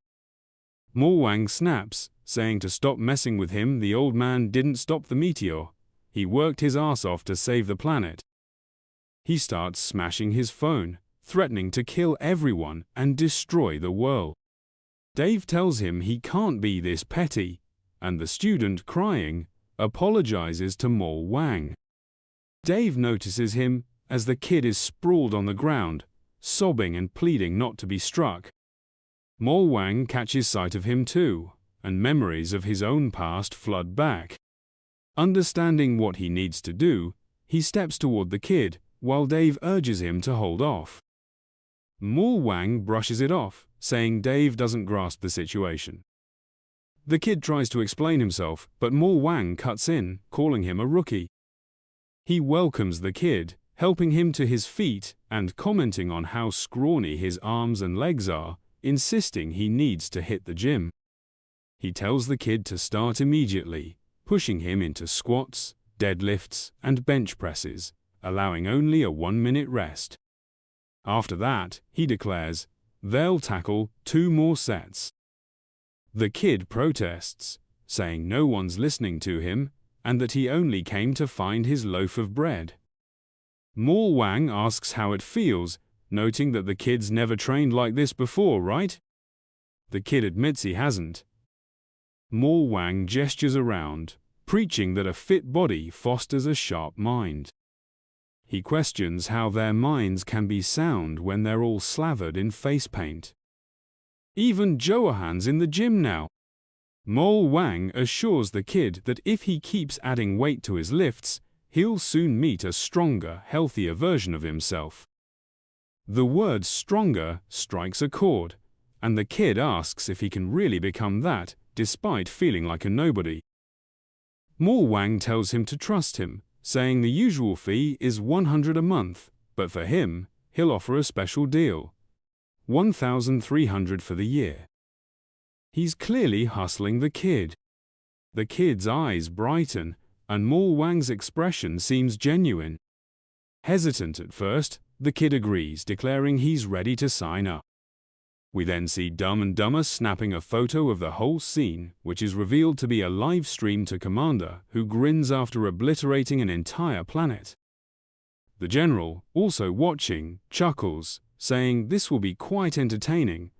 Mol Wang snaps, saying to stop messing with him. The old man didn't stop the meteor. He worked his ass off to save the planet. He starts smashing his phone, threatening to kill everyone and destroy the world. Dave tells him he can't be this petty, and the student, crying, apologizes to Mol Wang. Dave notices him as the kid is sprawled on the ground, sobbing and pleading not to be struck. Mol Wang catches sight of him too, and memories of his own past flood back. Understanding what he needs to do, he steps toward the kid, while Dave urges him to hold off. Mol Wang brushes it off, saying Dave doesn't grasp the situation. The kid tries to explain himself, but Mol Wang cuts in, calling him a rookie. He welcomes the kid, helping him to his feet and commenting on how scrawny his arms and legs are, insisting he needs to hit the gym. He tells the kid to start immediately, pushing him into squats, deadlifts, and bench presses, allowing only a 1-minute rest. After that, he declares, they'll tackle 2 more sets. The kid protests, saying no one's listening to him, and that he only came to find his loaf of bread. Mol Wang asks how it feels, noting that the kid's never trained like this before, right? The kid admits he hasn't. Mo Wang gestures around, preaching that a fit body fosters a sharp mind. He questions how their minds can be sound when they're all slathered in face paint. Even Johan's in the gym now. Mo Wang assures the kid that if he keeps adding weight to his lifts, he'll soon meet a stronger, healthier version of himself. The word stronger strikes a chord, and the kid asks if he can really become that, despite feeling like a nobody. Mo Wang tells him to trust him, saying the usual fee is 100 a month, but for him, he'll offer a special deal. 1,300 for the year. He's clearly hustling the kid. The kid's eyes brighten, and Mo Wang's expression seems genuine. Hesitant at first, the kid agrees, declaring he's ready to sign up. We then see Dumb and Dumber snapping a photo of the whole scene, which is revealed to be a live stream to Commander, who grins after obliterating an entire planet. The general, also watching, chuckles, saying this will be quite entertaining,